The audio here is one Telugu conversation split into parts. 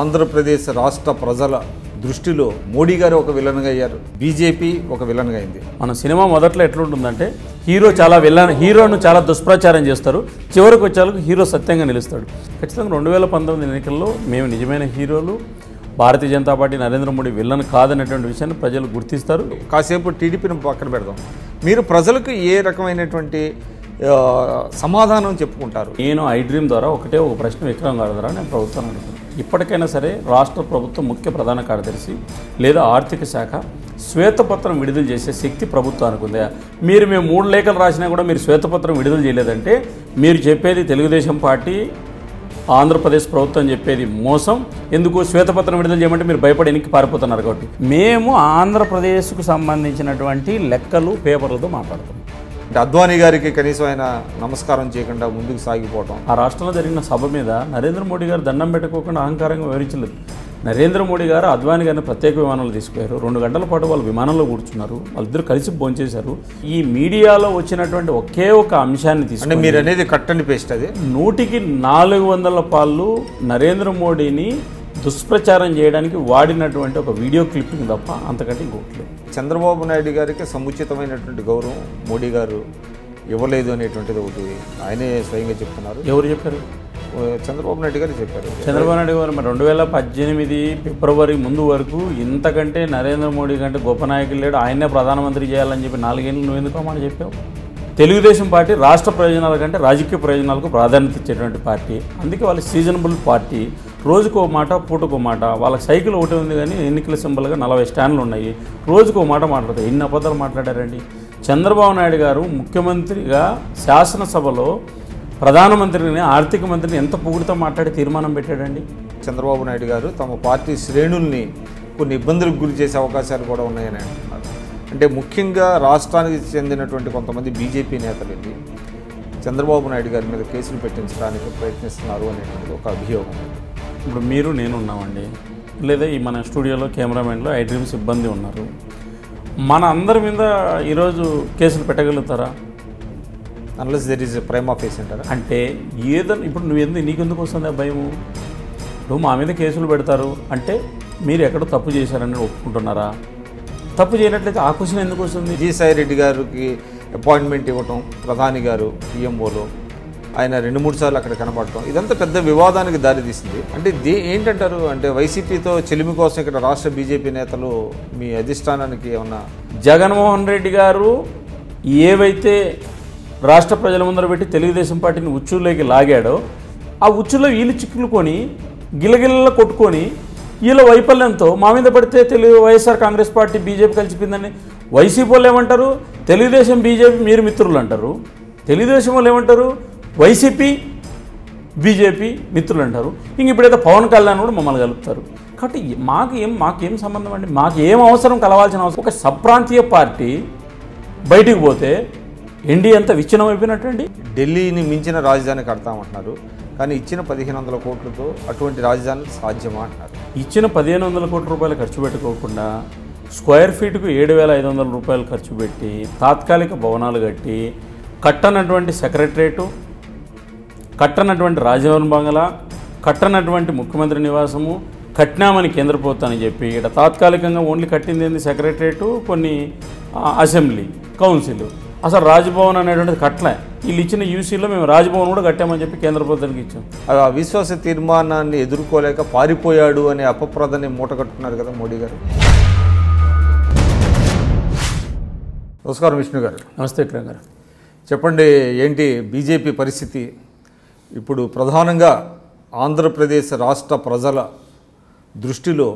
ఆంధ్రప్రదేశ్ రాష్ట్ర ప్రజల దృష్టిలో మోడీ గారు ఒక విలన్గా అయ్యారు, బీజేపీ ఒక విలన్గా అయింది. మన సినిమా మొదట్లో ఎట్లుంటుందంటే హీరోను చాలా దుష్ప్రచారం చేస్తారు, చివరికి వచ్చేందుకు హీరో సత్యంగా నిలుస్తాడు. ఖచ్చితంగా 2019 ఎన్నికల్లో మేము నిజమైన హీరోలు, భారతీయ జనతా పార్టీ నరేంద్ర మోడీ విలన్ కాదనేటువంటి విషయాన్ని ప్రజలు గుర్తిస్తారు. కాసేపు టీడీపీని పక్కన పెడదాం. మీరు ప్రజలకు ఏ రకమైనటువంటి సమాధానం చెప్పుకుంటారు? నేను ఐ డ్రీమ్ ద్వారా ఒక ప్రశ్న విక్రమ్ గారి ద్వారా నేను ప్రభుత్వాన్ని అడుగుతాను. ఇప్పటికైనా సరే రాష్ట్ర ప్రభుత్వం ముఖ్య ప్రధాన కార్యదర్శి లేదా ఆర్థిక శాఖ శ్వేతపత్రం విడుదల చేసే శక్తి ప్రభుత్వానికి ఉందా? మేము 3 లేఖలు రాసినా కూడా మీరు శ్వేతపత్రం విడుదల చేయలేదంటే మీరు చెప్పేది తెలుగుదేశం పార్టీ, ఆంధ్రప్రదేశ్ ప్రభుత్వం చెప్పేది మోసం. ఎందుకు శ్వేతపత్రం విడుదల చేయమంటే మీరు భయపడి వెనక్కి పారిపోతున్నారు. కాబట్టి మేము ఆంధ్రప్రదేశ్కు సంబంధించినటువంటి లెక్కలు పేపర్లతో మాట్లాడుతాం. అద్వానీ గారికి కనీసం ఆయన నమస్కారం చేయకుండా ముందుకు సాగిపోవటం. ఆ రాష్ట్రంలో జరిగిన సభ మీద నరేంద్ర మోడీ గారు దండం పెట్టుకోకుండా అహంకారంగా వివరించలేదు. నరేంద్ర మోడీ గారు అద్వానీ గారిని ప్రత్యేక విమానంలో తీసుకుపోయారు. 2 గంటల పాటు వాళ్ళు విమానంలో కూర్చున్నారు, వాళ్ళిద్దరు కలిసి భోంచేశారు. ఈ మీడియాలో వచ్చినటువంటి ఒకే ఒక అంశాన్ని తీసుకుంటే మీరు అనేది కట్ అండ్ పేస్ట్, అది 100కి 400 పాళ్ళు నరేంద్ర మోడీని దుష్ప్రచారం చేయడానికి వాడినటువంటి ఒక వీడియో క్లిప్పింగ్ తప్ప అంతకంటే ఇంకోట్లేదు. చంద్రబాబు నాయుడు గారికి సముచితమైనటువంటి గౌరవం మోడీ గారు ఇవ్వలేదు అనేటువంటిది ఒకటి ఆయనే స్వయంగా చెప్తున్నారు. ఎవరు చెప్పారు? చంద్రబాబు నాయుడు గారు చెప్పారు. చంద్రబాబు నాయుడు గారు 2018 ఫిబ్రవరి ముందు వరకు ఇంతకంటే నరేంద్ర మోడీ కంటే గొప్ప నాయకులు లేడు, ఆయనే ప్రధానమంత్రి చేయాలని చెప్పి 4 ఏళ్ళు నువ్వు ఎందుకు మాట చెప్పావు? తెలుగుదేశం పార్టీ రాష్ట్ర ప్రయోజనాల కంటే రాజకీయ ప్రయోజనాలకు ప్రాధాన్యత ఇచ్చేటువంటి పార్టీ. అందుకే వాళ్ళు సీజనబుల్ పార్టీ. రోజుకో మాట, పూటకో మాట. వాళ్ళకి సైకిల్ ఒకటి ఉంది కానీ ఎన్నికల సింబల్గా 40 స్టాండ్లు ఉన్నాయి. రోజుకో మాట మాట్లాడతారు. ఎన్ని అబద్ధాలు మాట్లాడారండి. చంద్రబాబు నాయుడు గారు ముఖ్యమంత్రిగా శాసనసభలో ప్రధానమంత్రిని, ఆర్థిక మంత్రిని ఎంత పొగుడుతో మాట్లాడి తీర్మానం పెట్టాడండి. చంద్రబాబు నాయుడు గారు తమ పార్టీ శ్రేణుల్ని కొన్ని ఇబ్బందులకు గురి చేసే అవకాశాలు కూడా ఉన్నాయని అంటున్నారు. అంటే ముఖ్యంగా రాష్ట్రానికి చెందినటువంటి కొంతమంది బీజేపీ నేతలు వెళ్ళి చంద్రబాబు నాయుడు గారి మీద కేసులు పెట్టించడానికి ప్రయత్నిస్తున్నారు అనేటువంటి ఒక అభియోగం. ఇప్పుడు మీరు నేను ఉన్నామండి, లేదా ఈ మన స్టూడియోలో కెమెరామెన్లో ఐ డ్రీమ్ సిబ్బంది ఉన్నారు. మన అందరి మీద ఈరోజు కేసులు పెట్టగలుగుతారా? Unless there is prima facie అంటారా? అంటే ఏదన్నా ఇప్పుడు నీకెందుకు వస్తుంది ఆ భయము? ఇప్పుడు మా మీద కేసులు పెడతారు అంటే మీరు ఎక్కడో తప్పు చేశారని ఒప్పుకుంటున్నారా? తప్పు చేయనట్లయితే ఆ క్వశ్చన్ ఎందుకు వస్తుంది? విజయసాయి రెడ్డి గారికి అపాయింట్మెంట్ ఇవ్వటం, ప్రధాని గారు పిఎంఓలో ఆయన 2-3 సార్లు అక్కడ కనపడటం, ఇదంతా పెద్ద వివాదానికి దారితీసింది. అంటే ఏంటంటారు? అంటే వైసీపీతో చెలిమి కోసం ఇక్కడ రాష్ట్ర బీజేపీ నేతలు మీ అధిష్టానానికి ఏమన్నా? జగన్మోహన్ రెడ్డి గారు ఏవైతే రాష్ట్ర ప్రజల ముందర పెట్టి తెలుగుదేశం పార్టీని ఉచ్చుల్లోకి లాగాడో ఆ ఉచ్చులో వీళ్ళు చిక్కులుకొని గిలగిల్ల కొట్టుకొని వీళ్ళ వైఫల్యంతో మా మీద పడితే వైఎస్ఆర్ కాంగ్రెస్ పార్టీ బీజేపీ కలిసిపోయిందని వైసీపీ వాళ్ళు ఏమంటారు? తెలుగుదేశం బీజేపీ మీరు మిత్రులు అంటారు. తెలుగుదేశం వాళ్ళు ఏమంటారు? వైసీపీ బీజేపీ మిత్రులు అంటారు. ఇంక ఇప్పుడైతే పవన్ కళ్యాణ్ కూడా మమ్మల్ని కలుపుతారు. కాబట్టి మాకేం సంబంధం అండి? మాకేం అవసరం కలవాల్సిన అవసరం? ఒక సప్రాంతీయ పార్టీ బయటికి పోతే ఎన్డీఏ అంతా విచ్ఛిన్నం అయిపోయినట్టండి. ఢిల్లీని మించిన రాజధాని కడతామంటున్నారు, కానీ ఇచ్చిన 1500 కోట్లతో అటువంటి రాజధాని సాధ్యమా అంటారు. ఇచ్చిన 1500 కోట్ల రూపాయలు ఖర్చు పెట్టుకోకుండా స్క్వేర్ ఫీట్కు 7500 రూపాయలు ఖర్చు పెట్టి తాత్కాలిక భవనాలు కట్టి కట్టనటువంటి సెక్రటరేటు, కట్టనటువంటి రాజభవన్ బంగళా, కట్టనటువంటి ముఖ్యమంత్రి నివాసము కట్టినామని కేంద్ర ప్రభుత్వాన్ని చెప్పి ఇక్కడ తాత్కాలికంగా ఓన్లీ కట్టింది ఏంది సెక్రటరేటు, కొన్ని అసెంబ్లీ, కౌన్సిల్. అసలు రాజ్భవన్ అనేటువంటిది కట్టలే. వీళ్ళు ఇచ్చిన యూసీలో మేము రాజ్భవన్ కూడా కట్టామని చెప్పి కేంద్ర ప్రభుత్వానికి ఇచ్చాం. ఆ విశ్వాస తీర్మానాన్ని ఎదుర్కోలేక పారిపోయాడు అనే అపప్రదని మూట కట్టుకున్నారు కదా మోడీ గారు. నమస్కారం విష్ణు గారు. నమస్తే విక్రమ్ గారు. చెప్పండి, ఏంటి బీజేపీ పరిస్థితి? ఇప్పుడు ప్రధానంగా ఆంధ్రప్రదేశ్ రాష్ట్ర ప్రజల దృష్టిలో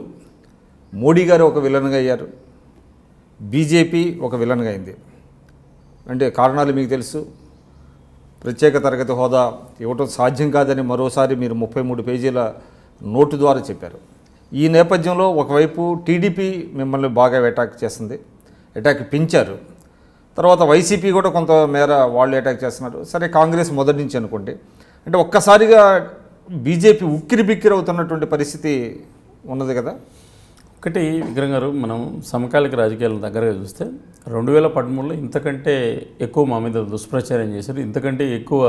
మోడీ గారు ఒక విలన్గా అయ్యారు, బీజేపీ ఒక విలన్గా అయింది. అంటే కారణాలు మీకు తెలుసు. ప్రత్యేక తరగతి హోదా ఇవ్వటం సాధ్యం కాదని మరోసారి మీరు 33 పేజీల నోటు ద్వారా చెప్పారు. ఈ నేపథ్యంలో ఒకవైపు టీడీపీ మిమ్మల్ని బాగా అటాక్ చేస్తుంది, అటాక్ పెంచారు. తర్వాత వైసీపీ కూడా కొంత మేర వాళ్ళు అటాక్ చేస్తున్నారు. సరే, కాంగ్రెస్ మొదటి నుంచి అనుకోండి. అంటే ఒక్కసారిగా బీజేపీ ఉక్కిరి బిక్కిరి అవుతున్నటువంటి పరిస్థితి ఉన్నది కదా. ఒకటి విక్రమ్ గారు, మనం సమకాలిక రాజకీయాల దగ్గరగా చూస్తే 2013లో ఇంతకంటే ఎక్కువ మా మీద దుష్ప్రచారం చేశారు, ఇంతకంటే ఎక్కువ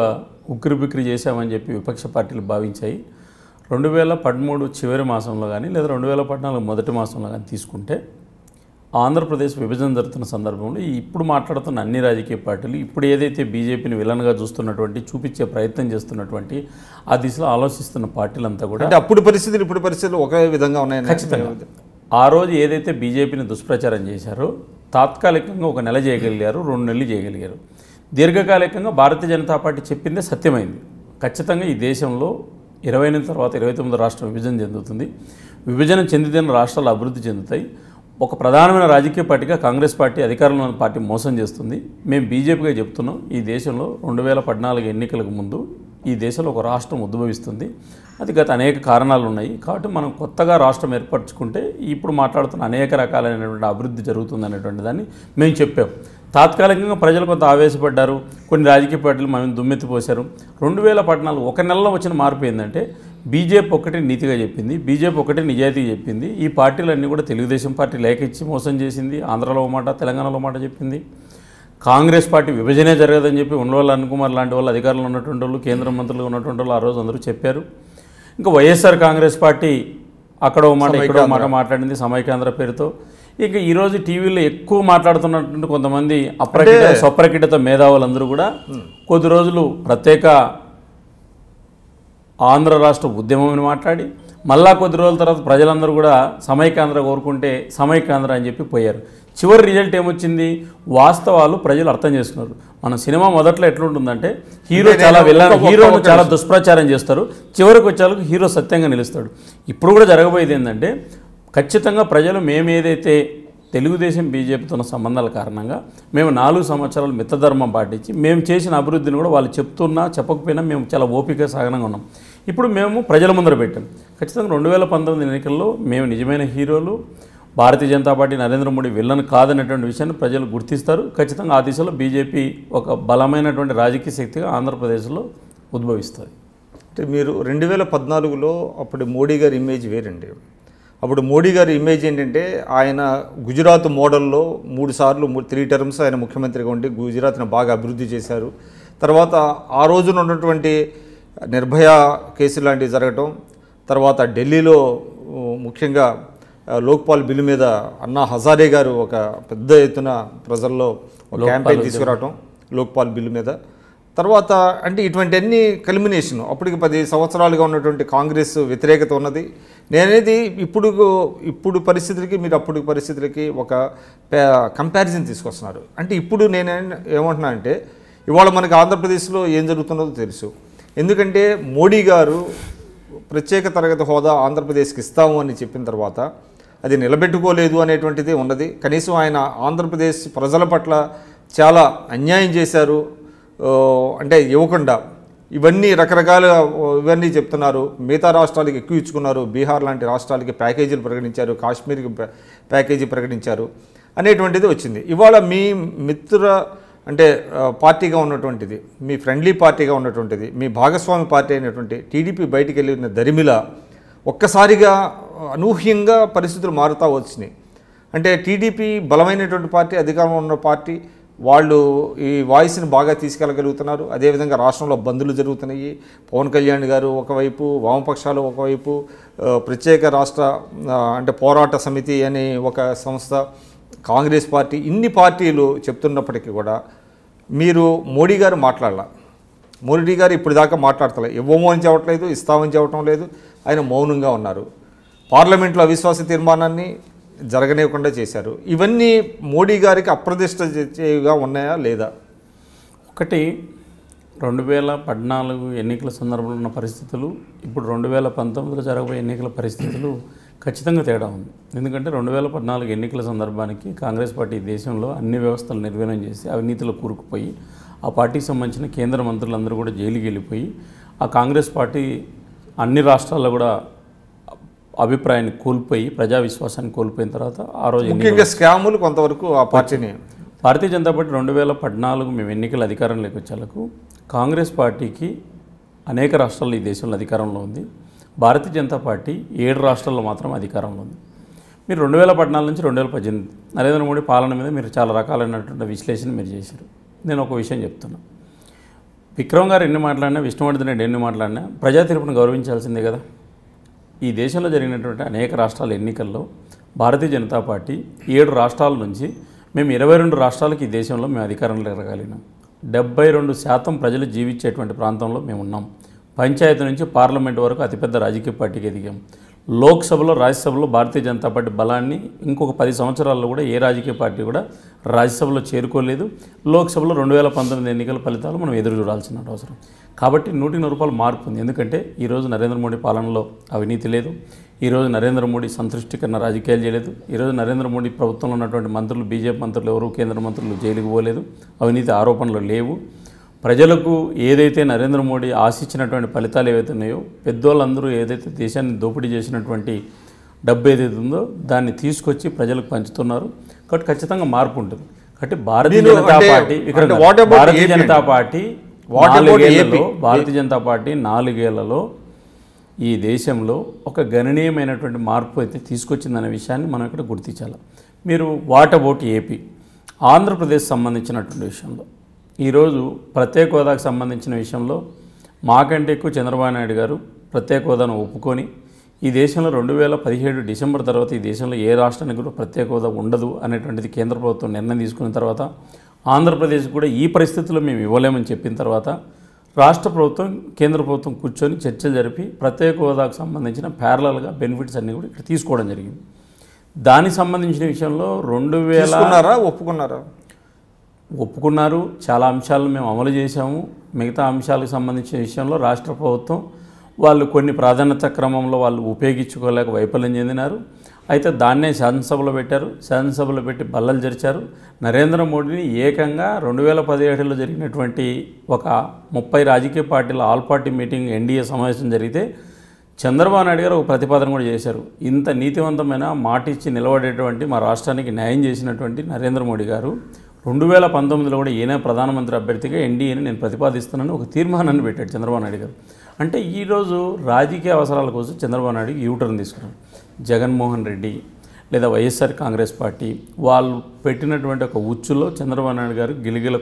ఉక్కిరి బిక్కిరి చేశామని చెప్పి విపక్ష పార్టీలు భావించాయి. 2013 చివరి మాసంలో కానీ లేదా 2014 మొదటి మాసంలో కానీ తీసుకుంటే ఆంధ్రప్రదేశ్ విభజన జరుగుతున్న సందర్భంలో ఇప్పుడు మాట్లాడుతున్న అన్ని రాజకీయ పార్టీలు ఇప్పుడు ఏదైతే బీజేపీని విలన్గా చూస్తున్నటువంటి చూపించే ప్రయత్నం చేస్తున్నటువంటి ఆ దిశలో ఆలోచిస్తున్న పార్టీలంతా కూడా అంటే అప్పుడు పరిస్థితులు ఇప్పుడు పరిస్థితులు ఒకే విధంగా ఉన్నాయని ఖచ్చితంగా ఆ రోజు ఏదైతే బీజేపీని దుష్ప్రచారం చేశారో తాత్కాలికంగా 1 నెల చేయగలిగారు, 2 నెలలు చేయగలిగారు. దీర్ఘకాలికంగా భారతీయ జనతా పార్టీ చెప్పిందే సత్యమైంది. ఖచ్చితంగా ఈ దేశంలో 29 తర్వాత 29 రాష్ట్ర విభజన చెందుతుంది. విభజన చెందిన రాష్ట్రాలు అభివృద్ధి చెందుతాయి. ఒక ప్రధానమైన రాజకీయ పార్టీగా కాంగ్రెస్ పార్టీ అధికారంలో ఉన్న పార్టీ మోసం చేస్తుంది. మేము బీజేపీగా చెప్తున్నాం, ఈ దేశంలో 2014 ఎన్నికలకు ముందు ఈ దేశంలో ఒక రాష్ట్రం ఉద్భవిస్తుంది. అది గత అనేక కారణాలు ఉన్నాయి. కాబట్టి మనం కొత్తగా రాష్ట్రం ఏర్పరచుకుంటే ఇప్పుడు మాట్లాడుతున్న అనేక రకాలైనటువంటి అభివృద్ధి జరుగుతుంది అనేటువంటి దాన్ని మేము చెప్పాం. తాత్కాలికంగా ప్రజలు కొంత ఆవేశపడ్డారు, కొన్ని రాజకీయ పార్టీలు మనం దుమ్మెత్తిపోశారు. 2014 1 నెలలో వచ్చిన మార్పు ఏంటంటే బీజేపీ ఒకటి నీతిగా చెప్పింది, బీజేపీ ఒకటి నిజాయితీగా చెప్పింది. ఈ పార్టీలన్నీ కూడా తెలుగుదేశం పార్టీ లేఖ ఇచ్చి మోసం చేసింది. ఆంధ్రాలో ఒక మాట, తెలంగాణలో మాట చెప్పింది. కాంగ్రెస్ పార్టీ విభజనే జరగదని చెప్పి ఉండవల్లి అనిల్ కుమార్ లాంటి వాళ్ళు అధికారంలో ఉన్నటువంటి వాళ్ళు, కేంద్ర మంత్రులు ఉన్నటువంటి వాళ్ళు ఆ రోజు అందరూ చెప్పారు. ఇంకా వైఎస్ఆర్ కాంగ్రెస్ పార్టీ అక్కడ ఒక మాట ఇక్కడ ఒక మాట మాట్లాడింది సమైక్యాంధ్ర పేరుతో. ఇక ఈరోజు టీవీలో ఎక్కువ మాట్లాడుతున్నటువంటి కొంతమంది స్వప్రకిటత మేధావులందరూ కూడా కొద్ది రోజులు ప్రత్యేక ఆంధ్ర రాష్ట్ర ఉద్యమం మాట్లాడి మళ్ళా కొద్ది రోజుల తర్వాత ప్రజలందరూ కూడా సమైక్యాంధ్ర కోరుకుంటే సమైక్యాంధ్ర అని చెప్పి పోయారు. చివరి రిజల్ట్ ఏమొచ్చింది? వాస్తవాలు ప్రజలు అర్థం చేసుకున్నారు. మన సినిమా మొదట్లో ఎట్లుంటుందంటే హీరోను చాలా దుష్ప్రచారం చేస్తారు, చివరికి వచ్చేందుకు హీరో సత్యంగా నిలుస్తాడు. ఇప్పుడు కూడా జరగబోయేది ఏంటంటే ఖచ్చితంగా ప్రజలు మేము ఏదైతే తెలుగుదేశం బీజేపీతో ఉన్న సంబంధాల కారణంగా మేము 4 సంవత్సరాలు మిత్రధర్మం పాటించి మేము చేసిన అభివృద్ధిని కూడా వాళ్ళు చెప్తున్నా చెప్పకపోయినా మేము చాలా ఓపిక సహనంగా ఉన్నాం. ఇప్పుడు మేము ప్రజల ముందర పెట్టాం. ఖచ్చితంగా 2019 ఎన్నికల్లో మేము నిజమైన హీరోలు, భారతీయ జనతా పార్టీ నరేంద్ర మోడీ విలన్ కాదనేటువంటి విషయాన్ని ప్రజలు గుర్తిస్తారు. ఖచ్చితంగా ఆ దిశలో బీజేపీ ఒక బలమైనటువంటి రాజకీయ శక్తిగా ఆంధ్రప్రదేశ్లో ఉద్భవిస్తుంది. అంటే మీరు 2014లో అప్పుడు మోడీ గారి ఇమేజ్ వేరండి. అప్పుడు మోడీ గారి ఇమేజ్ ఏంటంటే ఆయన గుజరాత్ మోడల్లో 3 టర్మ్స్ ఆయన ముఖ్యమంత్రిగా ఉండి గుజరాత్ని బాగా అభివృద్ధి చేశారు. తర్వాత ఆ రోజున ఉన్నటువంటి నిర్భయ కేసు లాంటివి జరగటం, తర్వాత ఢిల్లీలో ముఖ్యంగా లోక్పాల్ బిల్లు మీద అన్నా హజారే గారు ఒక పెద్ద ఎత్తున ప్రజల్లో ఒక క్యాంపెయిన్ తీసుకురావటం లోక్పాల్ బిల్లు మీద. తర్వాత అంటే ఇటువంటివన్నీ కల్మినేషన్. అప్పటికి 10 సంవత్సరాలుగా ఉన్నటువంటి కాంగ్రెస్ వ్యతిరేకత ఉన్నది. నేనేది ఇప్పుడు పరిస్థితులకి మీరు అప్పుడు పరిస్థితులకి ఒక కంపారిజన్ తీసుకొస్తున్నారు. అంటే ఇప్పుడు నేను ఏమంటున్నా అంటే ఇవాళ మనకి ఆంధ్రప్రదేశ్లో ఏం జరుగుతున్నదో తెలుసు. ఎందుకంటే మోడీ గారు ప్రత్యేక తరగతి హోదా ఆంధ్రప్రదేశ్కి ఇస్తాము అని చెప్పిన తర్వాత అది నిలబెట్టుకోలేదు అనేటువంటిది ఉన్నది. కనీసం ఆయన ఆంధ్రప్రదేశ్ ప్రజల పట్ల చాలా అన్యాయం చేశారు, అంటే ఇవ్వకుండా ఇవన్నీ ఇవన్నీ చెప్తున్నారు. మిగతా రాష్ట్రాలకి ఎక్కువ ఇచ్చుకున్నారు, బీహార్ లాంటి రాష్ట్రాలకి ప్యాకేజీలు ప్రకటించారు, కాశ్మీర్కి ప్యాకేజీ ప్రకటించారు అనేటువంటిది వచ్చింది. ఇవాళ మీ అంటే పార్టీగా ఉన్నటువంటిది, మీ ఫ్రెండ్లీ పార్టీగా ఉన్నటువంటిది, మీ భాగస్వామి పార్టీ అయినటువంటి టీడీపీ బయటికి వెళ్ళిన దరిమిల ఒక్కసారిగా అనూహ్యంగా పరిస్థితులు మారుతూ వచ్చినాయి. అంటే టీడీపీ బలమైనటువంటి పార్టీ, అధికారంలో ఉన్న పార్టీ, వాళ్ళు ఈ వాయిస్ని బాగా తీసుకెళ్ళగలుగుతున్నారు. అదేవిధంగా రాష్ట్రంలో బంద్లు జరుగుతున్నాయి. పవన్ కళ్యాణ్ గారు ఒకవైపు, వామపక్షాలు ఒకవైపు, ప్రత్యేక రాష్ట్ర అంటే పోరాట సమితి అనే ఒక సంస్థ, కాంగ్రెస్ పార్టీ, ఇన్ని పార్టీలు చెప్తున్నప్పటికీ కూడా మీరు మోడీ గారు మాట్లాడాల. మోడీ గారు ఇప్పుడు దాకా మాట్లాడతలే, ఇవ్వమో అని చెప్పట్లేదు, ఇస్తామని చెప్పటం లేదు. ఆయన మౌనంగా ఉన్నారు. పార్లమెంట్లో అవిశ్వాస తీర్మానాన్ని జరగనివ్వకుండా చేశారు. ఇవన్నీ మోడీ గారికి అప్రదిష్టగా ఉన్నాయా లేదా? ఒకటి 2014 ఎన్నికల సందర్భంలో ఉన్న పరిస్థితులు, ఇప్పుడు 2019లో జరగబోయే ఎన్నికల పరిస్థితులు ఖచ్చితంగా తేడా ఉంది. ఎందుకంటే 2014 ఎన్నికల సందర్భానికి కాంగ్రెస్ పార్టీ దేశంలో అన్ని వ్యవస్థలు నిర్వీర్యం చేసి అవినీతిలో కూరుకుపోయి ఆ పార్టీకి సంబంధించిన కేంద్ర మంత్రులందరూ కూడా జైలుకి వెళ్ళిపోయి ఆ కాంగ్రెస్ పార్టీ అన్ని రాష్ట్రాల్లో కూడా అభిప్రాయాన్ని కోల్పోయి ప్రజా విశ్వాసాన్ని కోల్పోయిన తర్వాత ఆ రోజు ముఖ్యంగా స్కాములు కొంతవరకు ఆ పార్టీని భారతీయ జనతా పార్టీ 2014 మేము ఎన్నికల అధికారంలోకి వచ్చేందుకు కాంగ్రెస్ పార్టీకి అనేక రాష్ట్రాల్లో ఈ దేశంలో అధికారంలో ఉంది. భారతీయ జనతా పార్టీ 7 రాష్ట్రాల్లో మాత్రం అధికారంలో ఉంది. మీరు 2014 నుంచి 2018 నరేంద్ర మోడీ పాలన మీద మీరు చాలా రకాలైనటువంటి విశ్లేషణ మీరు చేశారు. నేను ఒక విషయం చెప్తున్నా, విక్రమ్ గారు ఎన్ని మాట్లాడినా, విష్ణువర్ధన్ రెడ్డి ఎన్ని మాట్లాడినా ప్రజా తీర్పును గౌరవించాల్సిందే కదా. ఈ దేశంలో జరిగినటువంటి అనేక రాష్ట్రాల ఎన్నికల్లో భారతీయ జనతా పార్టీ 7 రాష్ట్రాల నుంచి మేము 22 రాష్ట్రాలకి ఈ దేశంలో మేము అధికారంలో ఎరగలిగినాం. 72% ప్రజలు జీవించేటువంటి ప్రాంతంలో మేము ఉన్నాం. పంచాయతీ నుంచి పార్లమెంట్ వరకు అతిపెద్ద రాజకీయ పార్టీకి ఎదిగాం. లోక్సభలో రాజ్యసభలో భారతీయ జనతా పార్టీ బలాన్ని ఇంకొక 10 సంవత్సరాల్లో కూడా ఏ రాజకీయ పార్టీ కూడా రాజ్యసభలో చేరుకోలేదు. లోక్సభలో 2019 ఎన్నికల ఫలితాలు మనం ఎదురు చూడాల్సిన అవసరం. కాబట్టి 100% మార్పు ఉంది. ఎందుకంటే ఈరోజు నరేంద్ర మోడీ పాలనలో అవినీతి లేదు. ఈరోజు నరేంద్ర మోడీ సంతృష్టికరణ రాజకీయాలు చేయలేదు. ఈరోజు నరేంద్ర మోడీ ప్రభుత్వంలో ఉన్నటువంటి మంత్రులు, బీజేపీ మంత్రులు ఎవరు, కేంద్ర మంత్రులు జైలుకు పోలేదు. అవినీతి ఆరోపణలు లేవు. ప్రజలకు ఏదైతే నరేంద్ర మోడీ ఆశించినటువంటి ఫలితాలు ఏవైతే ఉన్నాయో, పెద్దోళ్ళందరూ ఏదైతే దేశాన్ని దోపిడీ చేసినటువంటి డబ్బు ఏదైతే ఉందో దాన్ని తీసుకొచ్చి ప్రజలకు పంచుతున్నారు. కాబట్టి ఖచ్చితంగా మార్పు ఉంటుంది. కాబట్టి భారతీయ జనతా పార్టీ భారతీయ జనతా పార్టీ 4 ఏళ్లలో ఈ దేశంలో ఒక గణనీయమైనటువంటి మార్పు అయితే తీసుకొచ్చిందనే విషయాన్ని మనం ఇక్కడ గుర్తించాలి. మీరు వాట్ అబౌట్ ఏపీ, ఆంధ్రప్రదేశ్ సంబంధించినటువంటి విషయంలో ఈరోజు ప్రత్యేక హోదాకు సంబంధించిన విషయంలో మాకంటే ఎక్కువ చంద్రబాబు నాయుడు గారు ప్రత్యేక హోదాను ఒప్పుకొని ఈ దేశంలో 2017 డిసెంబర్ తర్వాత ఈ దేశంలో ఏ రాష్ట్రానికి కూడా ప్రత్యేక హోదా ఉండదు అనేటువంటిది కేంద్ర ప్రభుత్వం నిర్ణయం తీసుకున్న తర్వాత, ఆంధ్రప్రదేశ్ కూడా ఈ పరిస్థితుల్లో మేము ఇవ్వలేమని చెప్పిన తర్వాత రాష్ట్ర ప్రభుత్వం కేంద్ర ప్రభుత్వం కూర్చొని చర్చలు జరిపి ప్రత్యేక హోదాకు సంబంధించిన ప్యారలల్గా బెనిఫిట్స్ అన్నీ కూడా ఇక్కడ తీసుకోవడం జరిగింది. దానికి సంబంధించిన విషయంలో 2000 ఒప్పుకున్నారు. చాలా అంశాలను మేము అమలు చేశాము. మిగతా అంశాలకు సంబంధించిన విషయంలో రాష్ట్ర ప్రభుత్వం వాళ్ళు కొన్ని ప్రాధాన్యత క్రమంలో వాళ్ళు ఉపయోగించుకోలేక వైఫల్యం చెందినారు. అయితే దాన్నే శాసనసభలో పెట్టారు. శాసనసభలో పెట్టి బల్లలు జరిచారు. నరేంద్ర మోడీని ఏకంగా 2017లో జరిగినటువంటి ఒక 30 రాజకీయ పార్టీల ఆల్ పార్టీ మీటింగ్ ఎన్డీఏ సమావేశం జరిగితే చంద్రబాబు నాయుడు గారు ఒక ప్రతిపాదన కూడా చేశారు. ఇంత నీతివంతమైన మాట ఇచ్చి నిలబడేటువంటి మా రాష్ట్రానికి న్యాయం చేసినటువంటి నరేంద్ర మోడీ గారు 2019లో కూడా ఈయన ప్రధానమంత్రి అభ్యర్థిగా ఎన్డీఏని నేను ప్రతిపాదిస్తున్నానని ఒక తీర్మానాన్ని పెట్టాడు చంద్రబాబు నాయుడు గారు. అంటే ఈరోజు రాజకీయ అవసరాల కోసం చంద్రబాబు నాయుడు యూటర్న్ తీసుకున్నారు. జగన్మోహన్ రెడ్డి లేదా వైఎస్ఆర్ కాంగ్రెస్ పార్టీ వాళ్ళు పెట్టినటువంటి ఒక ఉచ్చులో చంద్రబాబు నాయుడు గారు గిలిగిల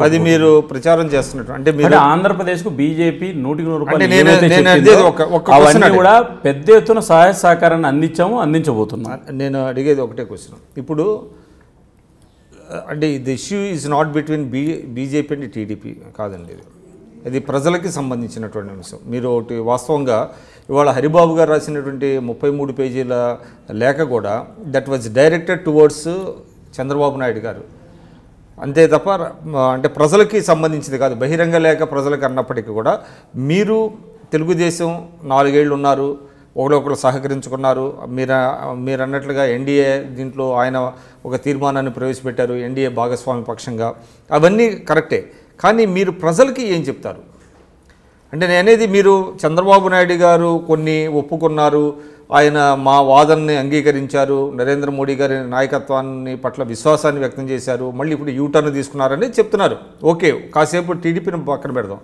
అది మీరు ప్రచారం చేస్తున్నట్టు అంటే మీరు ఆంధ్రప్రదేశ్కు బీజేపీ 100% అవన్నీ కూడా పెద్ద ఎత్తున సహాయ సహకారాన్ని అందించబోతున్నాం. నేను అడిగేది ఒకటే క్వశ్చన్. ఇప్పుడు అంటే the issue is not between BJP and TDP కాదండి, ఇది ప్రజలకి సంబంధించినటువంటి అంశం. మీరు ఒకటి వాస్తవంగా ఇవాళ హరిబాబు గారు రాసినటువంటి 33 పేజీల లేఖ కూడా that was directed towards Chandrababu Naidu గారు, అంతే తప్ప అంటే ప్రజలకి సంబంధించింది కాదు. బహిరంగ లేఖ ప్రజలకు అన్నప్పటికీ కూడా మీరు తెలుగుదేశం 4 ఏళ్ళు ఉన్నారు, ఒకరొకరు సహకరించుకున్నారు. మీరు అన్నట్లుగా ఎన్డీఏ దీంట్లో ఆయన ఒక తీర్మానాన్ని ప్రవేశపెట్టారు ఎన్డీఏ భాగస్వామి పక్షంగా, అవన్నీ కరెక్టే. కానీ మీరు ప్రజలకి ఏం చెప్తారు అంటే నేనేది మీరు చంద్రబాబు నాయుడు గారు కొన్ని ఒప్పుకున్నారు, ఆయన మా వాదనని అంగీకరించారు, నరేంద్ర మోడీ గారి నాయకత్వాన్ని పట్ల విశ్వాసాన్ని వ్యక్తం చేశారు, మళ్ళీ ఇప్పుడు యూటర్న్ తీసుకున్నారని చెప్తున్నారు. ఓకే, కాసేపు టీడీపీని పక్కన పెడదాం.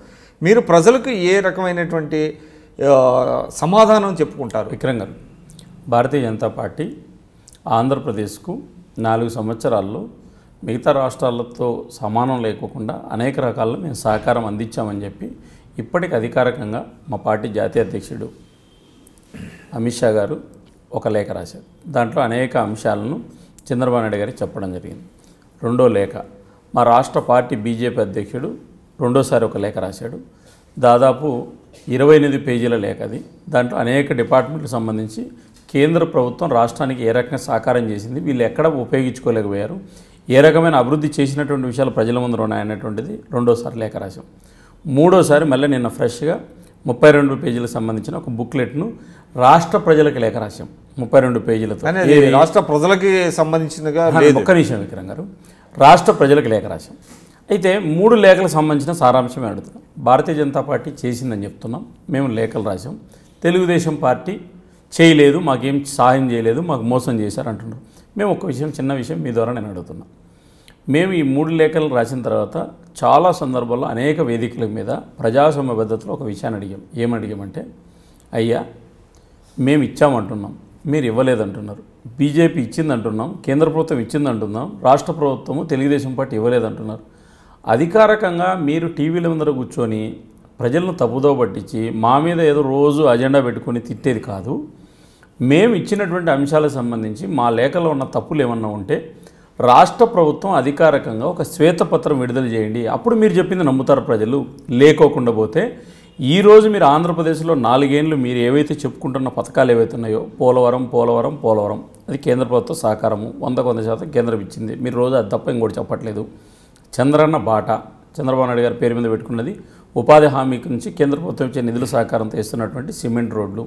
మీరు ప్రజలకు ఏ రకమైనటువంటి సమాధానం చెప్పుకుంటారు? విక్రమ్ గారు, భారతీయ జనతా పార్టీ ఆంధ్రప్రదేశ్కు 4 సంవత్సరాల్లో మిగతా రాష్ట్రాలతో సమానం లేకోకుండా అనేక రకాల్లో మేము సహకారం అందించామని చెప్పి ఇప్పటికి అధికారికంగా మా పార్టీ జాతీయ అధ్యక్షుడు అమిత్ షా గారు ఒక లేఖ రాశారు. దాంట్లో అనేక అంశాలను చంద్రబాబు నాయుడు గారికి చెప్పడం జరిగింది. రెండో లేఖ మా రాష్ట్ర పార్టీ బీజేపీ అధ్యక్షుడు రెండోసారి ఒక లేఖ రాశాడు. దాదాపు 28 పేజీల లేఖ అది. దాంట్లో అనేక డిపార్ట్మెంట్లకు సంబంధించి కేంద్ర ప్రభుత్వం రాష్ట్రానికి ఏ రకంగా సహకారం చేసింది, వీళ్ళు ఎక్కడ ఉపయోగించుకోలేకపోయారు, ఏ రకమైన అభివృద్ధి చేసినటువంటి విషయాలు ప్రజల ముందు ఉన్నాయనేటువంటిది రెండోసారి లేఖ రాశాం. మూడోసారి మళ్ళీ నిన్న ఫ్రెష్గా 32 పేజీలకు సంబంధించిన ఒక బుక్లెట్ను రాష్ట్ర ప్రజలకు లేఖ రాశాం 32 పేజీలతో. రాష్ట్ర ప్రజలకి సంబంధించినగా ఒక్క నిమిషం విక్రమ్ గారు, రాష్ట్ర ప్రజలకు లేఖ రాశాం. అయితే 3 లేఖలకు సంబంధించిన సారాంశమే అడుగుతున్నాం. భారతీయ జనతా పార్టీ చేసిందని చెప్తున్నాం, మేము లేఖలు రాశాం. తెలుగుదేశం పార్టీ చేయలేదు, మాకేం సహాయం చేయలేదు, మాకు మోసం చేశారు అంటున్నారు. మేము ఒక విషయం, చిన్న విషయం మీ ద్వారా నేను అడుగుతున్నా. మేము ఈ 3 లేఖలు రాసిన తర్వాత చాలా సందర్భాల్లో అనేక వేదికల మీద ప్రజాస్వామ్య పద్ధతిలో ఒక విషయాన్ని అడిగాం. ఏమడిగామంటే, అయ్యా మేము ఇచ్చామంటున్నాం, మీరు ఇవ్వలేదంటున్నారు, బీజేపీ ఇచ్చిందంటున్నాం, కేంద్ర ప్రభుత్వం ఇచ్చిందంటున్నాం, రాష్ట్ర ప్రభుత్వము తెలుగుదేశం పార్టీ ఇవ్వలేదంటున్నారు. అధికారికంగా మీరు టీవీల ముందర కూర్చొని ప్రజలను తప్పుదో పట్టించి మా మీద ఏదో రోజు అజెండా పెట్టుకొని తిట్టేది కాదు. మేము ఇచ్చినటువంటి అంశాలకు సంబంధించి మా లేఖలో ఉన్న తప్పులు ఏమన్నా ఉంటే రాష్ట్ర ప్రభుత్వం అధికారికంగా ఒక శ్వేతపత్రం విడుదల చేయండి, అప్పుడు మీరు చెప్పింది నమ్ముతారు ప్రజలు. లేకోకుండా పోతే ఈరోజు మీరు ఆంధ్రప్రదేశ్లో 4 ఏళ్ళు మీరు ఏవైతే చెప్పుకుంటున్న పథకాలు ఏవైతే ఉన్నాయో పోలవరం అది కేంద్ర ప్రభుత్వ సహకారము 100% కేంద్రం ఇచ్చింది. మీరు రోజు అది తప్ప ఇంకోటి చెప్పట్లేదు. చంద్రన్న బాట చంద్రబాబు నాయుడు గారి పేరు మీద పెట్టుకున్నది. ఉపాధి హామీకి నుంచి కేంద్ర ప్రభుత్వం ఇచ్చే నిధుల సహకారంతో ఇస్తున్నటువంటి సిమెంట్ రోడ్లు.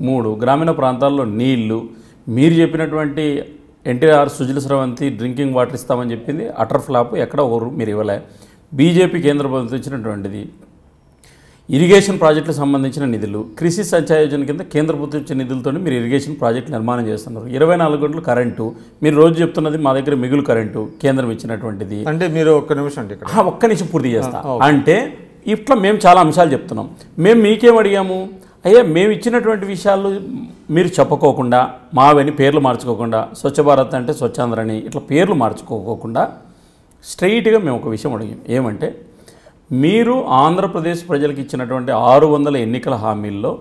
3 గ్రామీణ ప్రాంతాల్లో నీళ్లు. మీరు చెప్పినటువంటి ఎన్టీఆర్ సుజల స్రవంతి డ్రింకింగ్ వాటర్ ఇస్తామని చెప్పింది అటర్ ఫ్లాప్, ఎక్కడ ఒకరు మీరు ఇవ్వలే. బీజేపీ కేంద్ర ప్రభుత్వం ఇచ్చినటువంటిది ఇరిగేషన్ ప్రాజెక్టులకు సంబంధించిన నిధులు, కృషి సంచయ యోజన కింద కేంద్ర ప్రభుత్వం ఇచ్చే నిధులతో మీరు ఇరిగేషన్ ప్రాజెక్టు నిర్మాణం చేస్తున్నారు. 24 గంటలు కరెంటు. మీరు రోజు చెప్తున్నది మా దగ్గర మిగులు కరెంటు కేంద్రం ఇచ్చినటువంటిది. అంటే మీరు ఒక్క నిమిషం అంటే ఒక్క నిమిషం పూర్తి చేస్తా. అంటే ఇట్లా మేము చాలా అంశాలు చెప్తున్నాం. మేము మీకేం అడిగాము, అయ్యా మేము ఇచ్చినటువంటి విషయాలు మీరు చెప్పుకోకుండా మావని పేర్లు మార్చుకోకుండా స్వచ్ఛ భారత్ అంటే స్వచ్ఛాంధ్ర అని ఇట్లా పేర్లు మార్చుకోకుండా స్ట్రైట్గా మేము ఒక విషయం అడిగాం. ఏమంటే మీరు ఆంధ్రప్రదేశ్ ప్రజలకు ఇచ్చినటువంటి 600 ఎన్నికల హామీల్లో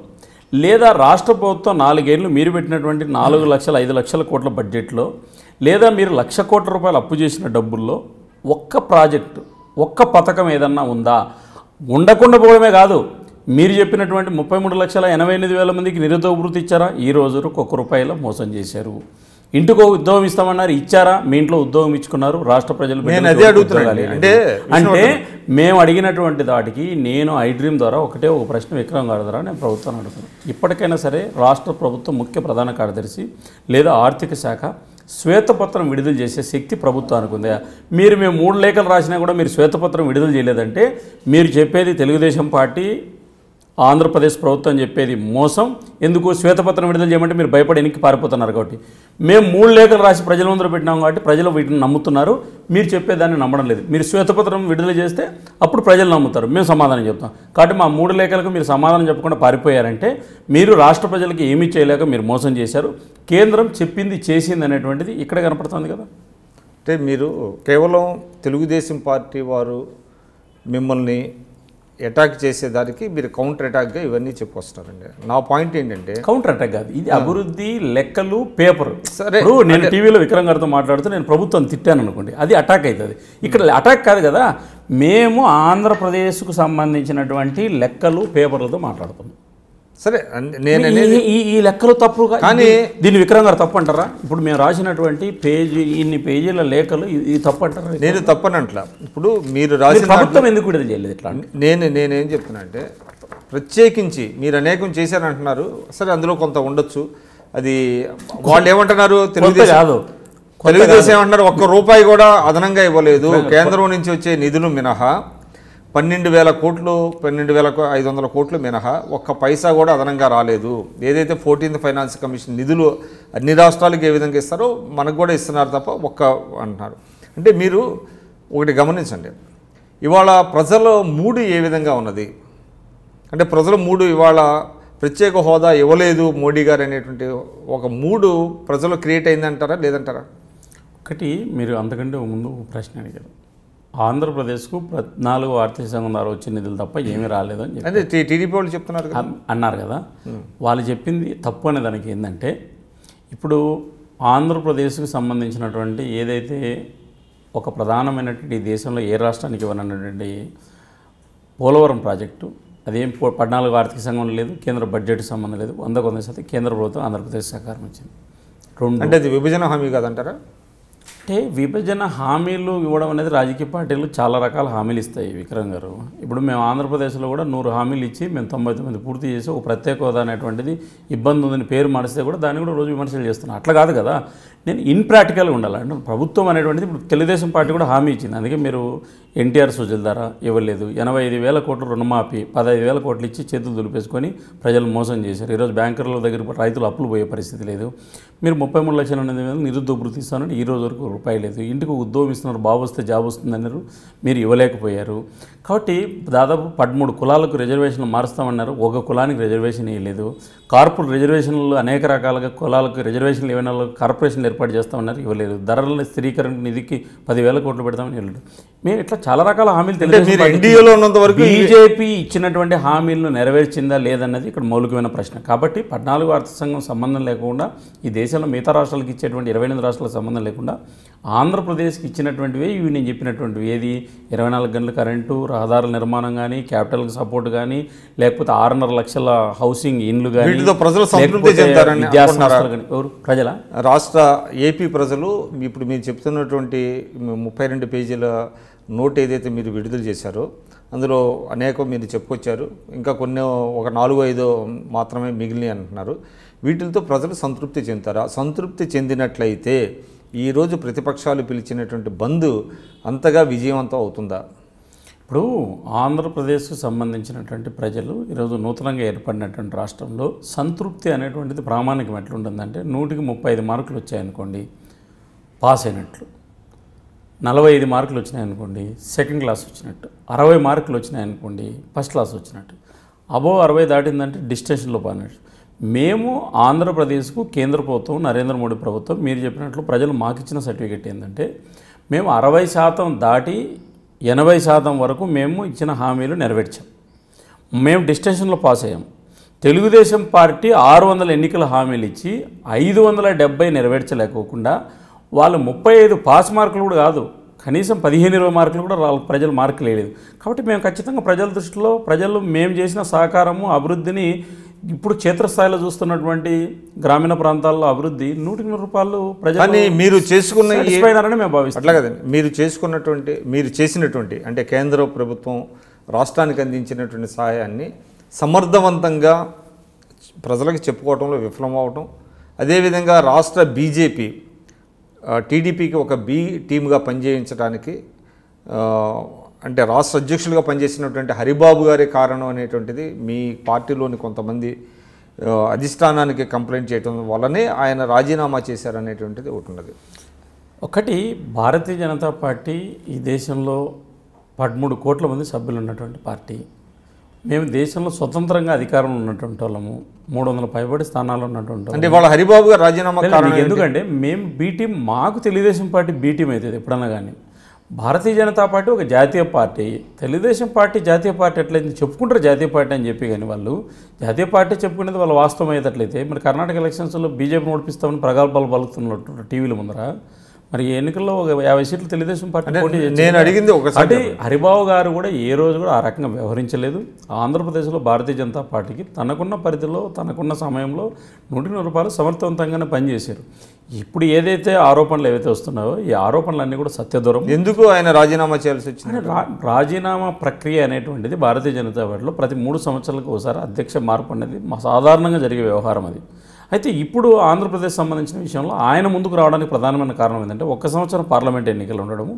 లేదా రాష్ట్ర ప్రభుత్వం 4 ఏళ్ళు మీరు పెట్టినటువంటి 4 లక్షల 5 లక్షల కోట్ల బడ్జెట్లో లేదా మీరు 1,00,000 కోట్ల రూపాయలు అప్పు చేసిన డబ్బుల్లో ఒక్క ప్రాజెక్టు ఒక్క పథకం ఏదన్నా ఉందా? ఉండకుండా పోవడమే కాదు, మీరు చెప్పినటువంటి 33,88,000 మందికి నిరుద్యోగ వృత్తి ఇచ్చారా? ఈ రోజు ₹1 మోసం చేశారు. ఇంటికో ఉద్యోగం ఇస్తామన్నారు, ఇచ్చారా? మీ ఇంట్లో ఉద్యోగం ఇచ్చుకున్నారు. రాష్ట్ర ప్రజలు అంటే మేము అడిగినటువంటి దాటికి నేను ఐడ్రీమ్ ద్వారా ఒక ప్రశ్న విక్రమ్ గారి ద్వారా నేను ప్రభుత్వాన్ని అడుగుతున్నాను. ఇప్పటికైనా సరే రాష్ట్ర ప్రభుత్వం ముఖ్య ప్రధాన కార్యదర్శి లేదా ఆర్థిక శాఖ శ్వేతపత్రం విడుదల చేసే శక్తి ప్రభుత్వానికి ఉందా? మేము 3 లేఖలు రాసినా కూడా మీరు శ్వేతపత్రం విడుదల చేయలేదంటే మీరు చెప్పేది తెలుగుదేశం పార్టీ ఆంధ్రప్రదేశ్ ప్రభుత్వం చెప్పేది మోసం. ఎందుకు శ్వేతపత్రం విడుదల చేయమంటే మీరు భయపడి వెనక్కి పారిపోతున్నారు కాబట్టి. మేము 3 లేఖలు రాసి ప్రజల ముందర పెట్టినాం కాబట్టి ప్రజలు వీటిని నమ్ముతున్నారు. మీరు చెప్పేదాన్ని నమ్మడం లేదు. మీరు శ్వేతపత్రం విడుదల చేస్తే అప్పుడు ప్రజలు నమ్ముతారు, మేము సమాధానం చెప్తాం. కాబట్టి మా 3 లేఖలకు మీరు సమాధానం చెప్పకుండా పారిపోయారంటే మీరు రాష్ట్ర ప్రజలకి ఏమీ చేయలేక మీరు మోసం చేశారు. కేంద్రం చెప్పింది చేసింది అనేటువంటిది ఇక్కడ కనపడుతుంది కదా. అంటే మీరు కేవలం తెలుగుదేశం పార్టీ వారు మిమ్మల్ని అటాక్ చేసేదానికి మీరు కౌంటర్ అటాక్గా ఇవన్నీ చెప్పొస్తారండి. నా పాయింట్ ఏంటంటే కౌంటర్ అటాక్ కాదు, ఇది అభివృద్ధి లెక్కలు పేపర్. సరే, నేను టీవీలో విక్రమ్ గారితో మాట్లాడుతూ నేను ప్రభుత్వం తిట్టాను అనుకోండి, అది అటాక్ అవుతుంది. ఇక్కడ అటాక్ కాదు కదా, మేము ఆంధ్రప్రదేశ్కు సంబంధించినటువంటి లెక్కలు పేపర్లతో మాట్లాడుతున్నాం. సరే, నేను ఈ లెక్కలు తప్పు కానీ దీన్ని విక్రమ్ గారు తప్పు అంటారా? ఇప్పుడు మేము రాసినటువంటి ఇన్ని పేజీల లేఖలు ఇది తప్పు అంటారా? నేను తప్పనట్లా. ఇప్పుడు మీరు రాసిన ప్రభుత్వం ఎందుకు విడుదల చేయలేదు ఇట్లా? నేనేం చెప్తున్నా అంటే ప్రత్యేకించి మీరు అనేకం చేశారంటున్నారు. సరే, అందులో కొంత ఉండొచ్చు. అది వాళ్ళు ఏమంటున్నారు, తెలుగుదేశం ఏమంటున్నారు, ₹1 కూడా అదనంగా ఇవ్వలేదు. కేంద్రం నుంచి వచ్చే నిధులు మినహా 12,000 కోట్లు 12,500 కోట్లు మినహా ఒక్క పైసా కూడా అదనంగా రాలేదు. ఏదైతే 14th ఫైనాన్స్ కమిషన్ నిధులు అన్ని రాష్ట్రాలకు ఏ విధంగా ఇస్తారో మనకు కూడా ఇస్తున్నారు తప్ప అంటున్నారు. అంటే మీరు ఒకటి గమనించండి, ఇవాళ ప్రజల మూడు ఏ విధంగా ఉన్నది అంటే ప్రజల మూడు ఇవాళ ప్రత్యేక హోదా ఇవ్వలేదు మోడీ గారు అనేటువంటి ఒక మూడు ప్రజలు క్రియేట్ అయిందంటారా లేదంటారా? ఒకటి, మీరు అంతకంటే ముందు ప్రశ్న అడిగారు. ఆంధ్రప్రదేశ్కు 14వ ఆర్థిక సంఘం ద్వారా వచ్చిన నిధులు తప్ప ఏమీ రాలేదు అని అంటే టీడీపీ వాళ్ళు చెప్తున్నారు అన్నారు కదా. వాళ్ళు చెప్పింది తప్పు అనే దానికి ఏంటంటే, ఇప్పుడు ఆంధ్రప్రదేశ్కు సంబంధించినటువంటి ఏదైతే ఒక ప్రధానమైనటువంటి దేశంలో ఏ రాష్ట్రానికి ఇవ్వనటువంటి పోలవరం ప్రాజెక్టు, అదేం 14వ ఆర్థిక సంఘం లేదు, కేంద్ర బడ్జెట్కి సంబంధం లేదు. 100% కేంద్ర ప్రభుత్వం ఆంధ్రప్రదేశ్ సహకారం వచ్చింది. అంటే అది విభజన హామీ కాదంటారా? అంటే విభజన హామీలు ఇవ్వడం అనేది రాజకీయ పార్టీలు చాలా రకాల హామీలు ఇస్తాయి విక్రమ్ గారు. ఇప్పుడు మేము ఆంధ్రప్రదేశ్లో కూడా 100 హామీలు ఇచ్చి మేము 99 పూర్తి చేసి ఒక ప్రత్యేక హోదా అనేటువంటిది ఇబ్బంది ఉందని పేరు మారిస్తే కూడా దాన్ని కూడా రోజు విమర్శలు చేస్తున్నాను. అట్లా కాదు కదా, నేను ఇన్ప్రాక్టికల్గా ఉండాలి. అంటే ప్రభుత్వం అనేటువంటిది ఇప్పుడు తెలుగుదేశం పార్టీ కూడా హామీ ఇచ్చింది. అందుకే మీరు ఎన్టీఆర్ సుజల ధార ఇవ్వలేదు, 85,000 కోట్లు రుణమాఫీ, 15,000 కోట్లు ఇచ్చి చేతులు దులిపేసుకొని ప్రజలు మోసం చేశారు. ఈరోజు బ్యాంకర్ల దగ్గర రైతులు అప్పులు పోయే పరిస్థితి లేదు. మీరు 33,08,000 నిరుద్యోగ వృత్తి ఇస్తానని ఈ రోజు వరకు రూపాయి లేదు. ఇంటికి ఉద్యోగం ఇస్తున్నారు, బాబు వస్తే జాబ్ వస్తుందన్నారు, మీరు ఇవ్వలేకపోయారు. కాబట్టి దాదాపు 13 కులాలకు రిజర్వేషన్లు మారుస్తామన్నారు, ఒక కులానికి రిజర్వేషన్ ఇవ్వలేదు. కార్పొరేట్ రిజర్వేషన్లు అనేక రకాలుగా కులాలకు రిజర్వేషన్లు ఇవ్వని వాళ్ళకి కార్పొరేషన్లు ఏర్పాటు చేస్తామన్నారు, ఇవ్వలేదు. ధరల స్థిరీకరణ నిధికి 10,000 కోట్లు పెడతామని ఇవ్వలేదు. మేము ఇట్లా చాలా రకాల హామీలు బీజేపీ ఇచ్చినటువంటి హామీలను నెరవేర్చిందా లేదన్నది ఇక్కడ మౌలికమైన ప్రశ్న. కాబట్టి 14 ఆర్థిక సంఘం సంబంధం లేకుండా, ఈ దేశంలో మిగతా రాష్ట్రాలకు ఇచ్చేటువంటి 28 రాష్ట్రాలకు సంబంధం లేకుండా ఆంధ్రప్రదేశ్కి ఇచ్చినటువంటివే ఇవి నేను చెప్పినటువంటివి. ఏది 24 గంటల కరెంటు, రహదారుల నిర్మాణం కానీ, క్యాపిటల్కి సపోర్ట్ కానీ, లేకపోతే 6.5 లక్షల హౌసింగ్ ఇండ్లు కానీ, ప్రజలు సంతృప్తి చెందారని విద్యాసంస్థలు కానీ. ఎవరు ప్రజల రాష్ట్ర ఏపీ ప్రజలు ఇప్పుడు మీరు చెప్తున్నటువంటి 32 పేజీల నోట్ ఏదైతే మీరు విడుదల చేశారో అందులో అనేక మీరు చెప్పుకొచ్చారు. ఇంకా కొన్ని ఒక 4-5 మాత్రమే మిగిలినవి అంటున్నారు. వీటితో ప్రజలు సంతృప్తి చెందుతారా? సంతృప్తి చెందినట్లయితే ఈరోజు ప్రతిపక్షాలు పిలిచినటువంటి బంద్ అంతగా విజయవంతం అవుతుందా? ఇప్పుడు ఆంధ్రప్రదేశ్కు సంబంధించినటువంటి ప్రజలు ఈరోజు నూతనంగా ఏర్పడినటువంటి రాష్ట్రంలో సంతృప్తి అనేటువంటిది ప్రామాణికం ఎట్లుంటుందంటే 100కి 35 మార్కులు వచ్చాయనుకోండి పాస్ అయినట్లు, 45 మార్కులు వచ్చినాయనుకోండి సెకండ్ క్లాస్ వచ్చినట్టు, 60 మార్కులు వచ్చినాయనుకోండి ఫస్ట్ క్లాస్ వచ్చినట్టు, అబోవ్ 60 దాటిందంటే డిస్టింక్షన్లో పోయినట్టు. మేము ఆంధ్రప్రదేశ్కు కేంద్ర ప్రభుత్వం, నరేంద్ర మోడీ ప్రభుత్వం మీరు చెప్పినట్లు ప్రజలు మాకిచ్చిన సర్టిఫికేట్ ఏంటంటే మేము 60% దాటి 80% వరకు మేము ఇచ్చిన హామీలు నెరవేర్చాం. మేము డిస్టింక్షన్లో పాస్ అయ్యాం. తెలుగుదేశం పార్టీ 600 ఎన్నికల హామీలు ఇచ్చి 570 నెరవేర్చలేకోకుండా వాళ్ళు 35 పాస్ మార్కులు కూడా కాదు, కనీసం 15-20 మార్కులు కూడా ప్రజలు మార్కులు వేయలేదు. కాబట్టి మేము ఖచ్చితంగా ప్రజల దృష్టిలో ప్రజలు మేము చేసిన సహకారము అభివృద్ధిని ఇప్పుడు క్షేత్రస్థాయిలో చూస్తున్నటువంటి గ్రామీణ ప్రాంతాల్లో అభివృద్ధి 100 రూపాయలు ప్రజలు మీరు చేసుకున్నారని మేము భావిస్తాం. అట్లా కదండి, మీరు చేసినటువంటి అంటే కేంద్ర ప్రభుత్వం రాష్ట్రానికి అందించినటువంటి సహాయాన్ని సమర్థవంతంగా ప్రజలకు చెప్పుకోవడంలో విఫలమవటం, అదేవిధంగా రాష్ట్ర బీజేపీ టీడీపీకి ఒక బి టీమ్గా పనిచేయించడానికి అంటే రాష్ట్ర అధ్యక్షులుగా పనిచేసినటువంటి హరిబాబు గారే కారణం అనేటువంటిది మీ పార్టీలోని కొంతమంది అధిష్టానానికి కంప్లైంట్ చేయడం వల్లనే ఆయన రాజీనామా చేశారనేటువంటిది ఒకటి ఉన్నది. ఒకటి, భారతీయ జనతా పార్టీ ఈ దేశంలో 13 కోట్ల మంది సభ్యులు ఉన్నటువంటి పార్టీ. మేము దేశంలో స్వతంత్రంగా అధికారంలో ఉన్నటువంటి వాళ్ళము, 300 పైబడి స్థానాల్లో ఉన్నటువంటి అంటే వాళ్ళ హరిబాబు గారు రాజీనామా కారణం ఎందుకంటే మేము బీటీం, మాకు తెలుగుదేశం పార్టీ బీటీం అవుతుంది ఎప్పుడన్నా కానీ. భారతీయ జనతా పార్టీ ఒక జాతీయ పార్టీ, తెలుగుదేశం పార్టీ జాతీయ పార్టీ ఎట్లయితే చెప్పుకుంటారు జాతీయ పార్టీ అని చెప్పి, కానీ వాళ్ళు జాతీయ పార్టీ చెప్పుకునేది వాళ్ళు వాస్తవం అయ్యేటట్లయితే మరి కర్ణాటక ఎలక్షన్స్లో బీజేపీని ఓడిపిస్తామని ప్రగల్భాలు పలుకుతున్నట్టు టీవీల ముందర, మరి ఎన్నికల్లో ఒక 50 సీట్లు తెలుగుదేశం పార్టీ పోటీ చేసి నేను అడిగింది ఒకసారి హరిబాబు గారు కూడా ఏ రోజు కూడా ఆ రకంగా వ్యవహరించలేదు. ఆంధ్రప్రదేశ్లో భారతీయ జనతా పార్టీకి తనకున్న పరిధిలో తనకున్న సమయంలో 100 రూపాయలు సమర్థవంతంగానే పనిచేశారు. ఇప్పుడు ఏదైతే ఆరోపణలు ఏవైతే వస్తున్నాయో ఈ ఆరోపణలన్నీ కూడా సత్యదూరం. ఎందుకు ఆయన రాజీనామా చేయాల్సి వచ్చింది? రాజీనామా ప్రక్రియ అనేటువంటిది భారతీయ జనతా పార్టీలో ప్రతి 3 సంవత్సరాలకు ఒకసారి అధ్యక్ష మార్పు అనేది సాధారణంగా జరిగే వ్యవహారం అది. అయితే ఇప్పుడు ఆంధ్రప్రదేశ్ సంబంధించిన విషయంలో ఆయన ముందుకు రావడానికి ప్రధానమైన కారణం ఏంటంటే 1 సంవత్సరం పార్లమెంట్ ఎన్నికలు ఉండడము.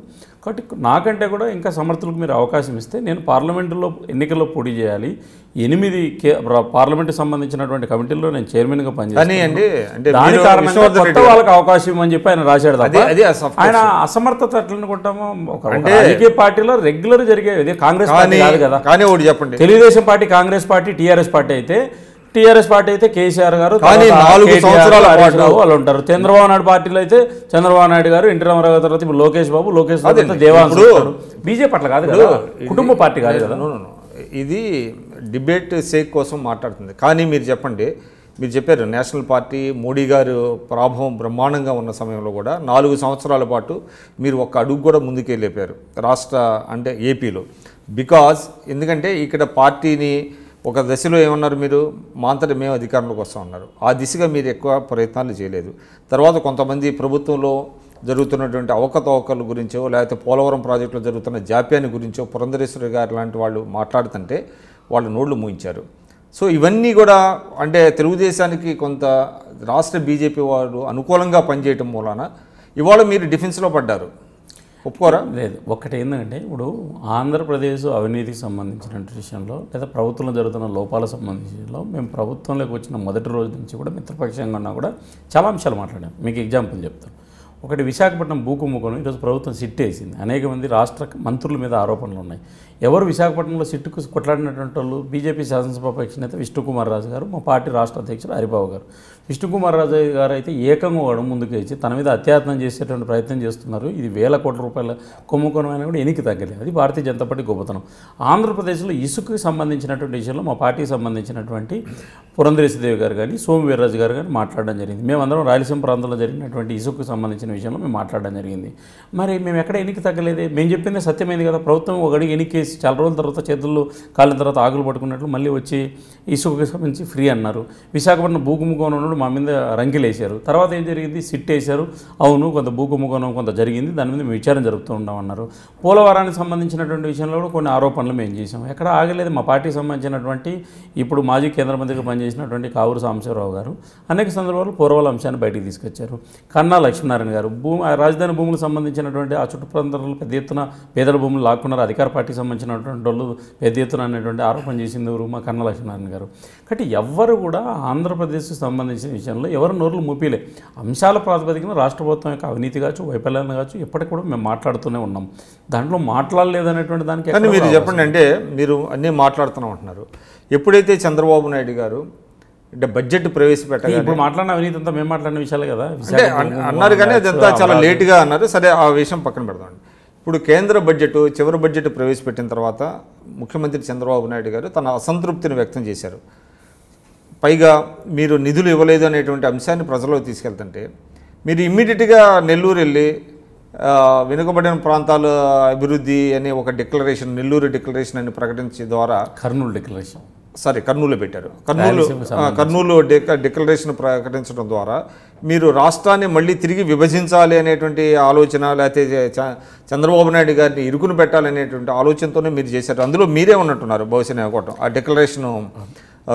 కాబట్టి నాకంటే కూడా ఇంకా సమర్థులకు మీరు అవకాశం ఇస్తే నేను పార్లమెంటులో ఎన్నికల్లో పోటీ చేయాలి, 8 పార్లమెంటుకి సంబంధించినటువంటి కమిటీల్లో నేను చైర్మన్గా పనిచేస్తాను, దాని కారణంగా కొత్త వాళ్ళకి అవకాశం అని చెప్పి ఆయన రాశాడు తప్ప ఆయన అసమర్థత ఎట్లనుకుంటామో ఒక రాజకీయ పార్టీలో రెగ్యులర్ జరిగే కాంగ్రెస్ పార్టీ కాదు కదా. కానీ ఒకటి చెప్పండి, Telugu Desam party Congress party TRS party అయితే టీఆర్ఎస్ పార్టీ అయితే కేసీఆర్ గారు 4 సంవత్సరాల వాళ్ళు ఉంటారు. చంద్రబాబు నాయుడు పార్టీలో అయితే చంద్రబాబు నాయుడు గారు, ఎన్టీ రామారావు గారి తర్వాత ఇప్పుడు లోకేష్ బాబు దేవాంశ్. బీజేపీ అట్లా కాదు కదా, కుటుంబ పార్టీ కాదు కదా. ఇది డిబేట్ సేక్ కోసం మాట్లాడుతుంది. కానీ మీరు చెప్పండి, మీరు చెప్పారు నేషనల్ పార్టీ మోడీ గారు ప్రభావం బ్రహ్మాండంగా ఉన్న సమయంలో కూడా 4 సంవత్సరాల పాటు మీరు ఒక్క అడుగు కూడా ముందుకెళ్ళిపోయారు రాష్ట్ర అంటే ఏపీలో. బికాజ్ ఎందుకంటే ఇక్కడ పార్టీని ఒక దశలో ఏమన్నారు, మీరు మా అంతటా మేము అధికారంలోకి వస్తూ ఉన్నారు, ఆ దిశగా మీరు ఎక్కువ ప్రయత్నాలు చేయలేదు. తర్వాత కొంతమంది ప్రభుత్వంలో జరుగుతున్నటువంటి అవకతవకల గురించో లేకపోతే పోలవరం ప్రాజెక్టులో జరుగుతున్న జాప్యాన్ని గురించో పురంధరేశ్వరి గారు లాంటి వాళ్ళు మాట్లాడుతుంటే వాళ్ళు నోళ్లు మూయించారు. సో ఇవన్నీ కూడా అంటే తెలుగుదేశానికి కొంత రాష్ట్ర బీజేపీ వాళ్ళు అనుకూలంగా పనిచేయటం మూలాన ఇవాళ మీరు డిఫెన్స్లో పడ్డారు, ఒప్పుకోరా? లేదు, ఒకటి ఏంటంటే ఇప్పుడు ఆంధ్రప్రదేశ్ అవినీతికి సంబంధించిన విషయంలో లేదా ప్రభుత్వంలో జరుగుతున్న లోపాలకు సంబంధించిన మేము ప్రభుత్వంలోకి వచ్చిన మొదటి రోజు నుంచి కూడా మిత్రపక్షంగా ఉన్నా కూడా చాలా అంశాలు మాట్లాడాం. మీకు ఎగ్జాంపుల్ చెప్తాను. ఒకటి విశాఖపట్నం భూ కుంభకోణం ఈరోజు ప్రభుత్వం సిట్ వేసింది. అనేక మంది రాష్ట్ర మంత్రుల మీద ఆరోపణలు ఉన్నాయి. ఎవరు విశాఖపట్నంలో సిట్టుకు కొట్లాడినటువంటి వాళ్ళు బీజేపీ శాసనసభ పక్ష నేత విష్ణుకుమార్ రాజు గారు, మా పార్టీ రాష్ట్ర అధ్యక్షుడు హరిబాబు గారు. విష్ణుకుమార్ రాజు గారు అయితే ఏకంగా వాడు ముందుకు వచ్చి తన మీద అత్యాయత్నం చేసేటువంటి ప్రయత్నం చేస్తున్నారు. ఇది వేల కోట్ల రూపాయల కుంభకోణం అయినా కూడా ఎనికి తగ్గలేదు. అది భారతీయ జనతా పార్టీ గొప్పతనం. ఆంధ్రప్రదేశ్లో ఇసుకకి సంబంధించినటువంటి విషయంలో మా పార్టీకి సంబంధించినటువంటి పురంధరేశ్వరి గారు కానీ సోము వీర్రాజు గారు కానీ మాట్లాడడం జరిగింది. మేమందరం రాయలసీమ ప్రాంతంలో జరిగినటువంటి ఇసుకకు సంబంధించిన విషయంలో మేము మాట్లాడడం జరిగింది. మరి మేము ఎక్కడ ఎనికి తగ్గలేదే, మేము చెప్పిందే సత్యమైంది కదా. ప్రభుత్వం ఒకటి ఎన్నికేసి చాలా రోజుల తర్వాత చేతుల్లో కాలిన తర్వాత ఆకులు పట్టుకున్నట్లు మళ్ళీ వచ్చి ఇసుకకి సంబంధించి ఫ్రీ అన్నారు. విశాఖపట్నం భూ కుంభకోణం ఉన్నాడు మా మీద రంకెలేశారు. తర్వాత ఏం జరిగింది, సిట్ వేశారు. అవును కొంత భూ కుంభకోణం కొంత జరిగింది, దాని మీద మేము విచారణ జరుపుతూ ఉన్నామన్నారు. పోలవరానికి సంబంధించినటువంటి విషయంలో కూడా కొన్ని ఆరోపణలు మేము చేసాం. ఎక్కడ ఆగలేదు. మా పార్టీకి సంబంధించినటువంటి ఇప్పుడు మాజీ కేంద్ర మంత్రిగా పనిచేసినటువంటి కావూరు సాంబశివరావు గారు అనేక సందర్భాల్లో పూర్వాల అంశాన్ని బయటికి తీసుకొచ్చారు. కన్నా లక్ష్మీనారాయణ గారు రాజధాని భూములకు సంబంధించినటువంటి ఆ చుట్టు ప్రాంతాల్లో పెద్ద ఎత్తున పేదల భూములు లాక్కున్నారు. అధికార పార్టీకి సంబంధించినటువంటి వాళ్ళు పెద్ద ఎత్తున అనేటువంటి ఆరోపణ చేసింది ఎవరు, మా కన్నా లక్ష్మీనారాయణ గారు. కాబట్టి ఎవ్వరు కూడా ఆంధ్రప్రదేశ్కి సంబంధించిన విషయంలో ఎవరు నోరులు మూపిలే. అంశాల ప్రాతిపదికన రాష్ట్ర ప్రభుత్వం యొక్క అవినీతి కావచ్చు, వైఫల్యాన్ని కావచ్చు ఎప్పటికి కూడా మేము మాట్లాడుతూనే ఉన్నాం. దాంట్లో మాట్లాడలేదనేటువంటి దానికి కానీ మీరు చెప్పండి, అంటే మీరు అన్నీ మాట్లాడుతూనే ఉంటున్నారు. ఎప్పుడైతే చంద్రబాబు నాయుడు గారు అంటే బడ్జెట్ ప్రవేశపెట్టాలి, ఇప్పుడు మాట్లాడిన అవినీతి అంతా మేము మాట్లాడిన విషయాలే కదా అంటే అన్నారు కానీ అదంతా చాలా లేటుగా అన్నారు. సరే ఆ విషయం పక్కన పెడదామండి. ఇప్పుడు కేంద్ర బడ్జెట్ చివరి బడ్జెట్ ప్రవేశపెట్టిన తర్వాత ముఖ్యమంత్రి చంద్రబాబు నాయుడు గారు తన అసంతృప్తిని వ్యక్తం చేశారు. పైగా మీరు నిధులు ఇవ్వలేదు అనేటువంటి అంశాన్ని ప్రజల్లోకి తీసుకెళ్తుంటే మీరు ఇమ్మీడియట్గా నెల్లూరు వెళ్ళి వెనుకబడిన ప్రాంతాల అభివృద్ధి అనే ఒక డిక్లరేషన్, నెల్లూరు డిక్లరేషన్ అని ప్రకటించే ద్వారా కర్నూలు డిక్లరేషన్ కర్నూలు పెట్టారు. కర్నూలు డిక్లరేషన్ ప్రకటించడం ద్వారా మీరు రాష్ట్రాన్ని మళ్ళీ తిరిగి విభజించాలి అనేటువంటి ఆలోచన, లేకపోతే చంద్రబాబు నాయుడు గారిని ఇరుకును పెట్టాలనేటువంటి ఆలోచనతోనే మీరు చేశారు. అందులో మీరే ఉన్నట్టున్నారు బహుశా అనుకోవటం. ఆ డిక్లరేషన్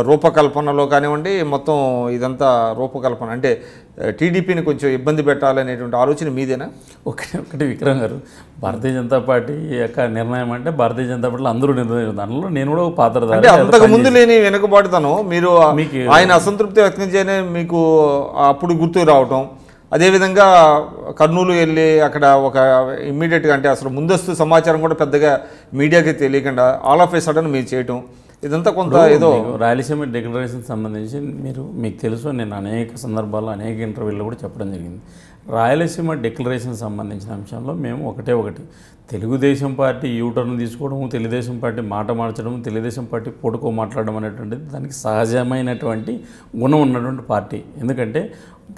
రూపకల్పనలో కానివ్వండి, మొత్తం ఇదంతా రూపకల్పన అంటే టీడీపీని కొంచెం ఇబ్బంది పెట్టాలనేటువంటి ఆలోచన మీదేనా? ఒకటి విక్రమ్ గారు, భారతీయ జనతా పార్టీ యొక్క నిర్ణయం అంటే భారతీయ జనతా పార్టీలో అందరూ నిర్ణయం, దానిలో నేను కూడా పాత్రధారి. అంటే అంతకు ముందు లేని వెనుకబాటుతనం మీరు ఆయన అసంతృప్తి వ్యక్తం చేయనే మీకు అప్పుడు గుర్తుకు రావటం, అదేవిధంగా కర్నూలు వెళ్ళి అక్కడ ఒక ఇమ్మీడియట్గా అంటే అసలు ముందస్తు సమాచారం కూడా పెద్దగా మీడియాకి తెలియకుండా ఆల్ ఆఫ్ ఏ సడన్ మీరు చేయటం, ఇదంతా కొంత ఏదో. రాయలసీమ డిక్లరేషన్ సంబంధించి మీకు తెలుసు, నేను అనేక సందర్భాల్లో అనేక ఇంటర్వ్యూల్లో కూడా చెప్పడం జరిగింది. రాయలసీమ డిక్లరేషన్ సంబంధించిన అంశంలో మేము ఒకటి తెలుగుదేశం పార్టీ యూటర్న్ తీసుకోవడము, తెలుగుదేశం పార్టీ మాట మార్చడం, తెలుగుదేశం పార్టీ పొడుకో మాట్లాడడం అనేటువంటిది దానికి సహజమైనటువంటి గుణం ఉన్నటువంటి పార్టీ. ఎందుకంటే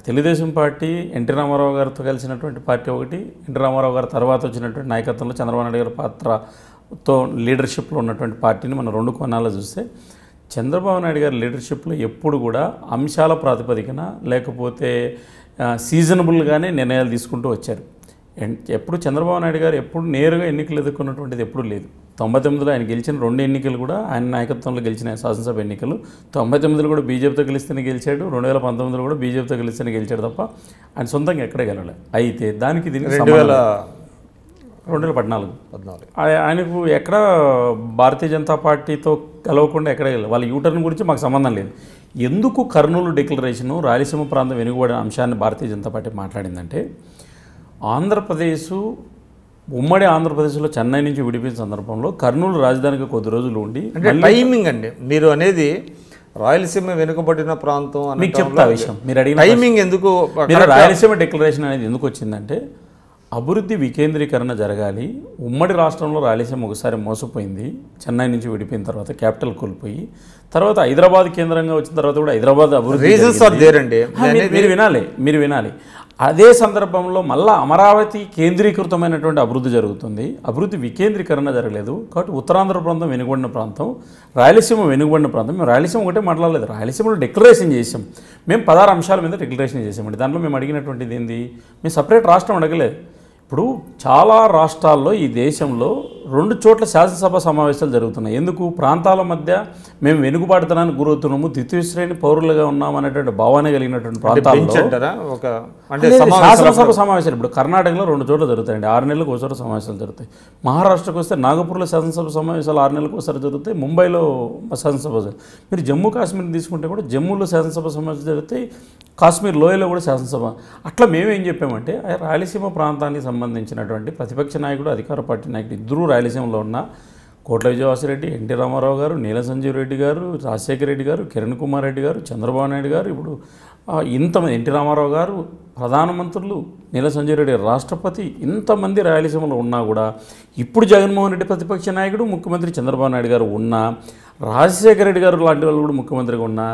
తెలుగుదేశం పార్టీ ఎన్టీ రామారావు గారితో కలిసినటువంటి పార్టీ ఒకటి, ఎన్టీ రామారావు గారి తర్వాత వచ్చినటువంటి నాయకత్వంలో చంద్రబాబు నాయుడు గారి పాత్రతో లీడర్షిప్లో ఉన్నటువంటి పార్టీని మనం రెండు కోణాల్లో చూస్తే చంద్రబాబు నాయుడు గారి లీడర్షిప్లో ఎప్పుడు కూడా అంశాల ప్రాతిపదికన లేకపోతే సీజనబుల్గానే నిర్ణయాలు తీసుకుంటూ వచ్చారు. ఎప్పుడు చంద్రబాబు నాయుడు గారు ఎప్పుడు నేరుగా ఎన్నికలు ఎదుర్కొన్నటువంటిది ఎప్పుడూ లేదు. 99లో ఆయన గెలిచిన 2 ఎన్నికలు కూడా ఆయన నాయకత్వంలో గెలిచిన శాసనసభ ఎన్నికలు. 99లో కూడా బీజేపీతో గెలిస్తేనే గెలిచాడు, 2019లో కూడా బీజేపీతో గెలిస్తేనే గెలిచాడు తప్ప ఆయన సొంతంగా ఎక్కడే గెలవలేదు. అయితే దానికి దీనికి 2014 ఆయనకు ఎక్కడ భారతీయ జనతా పార్టీతో కలవకుండా ఎక్కడ వెళ్ళాలి. వాళ్ళ యూటర్న్ గురించి మాకు సంబంధం లేదు. ఎందుకు కర్నూలు డిక్లరేషను రాయలసీమ ప్రాంతం వెనుకబడిన అంశాన్ని భారతీయ జనతా పార్టీ మాట్లాడిందంటే, ఉమ్మడి ఆంధ్రప్రదేశ్లో చెన్నై నుంచి విడిపోయిన సందర్భంలో కర్నూలు రాజధానికి కొద్ది రోజులు ఉండి అంటే టైమింగ్ అండి మీరు అనేది రాయలసీమ వెనుకబడిన ప్రాంతం మీకు చెప్తా విషయం. మీరు అడిగిన టైమింగ్ ఎందుకు రాయలసీమ డిక్లరేషన్ అనేది ఎందుకు వచ్చిందంటే, అభివృద్ధి వికేంద్రీకరణ జరగాలి. ఉమ్మడి రాష్ట్రంలో రాయలసీమ ఒకసారి మోసపోయింది, చెన్నై నుంచి విడిపోయిన తర్వాత క్యాపిటల్ కోల్పోయి, తర్వాత హైదరాబాద్ కేంద్రంగా వచ్చిన తర్వాత కూడా హైదరాబాద్ అభివృద్ధి. మీరు వినాలి. అదే సందర్భంలో మళ్ళీ అమరావతి కేంద్రీకృతమైనటువంటి అభివృద్ధి జరుగుతుంది, అభివృద్ధి వికేంద్రీకరణ జరగలేదు. కాబట్టి ఉత్తరాంధ్ర ప్రాంతం వెనుకబడిన ప్రాంతం, రాయలసీమ వెనుకబడిన ప్రాంతం. మేము రాయలసీమ ఒకటే మాట్లాడలేదు, రాయలసీమలో డిక్లరేషన్ చేసాం. మేము 16 అంశాల మీద డిక్లరేషన్ చేసామండి. దాంట్లో మేము అడిగినటువంటిది ఏంది, మేము సపరేట్ రాష్ట్రం అడగలేదు. ఇప్పుడు చాలా రాష్ట్రాల్లో ఈ దేశంలో 2 చోట్ల శాసనసభ సమావేశాలు జరుగుతున్నాయి. ఎందుకు? ప్రాంతాల మధ్య మేము వెనుకబాటుతనానికి గురవుతున్నాము, ద్వితీయ శ్రేణి పౌరులుగా ఉన్నామనేటువంటి భావన కలిగినటువంటి ప్రాంతాల్లో శాసనసభ సమావేశాలు ఇప్పుడు కర్ణాటకలో 2 చోట్ల జరుగుతాయండి. 6 నెలలకు ఒకసారి సమావేశాలు జరుగుతాయి. మహారాష్ట్రకు వస్తే నాగపూర్లో శాసనసభ సమావేశాలు 6 నెలలకు ఒకసారి జరుగుతాయి. ముంబైలో శాసనసభ. మీరు జమ్మూ కాశ్మీర్ తీసుకుంటే కూడా జమ్మూలో శాసనసభ సమావేశాలు జరుగుతాయి. కాశ్మీర్ లోయలో కూడా శాసనసభ. అట్లా మేమేం చెప్పామంటే రాయలసీమ ప్రాంతానికి సంబంధించినటువంటి ప్రతిపక్ష నాయకుడు, అధికార పార్టీ నాయకుడు ఇద్దరూ రాయలసీమలో ఉన్న కోట్ల విజయవాసరెడ్డి, ఎన్టీ రామారావు గారు, నీల సంజీవ్ రెడ్డి గారు, రాజశేఖర రెడ్డి గారు, కిరణ్ కుమార్ రెడ్డి గారు, చంద్రబాబు నాయుడు గారు, ఇప్పుడు ఇంతమంది ఎన్టీ రామారావు గారు ప్రధానమంత్రులు, నీల సంజీవ్ రెడ్డి రాష్ట్రపతి, ఇంతమంది రాయలసీమలో ఉన్నా కూడా ఇప్పుడు జగన్మోహన్ రెడ్డి ప్రతిపక్ష నాయకుడు, ముఖ్యమంత్రి చంద్రబాబు నాయుడు గారు ఉన్నా, రాజశేఖర రెడ్డి గారు లాంటి వాళ్ళు కూడా ముఖ్యమంత్రిగా ఉన్నా,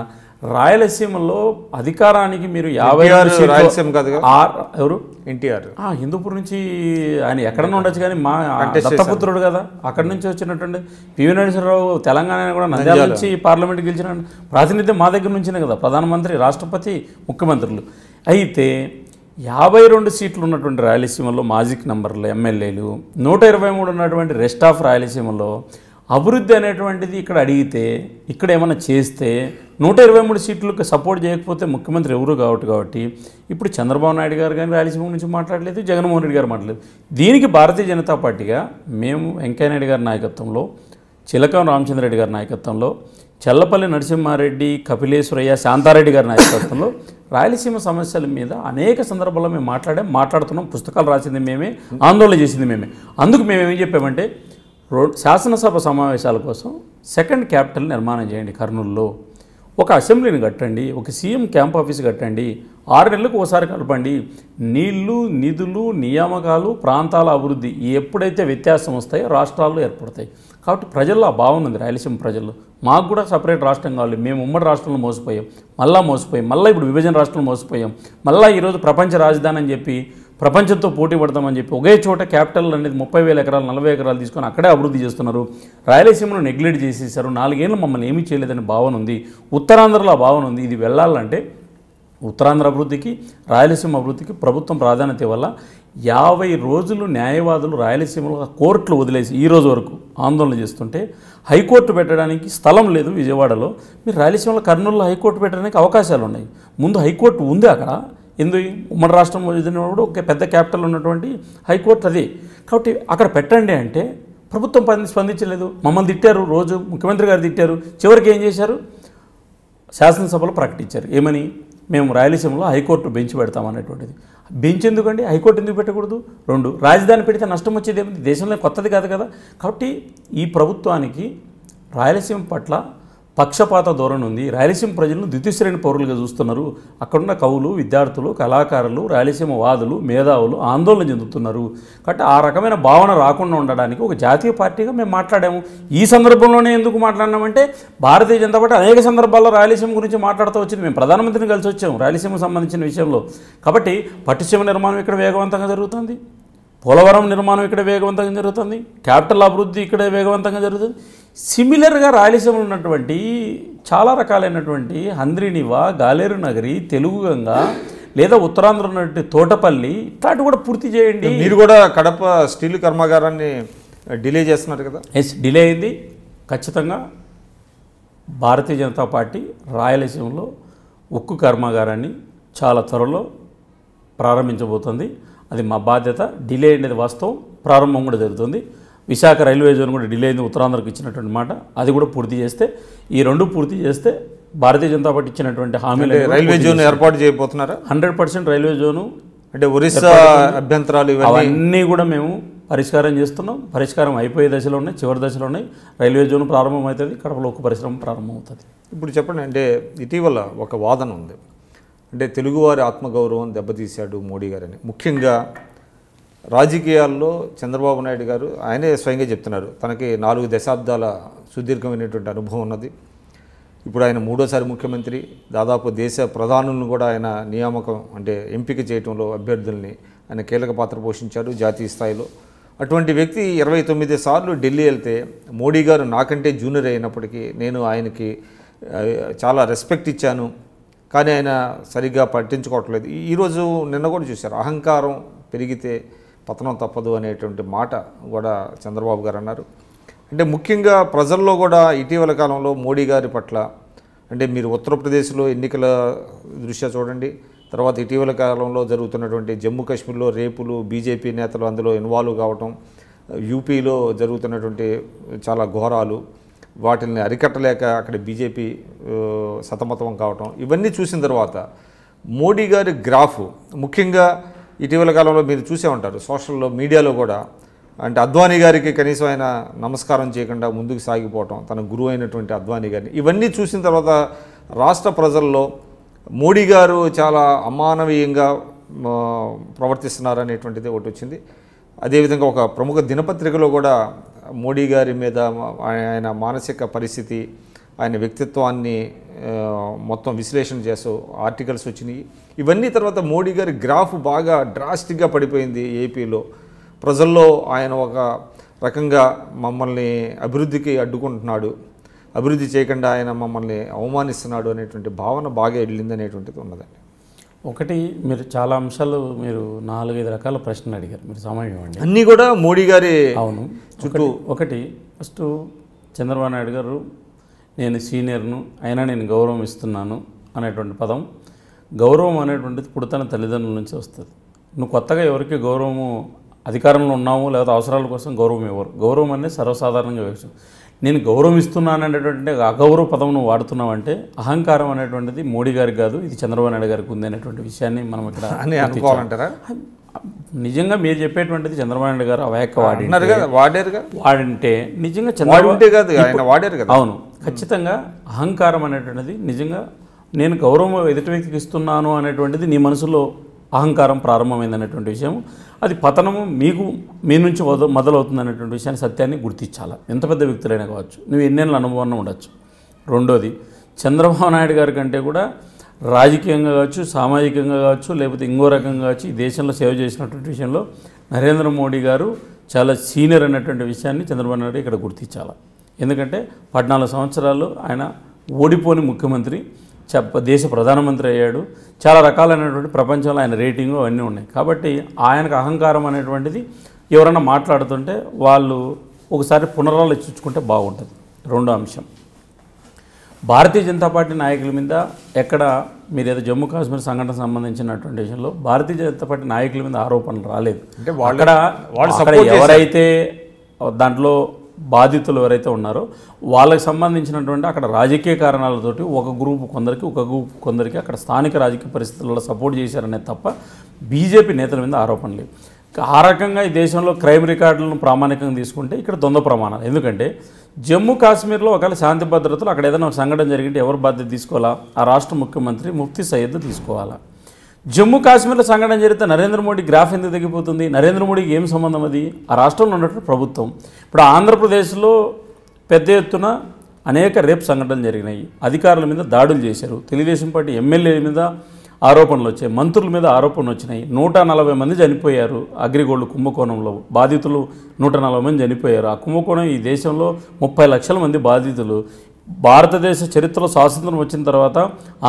రాయలసీమలో అధికారానికి మీరు 56 రాయలసీమ కాదు ఎవరు ఎన్టీఆర్ హిందూపూర్ నుంచి ఆయన ఎక్కడన్నా ఉండొచ్చు కానీ మా దత్తపుత్రుడు కదా, అక్కడి నుంచి వచ్చినటువంటి పివి నరసింహరావు తెలంగాణ కూడా నంద్యాల నుంచి పార్లమెంట్కి గెలిచిన ప్రాతినిధ్యం మా దగ్గర నుంచినే కదా, ప్రధానమంత్రి, రాష్ట్రపతి, ముఖ్యమంత్రులు. అయితే 52 సీట్లు ఉన్నటువంటి రాయలసీమలో మాజిక్ నంబర్లు ఎమ్మెల్యేలు, 123 ఉన్నటువంటి రెస్ట్ ఆఫ్ రాయలసీమలో అభివృద్ధి అనేటువంటిది ఇక్కడ అడిగితే, ఇక్కడ ఏమైనా చేస్తే 123 సీట్లకు సపోర్ట్ చేయకపోతే ముఖ్యమంత్రి ఎవరు కాబట్టి ఇప్పుడు చంద్రబాబు నాయుడు గారు కానీ రాయలసీమ నుంచి మాట్లాడలేదు, జగన్మోహన్ రెడ్డి గారు మాట్లాడలేదు. దీనికి భారతీయ జనతా పార్టీగా మేము వెంకయ్యనాయుడు గారి నాయకత్వంలో, చిలకం రామచంద్రరెడ్డి గారి నాయకత్వంలో, చల్లపల్లి నరసింహారెడ్డి, కపిలేశ్వరయ్య, శాంతారెడ్డి గారి నాయకత్వంలో రాయలసీమ సమస్యల మీద అనేక సందర్భాల్లో మేము మాట్లాడుతున్నాం. పుస్తకాలు రాసింది మేమే, ఆందోళన చేసింది మేమే. అందుకు మేము ఏం చెప్పామంటే శాసనసభ సమావేశాల కోసం సెకండ్ క్యాపిటల్ నిర్మాణం చేయండి, కర్నూలులో ఒక అసెంబ్లీని కట్టండి, ఒక సీఎం క్యాంప్ ఆఫీస్ కట్టండి, 6 నెలలకు ఒకసారి కలపండి. నీళ్లు, నిధులు, నియామకాలు, ప్రాంతాల అభివృద్ధి ఎప్పుడైతే వ్యత్యాసం వస్తాయో రాష్ట్రాల్లో ఏర్పడతాయి. కాబట్టి ప్రజల్లో ఆ భావన ఉంది, రాయలసీమ ప్రజల్లో. మాకు కూడా సపరేట్ రాష్ట్రం కావాలి, మేము ఉమ్మడి రాష్ట్రంలో మోసపోయాం, మళ్ళీ ఇప్పుడు విభజన రాష్ట్రంలో మోసపోయాం, మళ్ళీ ఈరోజు ప్రపంచ రాజధాని అని చెప్పి ప్రపంచంతో పోటీ పడతామని చెప్పి ఒకే చోట క్యాపిటల్ అనేది 30,000 ఎకరాలు 40 ఎకరాలు తీసుకొని అక్కడే అభివృద్ధి చేస్తున్నారు. రాయలసీమను నెగ్లెక్ట్ చేసేసారు. 4 ఏళ్ళు మమ్మల్ని ఏమీ చేయలేదని భావన ఉంది. ఉత్తరాంధ్రలో ఆ భావన ఉంది. ఇది వెళ్ళాలంటే ఉత్తరాంధ్ర అభివృద్ధికి, రాయలసీమ అభివృద్ధికి ప్రభుత్వం ప్రాధాన్యత వల్ల 50 రోజులు న్యాయవాదులు రాయలసీమలో కోర్టులు వదిలేసి ఈ రోజు వరకు ఆందోళన చేస్తుంటే హైకోర్టు పెట్టడానికి స్థలం లేదు విజయవాడలో. మీరు రాయలసీమలో కర్నూలులో హైకోర్టు పెట్టడానికి అవకాశాలు ఉన్నాయి. ముందు హైకోర్టు ఉంది అక్కడ. ఎందుకు? ఉమ్మడి రాష్ట్రం వదిలినప్పుడు ఒక పెద్ద క్యాపిటల్ ఉన్నటువంటి హైకోర్టు అది. కాబట్టి అక్కడ పెట్టండి అంటే ప్రభుత్వం స్పందించలేదు. మమ్మల్ని తిట్టారు, రోజు ముఖ్యమంత్రి గారు తిట్టారు. చివరికి ఏం చేశారు? శాసనసభలో ప్రకటించారు. ఏమని? మేము రాయలసీమలో హైకోర్టు బెంచ్ పెడతామనేటువంటిది. బెంచ్ ఎందుకండి? హైకోర్టు ఎందుకు పెట్టకూడదు? 2 రాజధాని పెడితే నష్టం వచ్చేది ఏమిటి? దేశంలో కొత్తది కాదు కదా. కాబట్టి ఈ ప్రభుత్వానికి రాయలసీమ పట్ల పక్షపాత ధోరణి ఉంది. రాయలసీమ ప్రజలను ద్వితీయ శ్రేణి పౌరులుగా చూస్తున్నారు. అక్కడున్న కవులు, విద్యార్థులు, కళాకారులు, రాయలసీమ వాదులు, మేధావులు ఆందోళన చెందుతున్నారు. కాబట్టి ఆ రకమైన భావన రాకుండా ఉండడానికి ఒక జాతీయ పార్టీగా మేము మాట్లాడాము. ఈ సందర్భంలోనే ఎందుకు మాట్లాడినామంటే భారతీయ జనతా పార్టీ అనేక సందర్భాల్లో రాయలసీమ గురించి మాట్లాడుతూ వచ్చింది. మేము ప్రధానమంత్రిని కలిసి వచ్చాము రాయలసీమకు సంబంధించిన విషయంలో. కాబట్టి పట్టిసీమ నిర్మాణం ఇక్కడ వేగవంతంగా జరుగుతుంది, పోలవరం నిర్మాణం ఇక్కడ వేగవంతంగా జరుగుతుంది, క్యాపిటల్ అభివృద్ధి ఇక్కడ వేగవంతంగా జరుగుతుంది. సిమిలర్గా రాయలసీమలో ఉన్నటువంటి చాలా రకాలైనటువంటి హంద్రీనివా, గాలేరు నగరి, తెలుగుగంగ, లేదా ఉత్తరాంధ్ర ఉన్నటువంటి తోటపల్లి ఇట్లాంటివి కూడా పూర్తి చేయండి. మీరు కూడా కడప స్టీల్ కర్మాగారాన్ని డిలే చేస్తున్నారు కదా? ఎస్, డిలే అయింది. ఖచ్చితంగా భారతీయ జనతా పార్టీ రాయలసీమలో ఉక్కు కర్మాగారాన్ని చాలా త్వరలో ప్రారంభించబోతుంది. అది మా బాధ్యత. డిలే అనేది వాస్తవం, ప్రారంభం కూడా జరుగుతుంది. విశాఖ రైల్వే జోన్ కూడా డిలే అయింది, ఉత్తరాంధ్రకు ఇచ్చినటువంటి మాట. అది కూడా పూర్తి చేస్తే, ఈ 2 పూర్తి చేస్తే భారతీయ జనతా పార్టీ ఇచ్చినటువంటి హామీలు రైల్వే జోన్ ఏర్పాటు చేయబోతున్నారా? 100% రైల్వే జోను, అంటే ఒరిస్సా అభ్యంతరాలు అవన్నీ కూడా మేము పరిష్కారం చేస్తున్నాం. పరిష్కారం అయిపోయే దశలో ఉన్నాయి, చివరి దశలో ఉన్నాయి. రైల్వే జోన్ ప్రారంభం అవుతుంది, కడపలో ఉక్కు పరిశ్రమ ప్రారంభం అవుతుంది. ఇప్పుడు చెప్పండి, అంటే ఇటీవల ఒక వాదన ఉంది, అంటే తెలుగువారి ఆత్మగౌరవం దెబ్బతీశాడు మోడీ గారని. ముఖ్యంగా రాజకీయాల్లో చంద్రబాబు నాయుడు గారు ఆయనే స్వయంగా చెప్తున్నారు, తనకి 4 దశాబ్దాల సుదీర్ఘమైనటువంటి అనుభవం ఉన్నది. ఇప్పుడు ఆయన 3వ ముఖ్యమంత్రి. దాదాపు దేశ ప్రధానులను కూడా ఆయన నియామకం అంటే ఎంపిక చేయడంలో అభ్యర్థుల్ని ఆయన కీలక పాత్ర పోషించారు జాతీయ స్థాయిలో. అటువంటి వ్యక్తి 29 సార్లు ఢిల్లీ వెళ్తే మోడీ గారు నాకంటే జూనియర్ అయినప్పటికీ నేను ఆయనకి చాలా రెస్పెక్ట్ ఇచ్చాను, కానీ ఆయన సరిగ్గా పట్టించుకోవట్లేదు. ఈరోజు నిన్న కూడా చూశారు, అహంకారం పెరిగితే పతనం తప్పదు అనేటువంటి మాట కూడా చంద్రబాబు గారు అన్నారు. అంటే ముఖ్యంగా ప్రజల్లో కూడా ఇటీవల కాలంలో మోడీ గారి పట్ల, అంటే మీరు ఉత్తరప్రదేశ్లో ఎన్నికల దృష్ట్యా చూడండి, తర్వాత ఇటీవల కాలంలో జరుగుతున్నటువంటి జమ్మూ కాశ్మీర్లో రేపులు, బీజేపీ నేతలు అందులో ఇన్వాల్వ్ కావటం, యూపీలో జరుగుతున్నటువంటి చాలా ఘోరాలు, వాటిని అరికట్టలేక అక్కడ బీజేపీ సతమతం కావటం, ఇవన్నీ చూసిన తర్వాత మోడీ గారి గ్రాఫ్, ముఖ్యంగా ఇటీవల కాలంలో మీరు చూసే ఉంటారు సోషల్ మీడియాలో కూడా, అంటే అద్వానీ గారికి కనీసం ఆయన నమస్కారం చేయకుండా ముందుకు సాగిపోవటం, తన గురువు అయినటువంటి అద్వానీ గారిని, ఇవన్నీ చూసిన తర్వాత రాష్ట్ర ప్రజల్లో మోడీ గారు చాలా అమానవీయంగా ప్రవర్తిస్తున్నారనేటువంటిది ఒకటి వచ్చింది. అదేవిధంగా ఒక ప్రముఖ దినపత్రికలో కూడా మోడీ గారి మీద ఆయన మానసిక పరిస్థితి, ఆయన వ్యక్తిత్వాన్ని మొత్తం విశ్లేషణ చేస్తూ ఆర్టికల్స్ వచ్చినాయి. ఇవన్నీ తర్వాత మోడీ గారి గ్రాఫ్ బాగా డ్రాస్టిక్గా పడిపోయింది. ఏపీలో ప్రజల్లో ఆయన ఒక రకంగా మమ్మల్ని అభివృద్ధికి అడ్డుకుంటున్నాడు, అభివృద్ధి చేయకుండా ఆయన మమ్మల్ని అవమానిస్తున్నాడు అనేటువంటి భావన బాగా వెళ్ళింది అనేటువంటిది ఉన్నదండి. ఒకటి, మీరు చాలా అంశాలు, మీరు 4-5 రకాల ప్రశ్నలు అడిగారు, మీరు సమయం ఇవ్వండి. అన్నీ కూడా మోడీ గారి అవును చుట్టూ. ఒకటి ఫస్ట్ చంద్రబాబు నాయుడు గారు నేను సీనియర్ను అయినా నేను గౌరవం ఇస్తున్నాను అనేటువంటి పదం, గౌరవం అనేటువంటిది పుడతన తల్లిదండ్రుల నుంచి వస్తుంది. నువ్వు కొత్తగా ఎవరికి గౌరవము అధికారంలో ఉన్నాము లేదా అవసరాల కోసం గౌరవం ఇవ్వరు. గౌరవం అనేది సర్వసాధారణంగా వ్యక్తం. నేను గౌరవం ఇస్తున్నాను అనేటువంటి అగౌరవ పదం నువ్వు వాడుతున్నావు అంటే అహంకారం అనేటువంటిది మోడీ గారికి కాదు, ఇది చంద్రబాబు నాయుడు గారికి ఉంది అనేటువంటి విషయాన్ని మనం ఇక్కడ అనుకోవాలంటారా? నిజంగా మీరు చెప్పేటువంటిది చంద్రబాబు నాయుడు గారు అవాయక వాడింటే నిజంగా అవును, ఖచ్చితంగా అహంకారం అనేటువంటిది నిజంగా నేను గౌరవం ఎదుటి వ్యక్తికి ఇస్తున్నాను అనేటువంటిది నీ మనసులో అహంకారం ప్రారంభమైంది అనేటువంటి విషయం, అది పతనము మీ నుంచి మొదలవుతుంది అనేటువంటి విషయాన్ని సత్యాన్ని గుర్తించాలి. ఎంత పెద్ద వ్యక్తులైనా కావచ్చు, నువ్వు ఎన్నేళ్ళ అనుభవం ఉండొచ్చు. రెండోది, చంద్రబాబు నాయుడు గారి కంటే కూడా రాజకీయంగా కావచ్చు, సామాజికంగా కావచ్చు, లేకపోతే ఇంకో రకంగా కావచ్చు ఈ దేశంలో సేవ చేసినటువంటి విషయంలో నరేంద్ర మోడీ గారు చాలా సీనియర్ అనేటువంటి విషయాన్ని చంద్రబాబు నాయుడు ఇక్కడ గుర్తించాలి. ఎందుకంటే 14 సంవత్సరాలు ఆయన ఓడిపోని ముఖ్యమంత్రి, దేశ ప్రధానమంత్రి అయ్యాడు, చాలా రకాలైనటువంటి ప్రపంచంలో ఆయన రేటింగు అవన్నీ ఉన్నాయి. కాబట్టి ఆయనకు అహంకారం అనేటువంటిది ఎవరైనా మాట్లాడుతుంటే వాళ్ళు ఒకసారి పునరాలోచించుకుంటే బాగుంటుంది. రెండో అంశం, భారతీయ జనతా పార్టీ నాయకుల మీద ఎక్కడ మీరు ఏదో జమ్మూ కాశ్మీర్ సంఘటన సంబంధించినటువంటి విషయంలో భారతీయ జనతా పార్టీ నాయకుల మీద ఆరోపణలు రాలేదు. అంటే అక్కడ ఎవరైతే దాంట్లో బాధితులు ఎవరైతే ఉన్నారో వాళ్ళకి సంబంధించినటువంటి అక్కడ రాజకీయ కారణాలతోటి ఒక గ్రూప్ కొందరికి అక్కడ స్థానిక రాజకీయ పరిస్థితులలో సపోర్ట్ చేశారనే తప్ప బీజేపీ నేతల మీద ఆరోపణలు లేవు. ఆ రకంగా ఈ దేశంలో క్రైమ్ రికార్డులను ప్రామాణికంగా తీసుకుంటే ఇక్కడ ద్వంద్వ ప్రమాణాలు. ఎందుకంటే జమ్మూ కాశ్మీర్లో ఒకవేళ శాంతి భద్రతలు అక్కడ ఏదైనా ఒక సంఘటన జరిగితే ఎవరు బాధ్యత తీసుకోవాలా? ఆ రాష్ట్ర ముఖ్యమంత్రి ముఫ్తీ సయ్యద్ తీసుకోవాలా? జమ్మూ కాశ్మీర్లో సంఘటన జరిగితే నరేంద్ర మోడీ గ్రాఫ్ ఎందుకు తగ్గిపోతుంది? నరేంద్ర మోడీకి ఏం సంబంధం? అది ఆ రాష్ట్రంలో ఉన్నటువంటి ప్రభుత్వం. ఇప్పుడు ఆంధ్రప్రదేశ్లో పెద్ద ఎత్తున అనేక రేప్ సంఘటనలు జరిగినాయి, అధికారుల మీద దాడులు చేశారు, తెలుగుదేశం పార్టీ ఎమ్మెల్యేల మీద ఆరోపణలు వచ్చాయి, మంత్రుల మీద ఆరోపణలు వచ్చినాయి, 140 మంది చనిపోయారు. అగ్రిగోల్డ్ కుంభకోణంలో బాధితులు 140 మంది చనిపోయారు. ఆ కుంభకోణం ఈ దేశంలో 30 లక్షల మంది బాధితులు. భారతదేశ చరిత్రలో స్వాతంత్రం వచ్చిన తర్వాత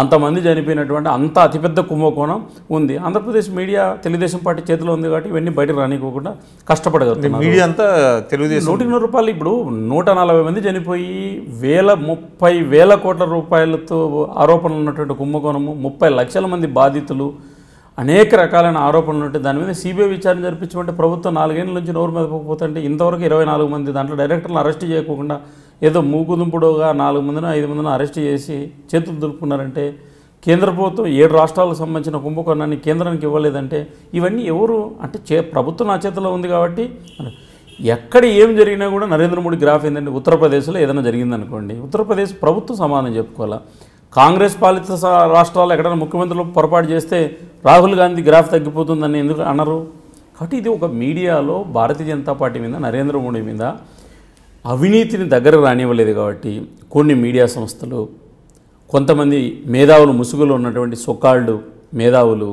అంతమంది చనిపోయినటువంటి అంత అతిపెద్ద కుంభకోణం ఉంది. ఆంధ్రప్రదేశ్ మీడియా తెలుగుదేశం పార్టీ చేతిలో ఉంది కాబట్టి ఇవన్నీ బయటకు రానివ్వకుండా కష్టపడగలుగుతుంది. మీడియా అంతా తెలుగుదేశం. 100 రూపాయలు ఇప్పుడు 140 మంది చనిపోయి 30,000 కోట్ల రూపాయలతో ఆరోపణలు ఉన్నటువంటి కుంభకోణము, 30 లక్షల మంది బాధితులు, అనేక రకాలైన ఆరోపణలు ఉంటే దాని మీద సిబిఐ విచారణ జరిపించమంటే ప్రభుత్వం 4 ఏళ్ళ నుంచి నోరు మెదపకపోతుంటే ఇంతవరకు 24 మంది దాంట్లో డైరెక్టర్లను అరెస్ట్ చేయకుండా ఏదో మూకుదుంపుడుగా 4 మందిని 5 మందిని అరెస్ట్ చేసి చేతులు దులుపుకున్నారంటే, కేంద్ర ప్రభుత్వం 7 రాష్ట్రాలకు సంబంధించిన కుంభకోణాన్ని కేంద్రానికి ఇవ్వలేదంటే ఇవన్నీ ఎవరు అంటే ప్రభుత్వం నా చేతిలో ఉంది కాబట్టి ఎక్కడ ఏం జరిగినా కూడా నరేంద్ర మోడీ గ్రాఫ్ ఏంటంటే ఉత్తరప్రదేశ్లో ఏదైనా జరిగిందనుకోండి, ఉత్తరప్రదేశ్ ప్రభుత్వం సమాధానం చెప్పుకోవాలా. కాంగ్రెస్ పాలిత రాష్ట్రాల్లో ఎక్కడైనా ముఖ్యమంత్రులు పొరపాటు చేస్తే రాహుల్ గాంధీ గ్రాఫ్ తగ్గిపోతుందని ఎందుకు అన్నారు? కాబట్టి ఇది ఒక మీడియాలో భారతీయ జనతా పార్టీ మీద, నరేంద్ర మోడీ మీద అవినీతిని దగ్గర రానివ్వలేదు కాబట్టి కొన్ని మీడియా సంస్థలు, కొంతమంది మేధావులు, ముసుగులో ఉన్నటువంటి సొకాల్డ్ మేధావులు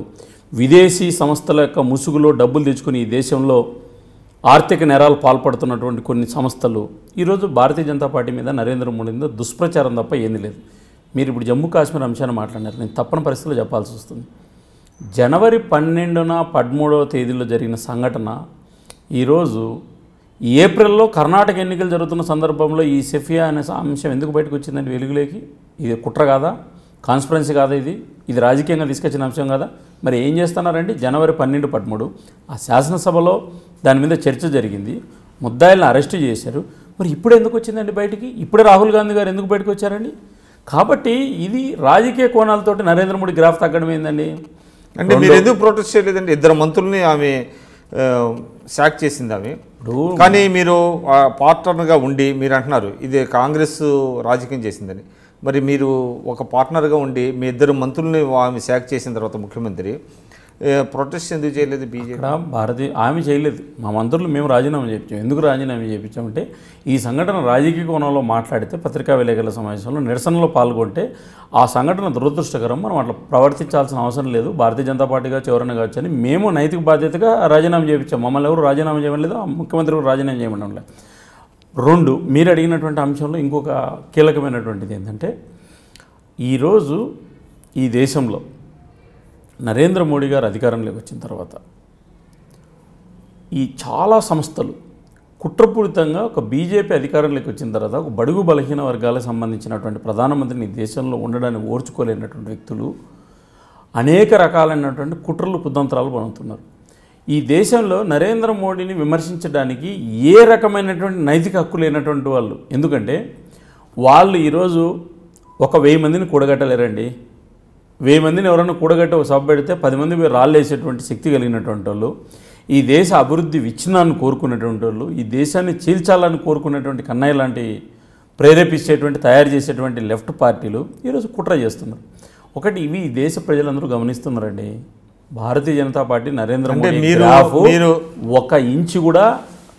విదేశీ సంస్థల యొక్క ముసుగులో డబ్బులు తెచ్చుకుని ఈ దేశంలో ఆర్థిక నేరాలు పాల్పడుతున్నటువంటి కొన్ని సంస్థలు ఈరోజు భారతీయ జనతా పార్టీ మీద, నరేంద్ర మోడీ మీద దుష్ప్రచారం తప్ప ఏంది లేదు. మీరు ఇప్పుడు జమ్మూ కాశ్మీర్ అంశాన్ని మాట్లాడినారు, నేను తప్పని పరిస్థితుల్లో చెప్పాల్సి వస్తుంది. జనవరి 12న 13వ తేదీలో జరిగిన సంఘటన ఈరోజు ఏప్రిల్లో కర్ణాటక ఎన్నికలు జరుగుతున్న సందర్భంలో ఈ సెఫియా అనే అంశం ఎందుకు బయటకు వచ్చిందండి వెలుగులోకి? ఇది కుట్ర కాదా? కాన్స్పరెన్సీ కాదా? ఇది రాజకీయంగా తీసుకొచ్చిన అంశం కదా? మరి ఏం చేస్తున్నారండి? జనవరి 12, 13 ఆ శాసనసభలో దాని మీద చర్చ జరిగింది, ముద్దాయిలను అరెస్టు చేశారు. మరి ఇప్పుడు ఎందుకు వచ్చిందండి బయటికి? ఇప్పుడే రాహుల్ గాంధీ గారు ఎందుకు బయటకు వచ్చారండి? కాబట్టి ఇది రాజకీయ కోణాలతోటి నరేంద్ర మోడీ గ్రాఫ్ తగ్గడం ఏందండి? అంటే మీరు ఎందుకు ప్రొటెస్ట్ చేయలేదండి? 2 మంత్రుల్ని ఆమె శాక్ చేసింది ఆమె. కానీ మీరు పార్ట్నర్గా ఉండి మీరు అంటున్నారు ఇది కాంగ్రెస్ రాజకీయం చేసిందని. మరి మీరు ఒక పార్ట్నర్గా ఉండి మీ 2 మంత్రుల్ని ఆమె శాక్ చేసిన తర్వాత ముఖ్యమంత్రి ప్రొటెస్ట్ ఎందుకు చేయలేదు? బీజేపీ ఆమె చేయలేదు. మా మంత్రులు మేము రాజీనామా చేయించాం. ఎందుకు రాజీనామా చేయించామంటే ఈ సంఘటన రాజకీయ కోణంలో మాట్లాడితే పత్రికా విలేకరుల సమావేశంలో నిరసనలో పాల్గొంటే ఆ సంఘటన దురదృష్టకరం, మనం అట్లా ప్రవర్తించాల్సిన అవసరం లేదు, భారతీయ జనతా పార్టీగా చివరన కావచ్చు అని మేము నైతిక బాధ్యతగా రాజీనామా చేయించాం. మమ్మల్ని ఎవరు రాజీనామా చేయడం లేదు, ముఖ్యమంత్రి కూడా రాజీనామా చేయడం లేదు. 2, మీరు అడిగినటువంటి అంశంలో ఇంకొక కీలకమైనటువంటిది ఏంటంటే ఈరోజు ఈ దేశంలో నరేంద్ర మోడీ గారు అధికారంలోకి వచ్చిన తర్వాత ఈ చాలా సంస్థలు కుట్రపూరితంగా ఒక బీజేపీ అధికారంలోకి వచ్చిన తర్వాత ఒక బడుగు బలహీన వర్గాలకు సంబంధించినటువంటి ప్రధానమంత్రిని ఈ దేశంలో ఉండడాన్ని ఓర్చుకోలేనటువంటి వ్యక్తులు అనేక రకాలైనటువంటి కుట్రలు కుతంత్రాలు పడుతున్నారు. ఈ దేశంలో నరేంద్ర మోడీని విమర్శించడానికి ఏ రకమైనటువంటి నైతిక హక్కు లేనటువంటి వాళ్ళు. ఎందుకంటే వాళ్ళు ఈరోజు ఒక 1000 మందిని కూడగట్టలేరండి. 1000 మందిని ఎవరైనా కూడగట్టి ఒక సభ పెడితే 10 మంది రాళ్ళు వేసేటువంటి శక్తి కలిగినటువంటి వాళ్ళు, ఈ దేశ అభివృద్ధి విచ్ఛిన్నాన్ని కోరుకునేటువంటి వాళ్ళు, ఈ దేశాన్ని చీల్చాలని కోరుకునేటువంటి కన్నయ్య లాంటి ప్రేరేపించేటువంటి తయారు చేసేటువంటి లెఫ్ట్ పార్టీలు ఈరోజు కుట్ర చేస్తున్నారు. ఒకటి ఇవి ఈ దేశ ప్రజలందరూ గమనిస్తున్నారండి. Bharatiya Janata party Narendra Modi graph 1 inch కూడా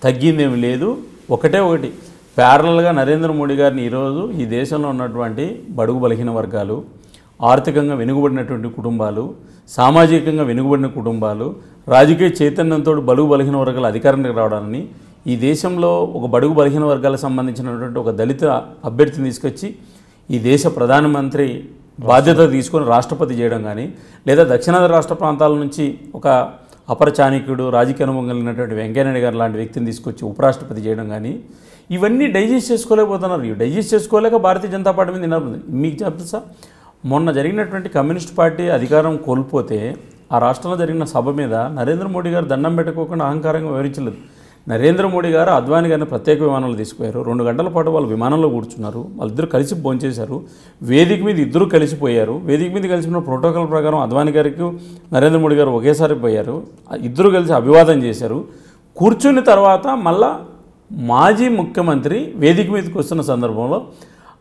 తగ్గిందేమి లేదు. ఒకటి ప్యారలల్గా నరేంద్ర మోడీ గారిని ఈరోజు ఈ దేశంలో ఉన్నటువంటి బడుగు బలహీన వర్గాలు, ఆర్థికంగా వెనుకబడినటువంటి కుటుంబాలు, సామాజికంగా వెనుకబడిన కుటుంబాలు, రాజకీయ చైతన్యంతో బడుగు బలహీన వర్గాల అధికారానికి రావడాన్ని, ఈ దేశంలో ఒక బడుగు బలహీన వర్గాలకు సంబంధించినటువంటి ఒక దళిత అభ్యర్థిని తీసుకొచ్చి ఈ దేశ ప్రధానమంత్రి బాధ్యత తీసుకొని రాష్ట్రపతి చేయడం కానీ, లేదా దక్షిణాది రాష్ట్ర ప్రాంతాల నుంచి ఒక అపర చాణక్యుడు రాజకీయ అనుభవం కలిగినటువంటి వెంకయ్యనాయుడు గారు లాంటి వ్యక్తిని తీసుకొచ్చి ఉపరాష్ట్రపతి చేయడం కానీ, ఇవన్నీ డైజెస్ట్ చేసుకోలేకపోతున్నారు. ఇవి డైజెస్ట్ చేసుకోలేక భారతీయ జనతా పార్టీ మీద నిలబడింది. మీకు తెలుసా, మొన్న జరిగినటువంటి కమ్యూనిస్ట్ పార్టీ అధికారం కోల్పోతే ఆ రాష్ట్రంలో జరిగిన సభ మీద నరేంద్ర మోడీ గారు దండం పెట్టుకోకుండా అహంకారంగా వివరించలేదు. నరేంద్ర మోడీ గారు అద్వానీ గారిని ప్రత్యేక విమానాలు తీసుకుపోయారు. 2 గంటల పాటు వాళ్ళు విమానంలో కూర్చున్నారు. వాళ్ళిద్దరూ కలిసి భోంచేశారు. వేదిక మీద ఇద్దరు కలిసిపోయారు. వేదిక మీద కలిసిన ప్రోటోకాల్ ప్రకారం అద్వానీ గారికి నరేంద్ర మోడీ గారు ఒకేసారి పోయారు. ఇద్దరు కలిసి అభివాదం చేశారు. కూర్చున్న తర్వాత మళ్ళా మాజీ ముఖ్యమంత్రి వేదిక మీదకి వస్తున్న సందర్భంలో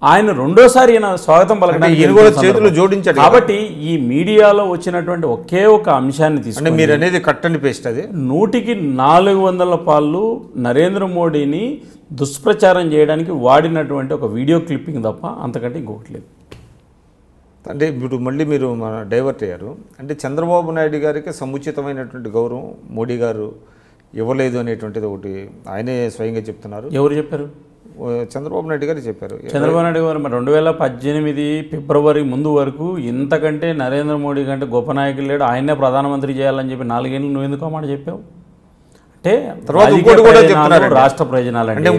ఆయన రెండోసారి స్వాగతం పలకడానికి చేతులు జోడించారు. కాబట్టి ఈ మీడియాలో వచ్చినటువంటి ఒకే ఒక అంశాన్ని తీసుకుని మీరు అనేది కట్ అండ్ పేస్ట్, అది 100కి 400 పాళ్ళు నరేంద్ర మోడీని దుష్ప్రచారం చేయడానికి వాడినటువంటి ఒక వీడియో క్లిప్పింగ్ తప్ప అంతకంటే ఇంకొకటి లేదు. అంటే ఇప్పుడు మళ్ళీ మీరు డైవర్ట్ అయ్యారు. అంటే చంద్రబాబు నాయుడు గారికి సముచితమైనటువంటి గౌరవం మోడీ గారు ఇవ్వలేదు అనేటువంటిది ఒకటి ఆయనే స్వయంగా చెప్తున్నారు. ఎవరు చెప్పారు? చంద్రబాబు నాయుడు గారు చెప్పారు. చంద్రబాబు నాయుడు గారు 2018 ఫిబ్రవరి ముందు వరకు ఇంతకంటే నరేంద్ర మోడీ కంటే గొప్ప నాయకులు లేడు, ఆయనే ప్రధానమంత్రి చేయాలని చెప్పి 4 ఏళ్ళు నువ్వు ఎందుకు మాట చెప్పావు? అంటే రాష్ట్ర ప్రయోజనాలు అంటే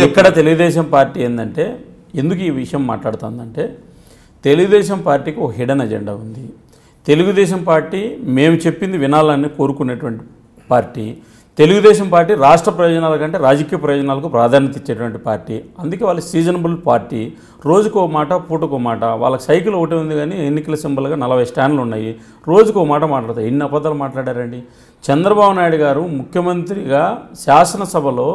ఇక్కడ తెలుగుదేశం పార్టీ ఏంటంటే, ఎందుకు ఈ విషయం మాట్లాడుతుందంటే, తెలుగుదేశం పార్టీకి ఒక హిడెన్ ఎజెండా ఉంది. తెలుగుదేశం పార్టీ మేము చెప్పింది వినాలని కోరుకునేటువంటి పార్టీ. తెలుగుదేశం పార్టీ రాష్ట్ర ప్రయోజనాల కంటే రాజకీయ ప్రయోజనాలకు ప్రాధాన్యత ఇచ్చేటువంటి పార్టీ. అందుకే వాళ్ళ సీజనబుల్ పార్టీ. రోజుకో మాట పూటకో మాట. వాళ్ళకి సైకిల్ ఒకటి ఉంది కానీ ఎన్నికల సింబల్గా 40 స్టాండ్లు ఉన్నాయి. రోజుకో మాట మాట్లాడతారు. ఎన్ని అబద్ధాలు మాట్లాడారండి. చంద్రబాబు నాయుడు గారు ముఖ్యమంత్రిగా శాసనసభలో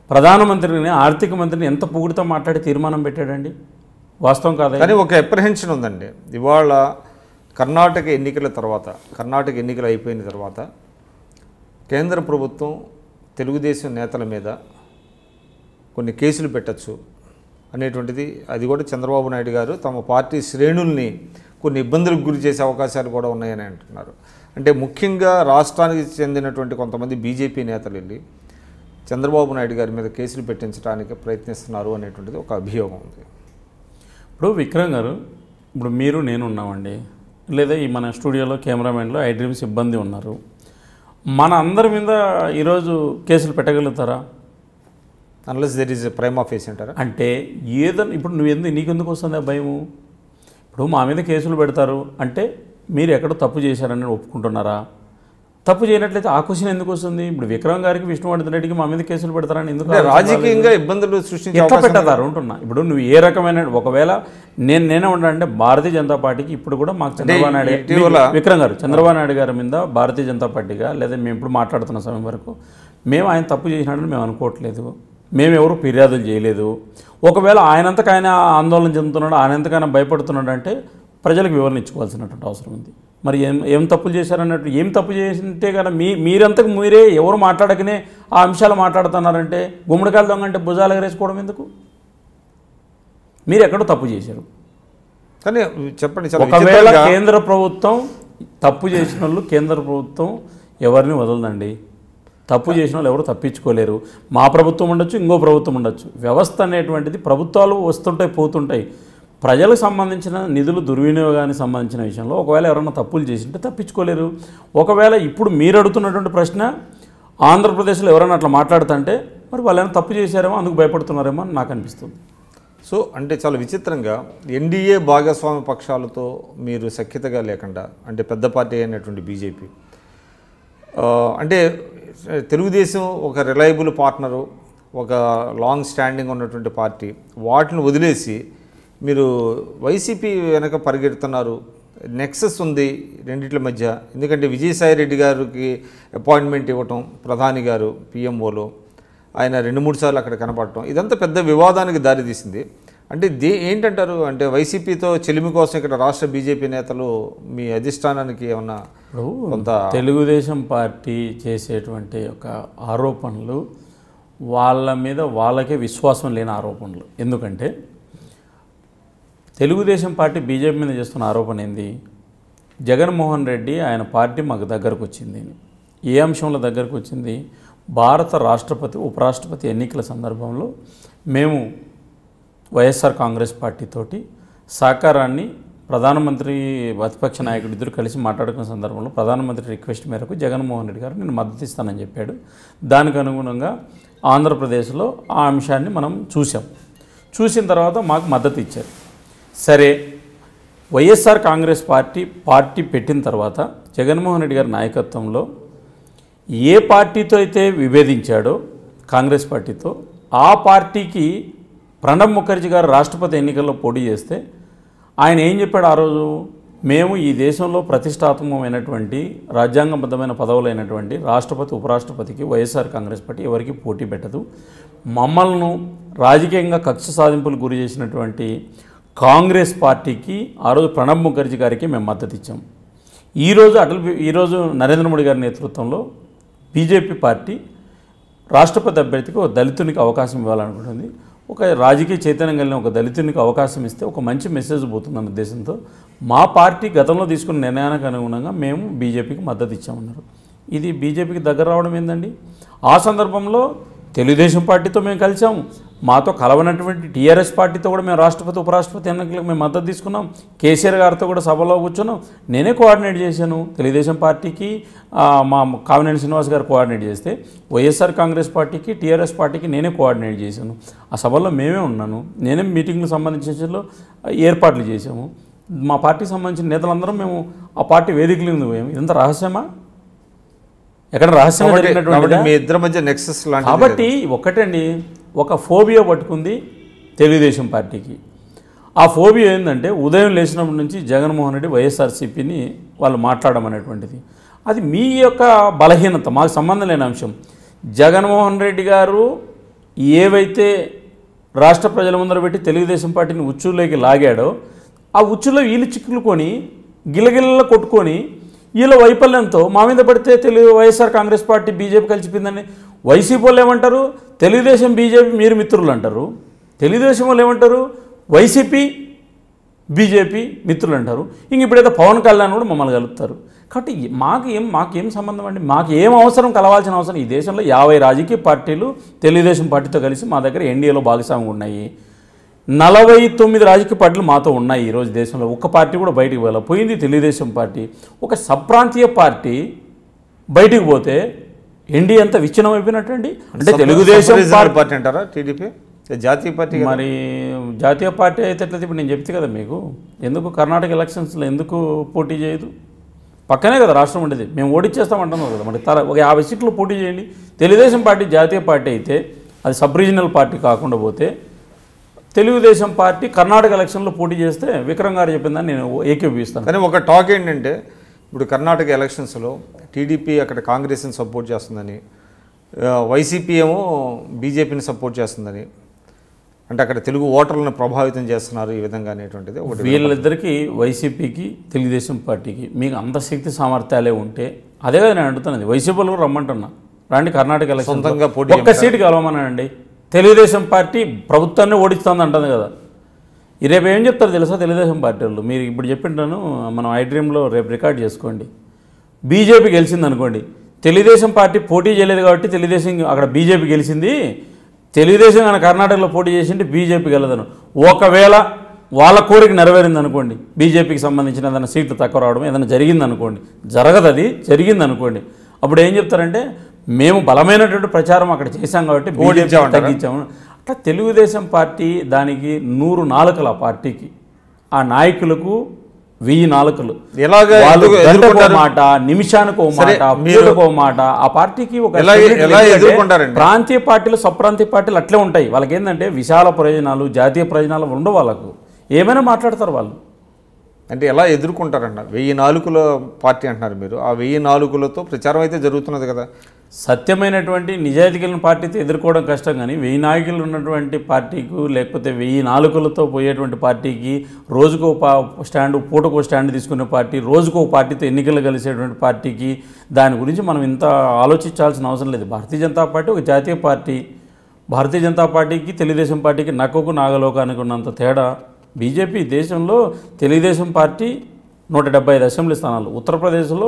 ప్రధానమంత్రిని ఆర్థిక మంత్రిని ఎంత పొగుడుతో మాట్లాడి తీర్మానం పెట్టాడండి. వాస్తవం కాదు. కానీ ఒక అప్రహెన్షన్ ఉందండి. ఇవాళ కర్ణాటక ఎన్నికలు అయిపోయిన తర్వాత కేంద్ర ప్రభుత్వం తెలుగుదేశం నేతల మీద కొన్ని కేసులు పెట్టచ్చు అనేటువంటిది, అది కూడా చంద్రబాబు నాయుడు గారు తమ పార్టీ శ్రేణుల్ని కొన్ని ఇబ్బందులకు గురి చేసే అవకాశాలు కూడా ఉన్నాయని అంటున్నారు. అంటే ముఖ్యంగా రాష్ట్రానికి చెందినటువంటి కొంతమంది బీజేపీ నేతలు వెళ్ళి చంద్రబాబు నాయుడు గారి మీద కేసులు పెట్టించడానికి ప్రయత్నిస్తున్నారు అనేటువంటిది ఒక అభియోగం ఉంది. ఇప్పుడు విక్రమ్ గారు, ఇప్పుడు మీరు నేను ఉన్నామండి. లేదా ఈ మన స్టూడియోలో కెమెరామెన్లో ఐ డ్రీమ్ సిబ్బంది ఉన్నారు. మన అందరి మీద ఈరోజు కేసులు పెట్టగలుగుతారా? Unless there is prime of face అంటారా? అంటే ఏదన్నా ఇప్పుడు నీకెందుకు వస్తుంది ఆ భయము? ఇప్పుడు మా మీద కేసులు పెడతారు అంటే మీరు ఎక్కడో తప్పు చేశారని ఒప్పుకుంటున్నారా? తప్పు చేయనట్లయితే ఆ క్వశ్చన్ ఎందుకు వస్తుంది? ఇప్పుడు విక్రమ్ గారికి, విష్ణువర్ధన్ రెడ్డికి మా మీద కేసులు పెడతారని ఎందుకు? రాజకీయంగా ఇబ్బందులు సృష్టించే ఎట్లా పెట్టతారు ఉంటున్నా. ఇప్పుడు నువ్వు ఏ రకమైన ఒకవేళ నేనే ఉంటానంటే భారతీయ జనతా పార్టీకి ఇప్పుడు కూడా మాకు చంద్రబాబు నాయుడు విక్రమ్ గారు చంద్రబాబు నాయుడు గారి మీద భారతీయ జనతా పార్టీగా లేదా మేము ఇప్పుడు మాట్లాడుతున్న సమయం వరకు మేము ఆయన తప్పు చేసినాడని మేము అనుకోవట్లేదు. మేము ఎవరు ఫిర్యాదులు చేయలేదు. ఒకవేళ ఆయనంతకు ఆయన ఆందోళన చెందుతున్నాడు, ఆయనంతకైనా భయపడుతున్నాడు అంటే ప్రజలకు వివరణ ఇచ్చుకోవాల్సినటువంటి అవసరం ఉంది. మరి ఏం తప్పులు చేశారన్నట్టు ఏం తప్పు చేసింటే కదా మీరంతకు మీరే ఎవరు మాట్లాడకనే ఆ అంశాలు మాట్లాడుతున్నారంటే గుమ్మడికాయలు దొంగ అంటే భుజాలు ఎగరేసుకోవడం ఎందుకు? మీరు ఎక్కడో తప్పు చేశారు కానీ చెప్పండి. ఒకవేళ కేంద్ర ప్రభుత్వం తప్పు చేసిన వాళ్ళు కేంద్ర ప్రభుత్వం ఎవరిని వదలదండి. తప్పు చేసిన వాళ్ళు ఎవరు తప్పించుకోలేరు. మా ప్రభుత్వం ఉండొచ్చు, ఇంకో ప్రభుత్వం ఉండొచ్చు. వ్యవస్థ అనేటువంటిది ప్రభుత్వాలు వస్తుంటాయి పోతుంటాయి. ప్రజలకు సంబంధించిన నిధులు దుర్వినియోగానికి సంబంధించిన విషయంలో ఒకవేళ ఎవరైనా తప్పులు చేసింటే తప్పించుకోలేరు. ఒకవేళ ఇప్పుడు మీరు అడుగుతున్నటువంటి ప్రశ్న ఆంధ్రప్రదేశ్లో ఎవరైనా అట్లా మాట్లాడుతుంటే మరి వాళ్ళు ఏమైనా తప్పు చేశారేమో అందుకు భయపడుతున్నారేమో అని నాకు అనిపిస్తుంది. సో అంటే చాలా విచిత్రంగా ఎన్డీఏ భాగస్వామ్య పక్షాలతో మీరు సఖ్యతగా లేకుండా అంటే పెద్ద పార్టీ అయినటువంటి బీజేపీ అంటే తెలుగుదేశం ఒక రిలయబుల్ పార్ట్నరు, ఒక లాంగ్ స్టాండింగ్ ఉన్నటువంటి పార్టీ, వాటిని వదిలేసి మీరు వైసీపీ వెనక పరిగెడుతున్నారు. నెక్సెస్ ఉంది రెండిట్ల మధ్య. ఎందుకంటే విజయసాయి రెడ్డి గారికి అపాయింట్మెంట్ ఇవ్వటం, ప్రధాని గారు పిఎంఓలో ఆయన 2-3 సార్లు అక్కడ కనపడటం, ఇదంతా పెద్ద వివాదానికి దారితీసింది. అంటే ఏంటంటారు? అంటే వైసీపీతో చెలిమి కోసం ఇక్కడ రాష్ట్ర బీజేపీ నేతలు మీ అధిష్టానానికి ఏమన్నా కొంత తెలుగుదేశం పార్టీ చేసేటువంటి ఒక ఆరోపణలు వాళ్ళ మీద వాళ్ళకే విశ్వాసం లేని ఆరోపణలు. ఎందుకంటే తెలుగుదేశం పార్టీ బీజేపీ మీద చేస్తున్న ఆరోపణ ఏంది? జగన్మోహన్ రెడ్డి ఆయన పార్టీ మాకు దగ్గరకు వచ్చింది. ఏ అంశంలో దగ్గరకు వచ్చింది? భారత రాష్ట్రపతి ఉపరాష్ట్రపతి ఎన్నికల సందర్భంలో మేము వైఎస్ఆర్ కాంగ్రెస్ పార్టీతోటి సహకారాన్ని ప్రధానమంత్రి ప్రతిపక్ష నాయకుడు ఇద్దరు కలిసి మాట్లాడుకున్న సందర్భంలో ప్రధానమంత్రి రిక్వెస్ట్ మేరకు జగన్మోహన్ రెడ్డి గారు నేను మద్దతు ఇస్తానని చెప్పాడు. దానికి అనుగుణంగా ఆంధ్రప్రదేశ్లో ఆ అంశాన్ని మనం చూసిన తర్వాత మాకు మద్దతు ఇచ్చారు. సరే, వైఎస్ఆర్ కాంగ్రెస్ పార్టీ పెట్టిన తర్వాత జగన్మోహన్ రెడ్డి గారి నాయకత్వంలో ఏ పార్టీతో అయితే విభేదించాడో కాంగ్రెస్ పార్టీతో, ఆ పార్టీకి ప్రణబ్ ముఖర్జీ గారు రాష్ట్రపతి ఎన్నికల్లో పోటీ చేస్తే ఆయన ఏం చెప్పాడు ఆ రోజు? మేము ఈ దేశంలో ప్రతిష్టాత్మకమైనటువంటి రాజ్యాంగబద్ధమైన పదవులైనటువంటి రాష్ట్రపతి ఉపరాష్ట్రపతికి వైఎస్ఆర్ కాంగ్రెస్ పార్టీ ఎవరికి పోటీ పెట్టదు. మమ్మల్ని రాజకీయంగా కక్ష సాధింపులు గురి చేసినటువంటి కాంగ్రెస్ పార్టీకి ఆ రోజు ప్రణబ్ ముఖర్జీ గారికి మేము మద్దతు ఇచ్చాం. ఈరోజు నరేంద్ర మోడీ గారి నేతృత్వంలో బీజేపీ పార్టీ రాష్ట్రపతి అభ్యర్థికి ఒక దళితునికి అవకాశం ఇవ్వాలనుకుంటుంది. ఒక రాజకీయ చైతన్యం కలిగిన ఒక దళితునికి అవకాశం ఇస్తే ఒక మంచి మెసేజ్ పోతుందన్న ఉద్దేశంతో మా పార్టీ గతంలో తీసుకున్న నిర్ణయానికి అనుగుణంగా మేము బీజేపీకి మద్దతు ఇచ్చామన్నారు. ఇది బీజేపీకి దగ్గర రావడం ఏందండి? ఆ సందర్భంలో తెలుగుదేశం పార్టీతో మేము కలిసాము. మాతో కలవనటువంటి టీఆర్ఎస్ పార్టీతో కూడా మేము రాష్ట్రపతి ఉపరాష్ట్రపతి ఎన్నికలకు మేము మద్దతు తీసుకున్నాం. కేసీఆర్ గారితో కూడా సభలో కూర్చున్నాం. నేనే కోఆర్డినేట్ చేశాను. తెలుగుదేశం పార్టీకి మా కామినేని శ్రీనివాస్ గారు కోఆర్డినేట్ చేస్తే వైఎస్ఆర్ కాంగ్రెస్ పార్టీకి టీఆర్ఎస్ పార్టీకి నేనే కోఆర్డినేట్ చేశాను. ఆ సభలో మేమే ఉన్నాను. నేనే మీటింగ్లకు సంబంధించిన ఏర్పాట్లు చేశాము. మా పార్టీకి సంబంధించిన నేతలందరం మేము ఆ పార్టీ వేదికల మీద పోయాము. ఇదంతా రహస్యమా? ఎక్కడ రహస్యంగా జరిగినటువంటి మీ ఇద్దరి మధ్య నెక్సెస్ లాంటి. కాబట్టి ఒకటండి, ఒక ఫోబియా పట్టుకుంది తెలుగుదేశం పార్టీకి. ఆ ఫోబియా ఏంటంటే ఉదయం లేచినప్పటి నుంచి జగన్మోహన్ రెడ్డి వైఎస్ఆర్సీపీని వాళ్ళు మాట్లాడడం అనేటువంటిది అది మీ యొక్క బలహీనత, మాకు సంబంధం లేని అంశం. జగన్మోహన్ రెడ్డి గారు ఏవైతే రాష్ట్ర ప్రజల ముందర పెట్టి తెలుగుదేశం పార్టీని ఉచ్చులోకి లాగాడో ఆ ఉచ్చులో వీళ్ళు చిక్కులుకొని గిలగిల్ల కొట్టుకొని వీళ్ళ వైఫల్యంతో మా మీద పడితే వైఎస్ఆర్ కాంగ్రెస్ పార్టీ బీజేపీ కలిసిపోయిందని వైసీపీ వాళ్ళు ఏమంటారు? తెలుగుదేశం బీజేపీ మీరు మిత్రులు అంటారు. తెలుగుదేశం వాళ్ళు ఏమంటారు? వైసీపీ బీజేపీ మిత్రులు అంటారు. ఇంక ఇప్పుడైతే పవన్ కళ్యాణ్ కూడా మమ్మల్ని కలుపుతారు. కాబట్టి మాకేం సంబంధం అండి? మాకు ఏం అవసరం, కలవాల్సిన అవసరం? ఈ దేశంలో 50 రాజకీయ పార్టీలు తెలుగుదేశం పార్టీతో కలిసి మా దగ్గర ఎన్డీఏలో భాగస్వామ్యం ఉన్నాయి. 49 రాజకీయ పార్టీలు మాతో ఉన్నాయి ఈరోజు దేశంలో. ఒక్క పార్టీ కూడా బయటికి వెళ్ళాలి. పోయింది తెలుగుదేశం పార్టీ. ఒక సప్రాంతీయ పార్టీ బయటికి పోతే ఎన్డీ అంతా విచ్ఛిన్నం అయిపోయినట్టండి. అంటే తెలుగుదేశం పార్టీ అంటారా టీడీపీ జాతీయ పార్టీ? మరి జాతీయ పార్టీ అయితే ఎట్లయితే ఇప్పుడు నేను చెప్తే కదా మీకు, ఎందుకు కర్ణాటక ఎలక్షన్స్లో ఎందుకు పోటీ చేయదు? పక్కనే కదా రాష్ట్రం ఉండేది. మేము ఓడిచ్చేస్తామంటున్నాం కదా. మరి ఒక 50 సీట్లు పోటీ చేయండి. తెలుగుదేశం పార్టీ జాతీయ పార్టీ అయితే అది సబ్ రీజనల్ పార్టీ కాకుండా పోతే తెలుగుదేశం పార్టీ కర్ణాటక ఎలక్షన్లో పోటీ చేస్తే విక్రమ్ గారు చెప్పిందని నేను ఏకీభవిస్తాను. కానీ ఒక టాక్ ఏంటంటే ఇప్పుడు కర్ణాటక ఎలక్షన్స్లో టీడీపీ అక్కడ కాంగ్రెస్ని సపోర్ట్ చేస్తుందని, వైసీపీ ఏమో బీజేపీని సపోర్ట్ చేస్తుందని, అంటే అక్కడ తెలుగు ఓటర్లను ప్రభావితం చేస్తున్నారు ఈ విధంగా అనేటువంటిది ఒకటి. వీళ్ళిద్దరికీ వైసీపీకి తెలుగుదేశం పార్టీకి మీకు అంత శక్తి సామర్థ్యాలే ఉంటే అదే కదా నేను అడుగుతున్నది. వైసీపీ వాళ్ళు రమ్మంటున్నా, రండి కర్ణాటక ఎలక్షన్ సొంతంగా పోటీ ఒక్క సీటు కలవమనండి. తెలుగుదేశం పార్టీ ప్రభుత్వాన్ని ఓడిస్తుంది అంటుంది కదా. రేపు ఏం చెప్తారు తెలుసా తెలుగుదేశం పార్టీ వాళ్ళు? మీరు ఇప్పుడు చెప్పింటాను, మనం ఐడ్రీమ్లో రేపు రికార్డ్ చేసుకోండి. బీజేపీ గెలిచింది అనుకోండి, తెలుగుదేశం పార్టీ పోటీ చేయలేదు కాబట్టి తెలుగుదేశం అక్కడ బీజేపీ గెలిచింది, తెలుగుదేశం కానీ కర్ణాటకలో పోటీ చేసింటే బీజేపీ గెలదను. ఒకవేళ వాళ్ళ కోరిక నెరవేరింది అనుకోండి, బీజేపీకి సంబంధించిన ఏదైనా సీట్లు తక్కువ రావడం ఏదైనా జరిగింది అనుకోండి, జరగదు, అది జరిగింది అనుకోండి, అప్పుడు ఏం చెప్తారంటే మేము బలమైనటువంటి ప్రచారం అక్కడ చేశాం కాబట్టి బీజేపీ తగ్గించాము. అట్లా తెలుగుదేశం పార్టీ దానికి 100 నాలుకలు, ఆ పార్టీకి ఆ నాయకులకు 1000 నాలుకలు. మాట నిమిషానికి ఓ మాట, పూటకో మాట. ఆ పార్టీకి ఒక ప్రాంతీయ పార్టీలు సప్రాంతీయ పార్టీలు అట్లే ఉంటాయి. వాళ్ళకి ఏంటంటే విశాల ప్రయోజనాలు, జాతీయ ప్రయోజనాలు ఉండవు. వాళ్ళకు ఏమైనా మాట్లాడతారు వాళ్ళు. అంటే ఎలా ఎదుర్కొంటారన్న 1000 నాలుకల పార్టీ అంటున్నారు మీరు. ఆ 1000 నాలుకలతో ప్రచారం అయితే జరుగుతున్నది కదా. సత్యమైనటువంటి నిజాయితీ కలిగిన పార్టీతో ఎదుర్కోవడం కష్టం, కానీ 1000 నాయకులు ఉన్నటువంటి పార్టీకు లేకపోతే 1000 నాలుకలతో పోయేటువంటి పార్టీకి, రోజుకో స్టాండ్ పూటకో స్టాండ్ తీసుకునే పార్టీ, రోజుకో పార్టీతో ఎన్నికలు కలిసేటువంటి పార్టీకి దాని గురించి మనం ఇంత ఆలోచించాల్సిన అవసరం లేదు. భారతీయ జనతా పార్టీ ఒక జాతీయ పార్టీ. భారతీయ జనతా పార్టీకి తెలుగుదేశం పార్టీకి నక్కకు నాగలోకానికి ఉన్నంత తేడా. బీజేపీ దేశంలో తెలుగుదేశం పార్టీ 175 అసెంబ్లీ స్థానాలు. ఉత్తరప్రదేశ్లో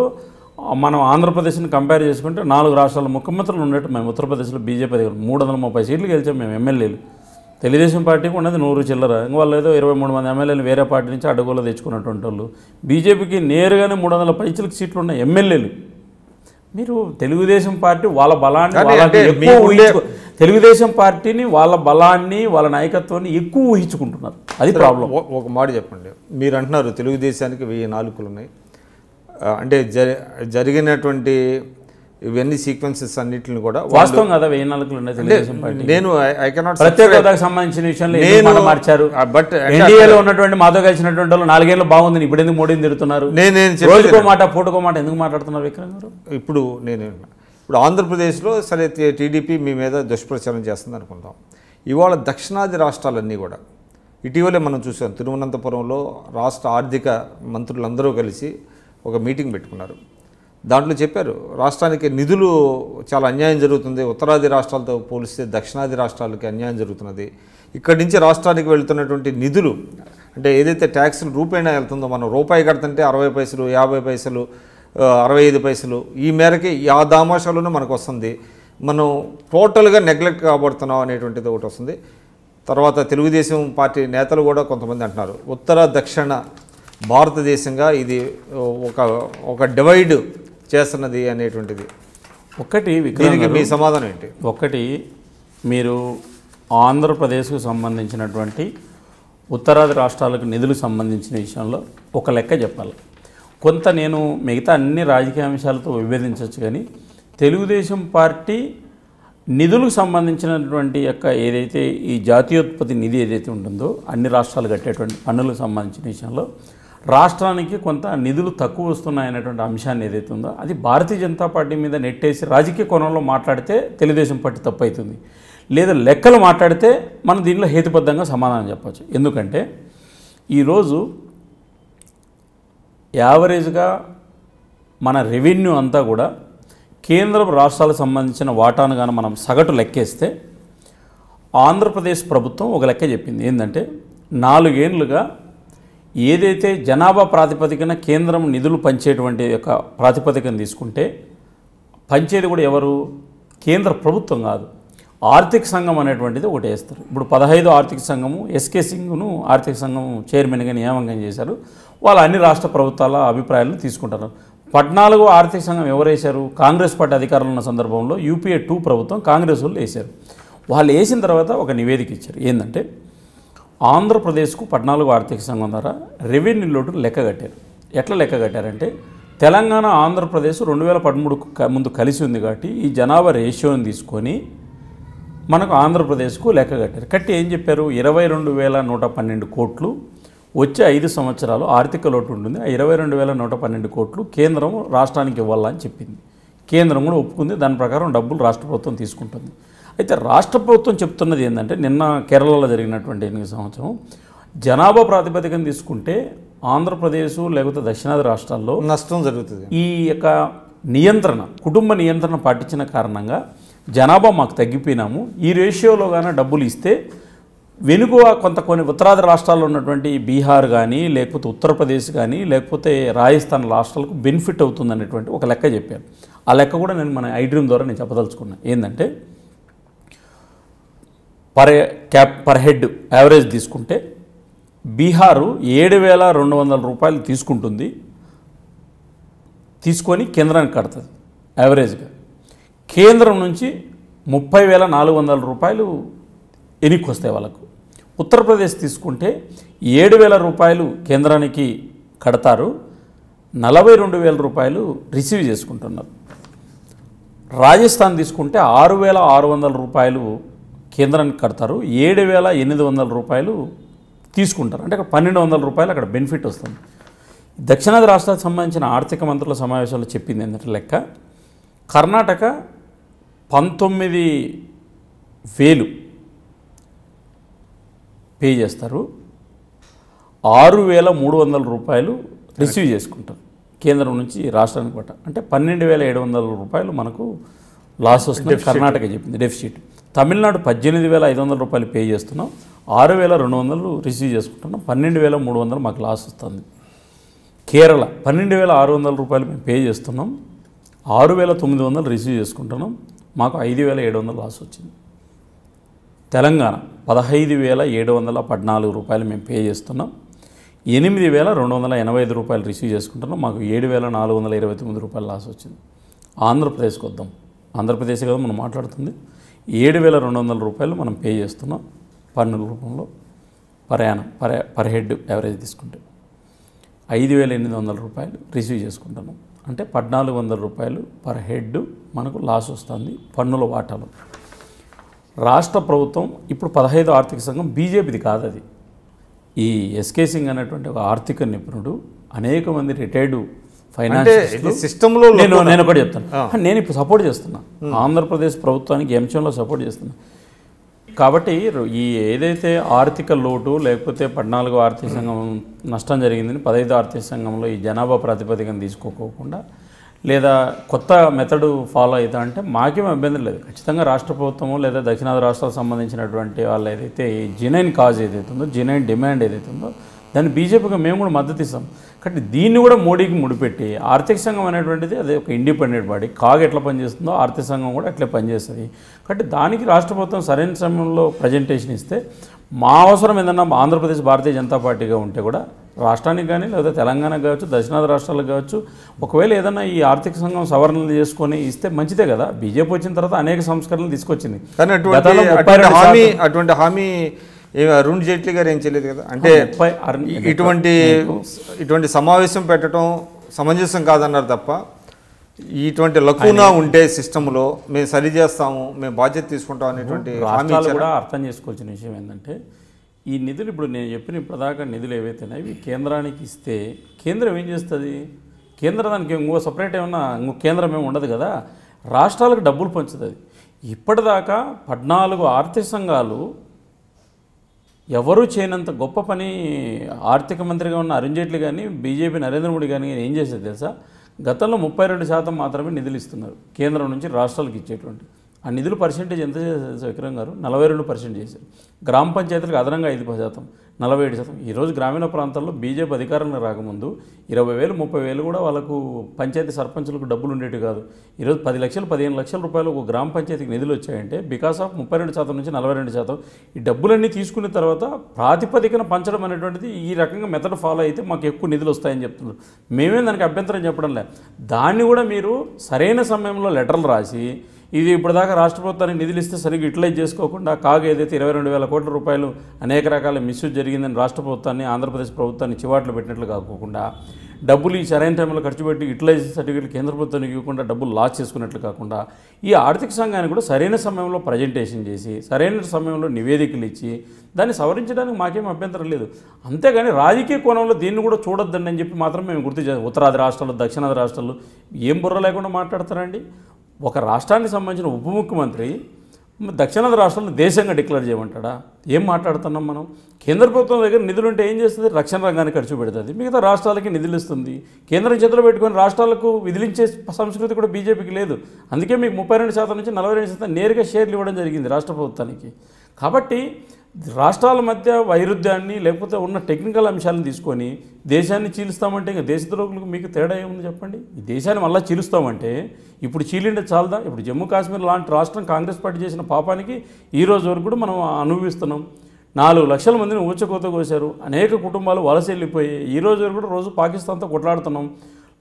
మనం ఆంధ్రప్రదేశ్ని కంపేర్ చేసుకుంటే 4 రాష్ట్రాల ముఖ్యమంత్రులు ఉన్నట్టు మేము ఉత్తరప్రదేశ్లో బీజేపీ దగ్గర 330 సీట్లు గెలిచాం మేము ఎమ్మెల్యేలు. తెలుగుదేశం పార్టీకి ఉన్నది 100 చిల్లర. ఇంక వాళ్ళు ఏదో 23 మంది ఎమ్మెల్యేలు వేరే పార్టీ నుంచి అడ్డగోలు తెచ్చుకున్నటువంటి వాళ్ళు. బీజేపీకి నేరుగానే 300 పైచలకు సీట్లు ఉన్న ఎమ్మెల్యేలు. మీరు తెలుగుదేశం పార్టీ వాళ్ళ బలాన్ని తెలుగుదేశం పార్టీని వాళ్ళ బలాన్ని వాళ్ళ నాయకత్వాన్ని ఎక్కువ ఊహించుకుంటున్నారు. అది ప్రాబ్లం. ఒక మాట చెప్పండి, మీరు అంటున్నారు తెలుగుదేశానికి 1000 నాలుకలు ఉన్నాయి అంటే జరిగినటువంటి ఇవన్నీ సీక్వెన్సెస్ అన్నిటిని కూడా వాస్తవం కదా. 1000 నాలుకలు ఉన్నాయి తెలుగుదేశం పార్టీ. నేను ఐ కెనాట్ ప్రత్యేక హోదాకు సంబంధించిన విషయంలో మార్చారు. బట్ ఎన్డీఏలో ఉన్నటువంటి మాతో కలిసినటువంటి వాళ్ళు 4 ఏళ్ళు బాగుంది, ఇప్పుడు ఎందుకు మోడీని తిరుగుతున్నారు? రోజుకో మాట పూటకో మాట ఎందుకు మాట్లాడుతున్నారు విక్రమ్ గారు? ఇప్పుడు ఆంధ్రప్రదేశ్లో సరే టీడీపీ మీ మీద దుష్ప్రచారం చేస్తుంది అనుకుందాం. ఇవాళ దక్షిణాది రాష్ట్రాలన్నీ కూడా ఇటీవలే మనం చూసాం. తిరువనంతపురంలో రాష్ట్ర ఆర్థిక మంత్రులందరూ కలిసి ఒక మీటింగ్ పెట్టుకున్నారు. దాంట్లో చెప్పారు రాష్ట్రానికి నిధులు చాలా అన్యాయం జరుగుతుంది, ఉత్తరాది రాష్ట్రాలతో పోలిస్తే దక్షిణాది రాష్ట్రాలకి అన్యాయం జరుగుతున్నది. ఇక్కడి నుంచి రాష్ట్రానికి వెళ్తున్నటువంటి నిధులు అంటే ఏదైతే ట్యాక్సులు రూపాయినా వెళ్తుందో, మనం రూపాయి కడుతుంటే 60 పైసలు 50 పైసలు 65 పైసలు ఈ మేరకి ఆ దామాషాలోనే మనకు వస్తుంది. మనం టోటల్గా నెగ్లెక్ట్ కాబడుతున్నాం అనేటువంటిది ఒకటి వస్తుంది. తర్వాత తెలుగుదేశం పార్టీ నేతలు కూడా కొంతమంది అంటున్నారు ఉత్తర దక్షిణ భారతదేశంగా ఇది ఒక డివైడ్ చేస్తున్నది అనేటువంటిది. దీనికి మీ సమాధానం ఏంటి? ఒకటి, మీరు ఆంధ్రప్రదేశ్కు సంబంధించినటువంటి ఉత్తరాది రాష్ట్రాలకు నిధులకు సంబంధించిన విషయంలో ఒక లెక్క చెప్పాలి. కొంత నేను మిగతా అన్ని రాజకీయ అంశాలతో విభేదించవచ్చు, కానీ తెలుగుదేశం పార్టీ నిధులకు సంబంధించినటువంటి ఏదైతే ఈ జాతీయోత్పత్తి నిధి ఏదైతే ఉంటుందో అన్ని రాష్ట్రాలు కట్టేటువంటి పన్నులకు సంబంధించిన విషయంలో రాష్ట్రానికి కొంత నిధులు తక్కువ వస్తున్నాయనేటువంటి అంశాన్ని ఏదైతే ఉందో అది భారతీయ జనతా పార్టీ మీద నెట్టేసి రాజకీయ కోణంలో మాట్లాడితే తెలుగుదేశం పార్టీ తప్పు అవుతుంది. లేదా లెక్కలు మాట్లాడితే మనం దీనిలో హేతుబద్ధంగా సమాధానం చెప్పచ్చు. ఎందుకంటే ఈరోజు యావరేజ్గా మన రెవెన్యూ అంతా కూడా కేంద్ర రాష్ట్రాలకు సంబంధించిన వాటాను కానీ మనం సగటు లెక్కేస్తే ఆంధ్రప్రదేశ్ ప్రభుత్వం ఒక లెక్క చెప్పింది ఏంటంటే 4 ఏళ్ళుగా ఏదైతే జనాభా ప్రాతిపదికన కేంద్రం నిధులు పంచేటువంటి యొక్క ప్రాతిపదికను తీసుకుంటే పంచేది కూడా ఎవరు? కేంద్ర ప్రభుత్వం కాదు, ఆర్థిక సంఘం అనేటువంటిది ఒకటి వేస్తారు. ఇప్పుడు 15 ఆర్థిక సంఘము ఎస్కే సింగ్ను ఆర్థిక సంఘం చైర్మన్గా నియామకం చేశారు. వాళ్ళు అన్ని రాష్ట్ర ప్రభుత్వాల అభిప్రాయాలను తీసుకుంటారు. 14వ ఆర్థిక సంఘం ఎవరు వేశారు? కాంగ్రెస్ పార్టీ అధికారంలో ఉన్న సందర్భంలో యూపీఏ 2 ప్రభుత్వం కాంగ్రెస్ వాళ్ళు వేశారు. వాళ్ళు వేసిన తర్వాత ఒక నివేదిక ఇచ్చారు. ఏంటంటే ఆంధ్రప్రదేశ్కు 14వ ఆర్థిక సంఘం ద్వారా రెవెన్యూ లోటు లెక్క కట్టారు. ఎట్లా లెక్క కట్టారంటే తెలంగాణ ఆంధ్రప్రదేశ్ 2013 ముందు కలిసి ఉంది కాబట్టి ఈ జనాభా రేషియోని తీసుకొని మనకు ఆంధ్రప్రదేశ్కు లెక్క కట్టారు. కట్టి ఏం చెప్పారు? 22,112 కోట్లు వచ్చే 5 సంవత్సరాలు ఆర్థిక లోటు ఉంటుంది. ఆ 22,112 కోట్లు కేంద్రం రాష్ట్రానికి ఇవ్వాలని చెప్పింది. కేంద్రం కూడా ఒప్పుకుంది. దాని ప్రకారం డబ్బులు రాష్ట్ర ప్రభుత్వం తీసుకుంటుంది. అయితే రాష్ట్ర ప్రభుత్వం చెప్తున్నది ఏంటంటే నిన్న కేరళలో జరిగినటువంటి ఎన్నికల సంవత్సరం జనాభా ప్రాతిపదికన తీసుకుంటే ఆంధ్రప్రదేశ్ లేకపోతే దక్షిణాది రాష్ట్రాల్లో నష్టం జరుగుతుంది. ఈ యొక్క నియంత్రణ కుటుంబ నియంత్రణ పాటించిన కారణంగా జనాభా మాకు తగ్గిపోయినాము. ఈ రేషియోలో కానీ డబ్బులు ఇస్తే వెనుక కొన్ని ఉత్తరాది రాష్ట్రాల్లో ఉన్నటువంటి బీహార్ కానీ లేకపోతే ఉత్తరప్రదేశ్ కానీ లేకపోతే రాజస్థాన్ రాష్ట్రాలకు బెనిఫిట్ అవుతుంది అనేటువంటి ఒక లెక్క చెప్పారు. ఆ లెక్క కూడా నేను మన ఐడ్రీమ్ ద్వారా నేను చెప్పదలుచుకున్నాను. ఏంటంటే పర్ హెడ్ యావరేజ్ తీసుకుంటే బీహారు 7,200 రూపాయలు తీసుకుంటుంది, తీసుకొని కేంద్రానికి కడుతుంది యావరేజ్గా. కేంద్రం నుంచి 30,400 రూపాయలు ఎనికి వస్తాయి వాళ్ళకు. ఉత్తరప్రదేశ్ తీసుకుంటే 7,000 రూపాయలు కేంద్రానికి కడతారు, 42,000 రూపాయలు రిసీవ్ చేసుకుంటున్నారు. రాజస్థాన్ తీసుకుంటే 6,600 రూపాయలు కేంద్రానికి కడతారు, 7,800 రూపాయలు తీసుకుంటారు. అంటే అక్కడ 1,200 రూపాయలు అక్కడ బెనిఫిట్ వస్తుంది. దక్షిణాది రాష్ట్రాలకు సంబంధించిన ఆర్థిక మంత్రుల సమావేశంలో చెప్పింది ఏంటంటే లెక్క కర్ణాటక 19,000 పే చేస్తారు, 6,300 రూపాయలు రిసీవ్ చేసుకుంటారు కేంద్రం నుంచి రాష్ట్రానికి పట్ట. అంటే 12,700 రూపాయలు మనకు లాస్ వస్తుంది. కర్ణాటక చెప్పింది డెఫిసిట్. తమిళనాడు 18,500 రూపాయలు పే చేస్తున్నాం, 6,200 రిసీవ్ చేసుకుంటున్నాం, 12,300 మాకు లాస్ వస్తుంది. కేరళ 12,600 రూపాయలు మేము పే చేస్తున్నాం, 6,900 రిసీవ్ చేసుకుంటున్నాం, మాకు 5,700 లాస్ వచ్చింది. తెలంగాణ 15,714 రూపాయలు మేము పే చేస్తున్నాం, 8,285 రూపాయలు రిసీవ్ చేసుకుంటున్నాం, మాకు 7,429 రూపాయలు లాస్ వచ్చింది. ఆంధ్రప్రదేశ్కి వద్దాం. ఆంధ్రప్రదేశ్ కదా మనం మాట్లాడుతుంది. 7,200 రూపాయలు మనం పే చేస్తున్నాం పన్నుల రూపంలో పర్ హెడ్ యావరేజ్ తీసుకుంటే, 5,800 రూపాయలు రిసీవ్ చేసుకుంటున్నాం. అంటే 1,400 రూపాయలు పర్ హెడ్ మనకు లాస్ వస్తుంది పన్నుల వాటాలు. రాష్ట్ర ప్రభుత్వం ఇప్పుడు 15 ఆర్థిక సంఘం బీజేపీది కాదు, అది ఈ ఎస్కే సింగ్ అనేటువంటి ఒక ఆర్థిక నిపుణుడు, అనేక మంది రిటైర్డ్ ఫైనాన్స్ సిస్టంలో నేను ఒకటి చెప్తాను. నేను ఇప్పుడు సపోర్ట్ చేస్తున్నా, ఆంధ్రప్రదేశ్ ప్రభుత్వానికి ఈ అంశంలో సపోర్ట్ చేస్తున్నా. కాబట్టి ఈ ఏదైతే ఆర్థిక లోటు లేకపోతే 14వ ఆర్థిక సంఘం నష్టం జరిగిందని 15వ ఆర్థిక సంఘంలో ఈ జనాభా ప్రాతిపదికన తీసుకోకుండా లేదా కొత్త మెథడ్ ఫాలో అవుతా అంటే మాకేం అభ్యంతరం లేదు. ఖచ్చితంగా రాష్ట్ర ప్రభుత్వము లేదా దక్షిణాది రాష్ట్రాలకు సంబంధించినటువంటి వాళ్ళు ఏదైతే జెన్యూన్ కాజ్ ఏదైతే ఉందో, జెన్యూన్ డిమాండ్ ఏదైతే ఉందో దాన్ని బీజేపీకి మేము కూడా మద్దతు ఇస్తాం. కాబట్టి దీన్ని కూడా మోడీకి ముడిపెట్టి ఆర్థిక సంఘం అనేటువంటిది అదే ఒక ఇండిపెండెంట్ బాడీ, కాగ్ ఎట్లా పనిచేస్తుందో ఆర్థిక సంఘం కూడా అట్లే పనిచేస్తుంది. కాబట్టి దానికి రాష్ట్ర ప్రభుత్వం సరైన సమయంలో ప్రజెంటేషన్ ఇస్తే మా అవసరం ఏదన్నా ఆంధ్రప్రదేశ్ భారతీయ జనతా పార్టీగా ఉంటే కూడా రాష్ట్రానికి కానీ లేదా తెలంగాణకు కావచ్చు, దక్షిణాది రాష్ట్రాలకు కావచ్చు, ఒకవేళ ఏదైనా ఈ ఆర్థిక సంఘం సవరణలు చేసుకొని ఇస్తే మంచిదే కదా. బీజేపీ వచ్చిన తర్వాత అనేక సంస్కరణలు తీసుకొచ్చింది. అటువంటి హామీ అరుణ్ జైట్లీ గారు ఏం చేయలేదు కదా. అంటే ఇటువంటి సమావేశం పెట్టడం సమంజసం కాదన్నారు తప్ప, ఇటువంటి లకునా ఉంటే సిస్టంలో మేము సరి చేస్తాము, మేము బాధ్యత తీసుకుంటాం అనేటువంటి రాష్ట్రాలు కూడా అర్థం చేసుకోవాల్సిన విషయం ఏంటంటే ఈ నిధులు ఇప్పుడు నేను చెప్పిన ఇప్పటిదాకా నిధులు ఏవైతున్నాయి ఇవి కేంద్రానికి ఇస్తే కేంద్రం ఏం చేస్తుంది? కేంద్రం దానికి ఇంకో సపరేట్ ఏమన్నా ఇంకో కేంద్రం ఏమి ఉండదు కదా, రాష్ట్రాలకు డబ్బులు పంచుతుంది. ఇప్పటిదాకా 14 ఆర్థిక సంఘాలు ఎవరూ చేయనంత గొప్ప పని ఆర్థిక మంత్రిగా ఉన్న అరుణ్ జైట్లీ కానీ బీజేపీ నరేంద్ర మోడీ కానీ ఏం చేసేది తెలుసా? గతంలో 32% మాత్రమే నిధులు ఇస్తున్నారు కేంద్రం నుంచి రాష్ట్రాలకు ఇచ్చేటువంటి. ఆ నిధుల పర్సెంటేజ్ ఎంత చేశారు విక్రమ్ గారు? 42% చేశారు. గ్రామ పంచాయతీలకు అదనంగా 5%, 47%. ఈరోజు గ్రామీణ ప్రాంతాల్లో బీజేపీ అధికారంలో రాకముందు 20,000, 30,000 కూడా వాళ్ళకు పంచాయతీ సర్పంచులకు డబ్బులు ఉండేవి కాదు. ఈరోజు 10 లక్షలు, 15 లక్షల రూపాయలు ఒక గ్రామ పంచాయతీకి నిధులు వచ్చాయంటే బికాస్ ఆఫ్ 32% నుంచి 42%. ఈ డబ్బులన్నీ తీసుకున్న తర్వాత ప్రాతిపదికన పంచడం అనేటువంటిది ఈ రకంగా మెథడ్ ఫాలో అయితే మాకు ఎక్కువ నిధులు వస్తాయని చెప్తున్నారు. మేమే దానికి అభ్యంతరం చెప్పడం లేదు. దాన్ని కూడా మీరు సరైన సమయంలో లెటర్లు రాసి ఇది ఇప్పటిదాకా రాష్ట్ర ప్రభుత్వానికి నిధులు ఇస్తే సరిగ్గా యూటిలైజ్ చేసుకోకుండా కాగా ఏదైతే 22,000 కోట్ల రూపాయలు అనేక రకాల మిస్యూజ్ జరిగిందని రాష్ట్ర ప్రభుత్వాన్ని, ఆంధ్రప్రదేశ్ ప్రభుత్వాన్ని చివాట్లు పెట్టినట్లు కాకుండా డబ్బులు ఈ సరైన టైంలో ఖర్చు పెట్టి యూటిలైజేషన్ సర్టిఫికేట్ కేంద్ర ప్రభుత్వానికి ఇవ్వకుండా డబ్బులు లాస్ చేసుకున్నట్లు కాకుండా ఈ ఆర్థిక సంఘాన్ని కూడా సరైన సమయంలో ప్రజెంటేషన్ చేసి సరైన సమయంలో నివేదికలు ఇచ్చి దాన్ని సవరించడానికి మాకేం అభ్యంతరం లేదు. అంతేగాని రాజకీయ కోణంలో దీన్ని కూడా చూడొద్దండి అని చెప్పి మాత్రం మేము గుర్తు చేస్తాం. ఉత్తరాది రాష్ట్రాలు, దక్షిణాది రాష్ట్రాలు ఏం బుర్ర లేకుండా మాట్లాడతారండి? ఒక రాష్ట్రానికి సంబంధించిన ఉప ముఖ్యమంత్రి దక్షిణాది రాష్ట్రాలను దేశంగా డిక్లేర్ చేయమంటాడా? ఏం మాట్లాడుతున్నాం మనం? కేంద్ర ప్రభుత్వం దగ్గర నిధులు ఉంటే ఏం చేస్తుంది? రక్షణ రంగానికి ఖర్చు పెడుతుంది, మిగతా రాష్ట్రాలకి నిధులు ఇస్తుంది. కేంద్రం చేతిలో పెట్టుకొని రాష్ట్రాలకు విధిలించే సంస్కృతి కూడా బీజేపీకి లేదు. అందుకే మీకు 32% నుంచి 42% నేరుగా షేర్లు ఇవ్వడం జరిగింది రాష్ట్ర ప్రభుత్వానికి. కాబట్టి రాష్ట్రాల మధ్య వైరుధ్యాన్ని లేకపోతే ఉన్న టెక్నికల్ అంశాలను తీసుకొని దేశాన్ని చీలుస్తామంటే ఇంకా దేశద్రోహులకు మీకు తేడా ఏముంది చెప్పండి? ఈ దేశాన్ని మళ్ళీ చీలుస్తామంటే ఇప్పుడు చీలిండే చాలదా? ఇప్పుడు జమ్మూ కాశ్మీర్ లాంటి రాష్ట్రం కాంగ్రెస్ పార్టీ చేసిన పాపానికి ఈ రోజు వరకు కూడా మనం అనుభవిస్తున్నాం. 4 లక్షల మందిని ఊచకోత కోసారు, అనేక కుటుంబాలు వలస వెళ్ళిపోయి ఈ రోజు వరకు కూడా రోజు పాకిస్తాన్తో కొట్లాడుతున్నాం.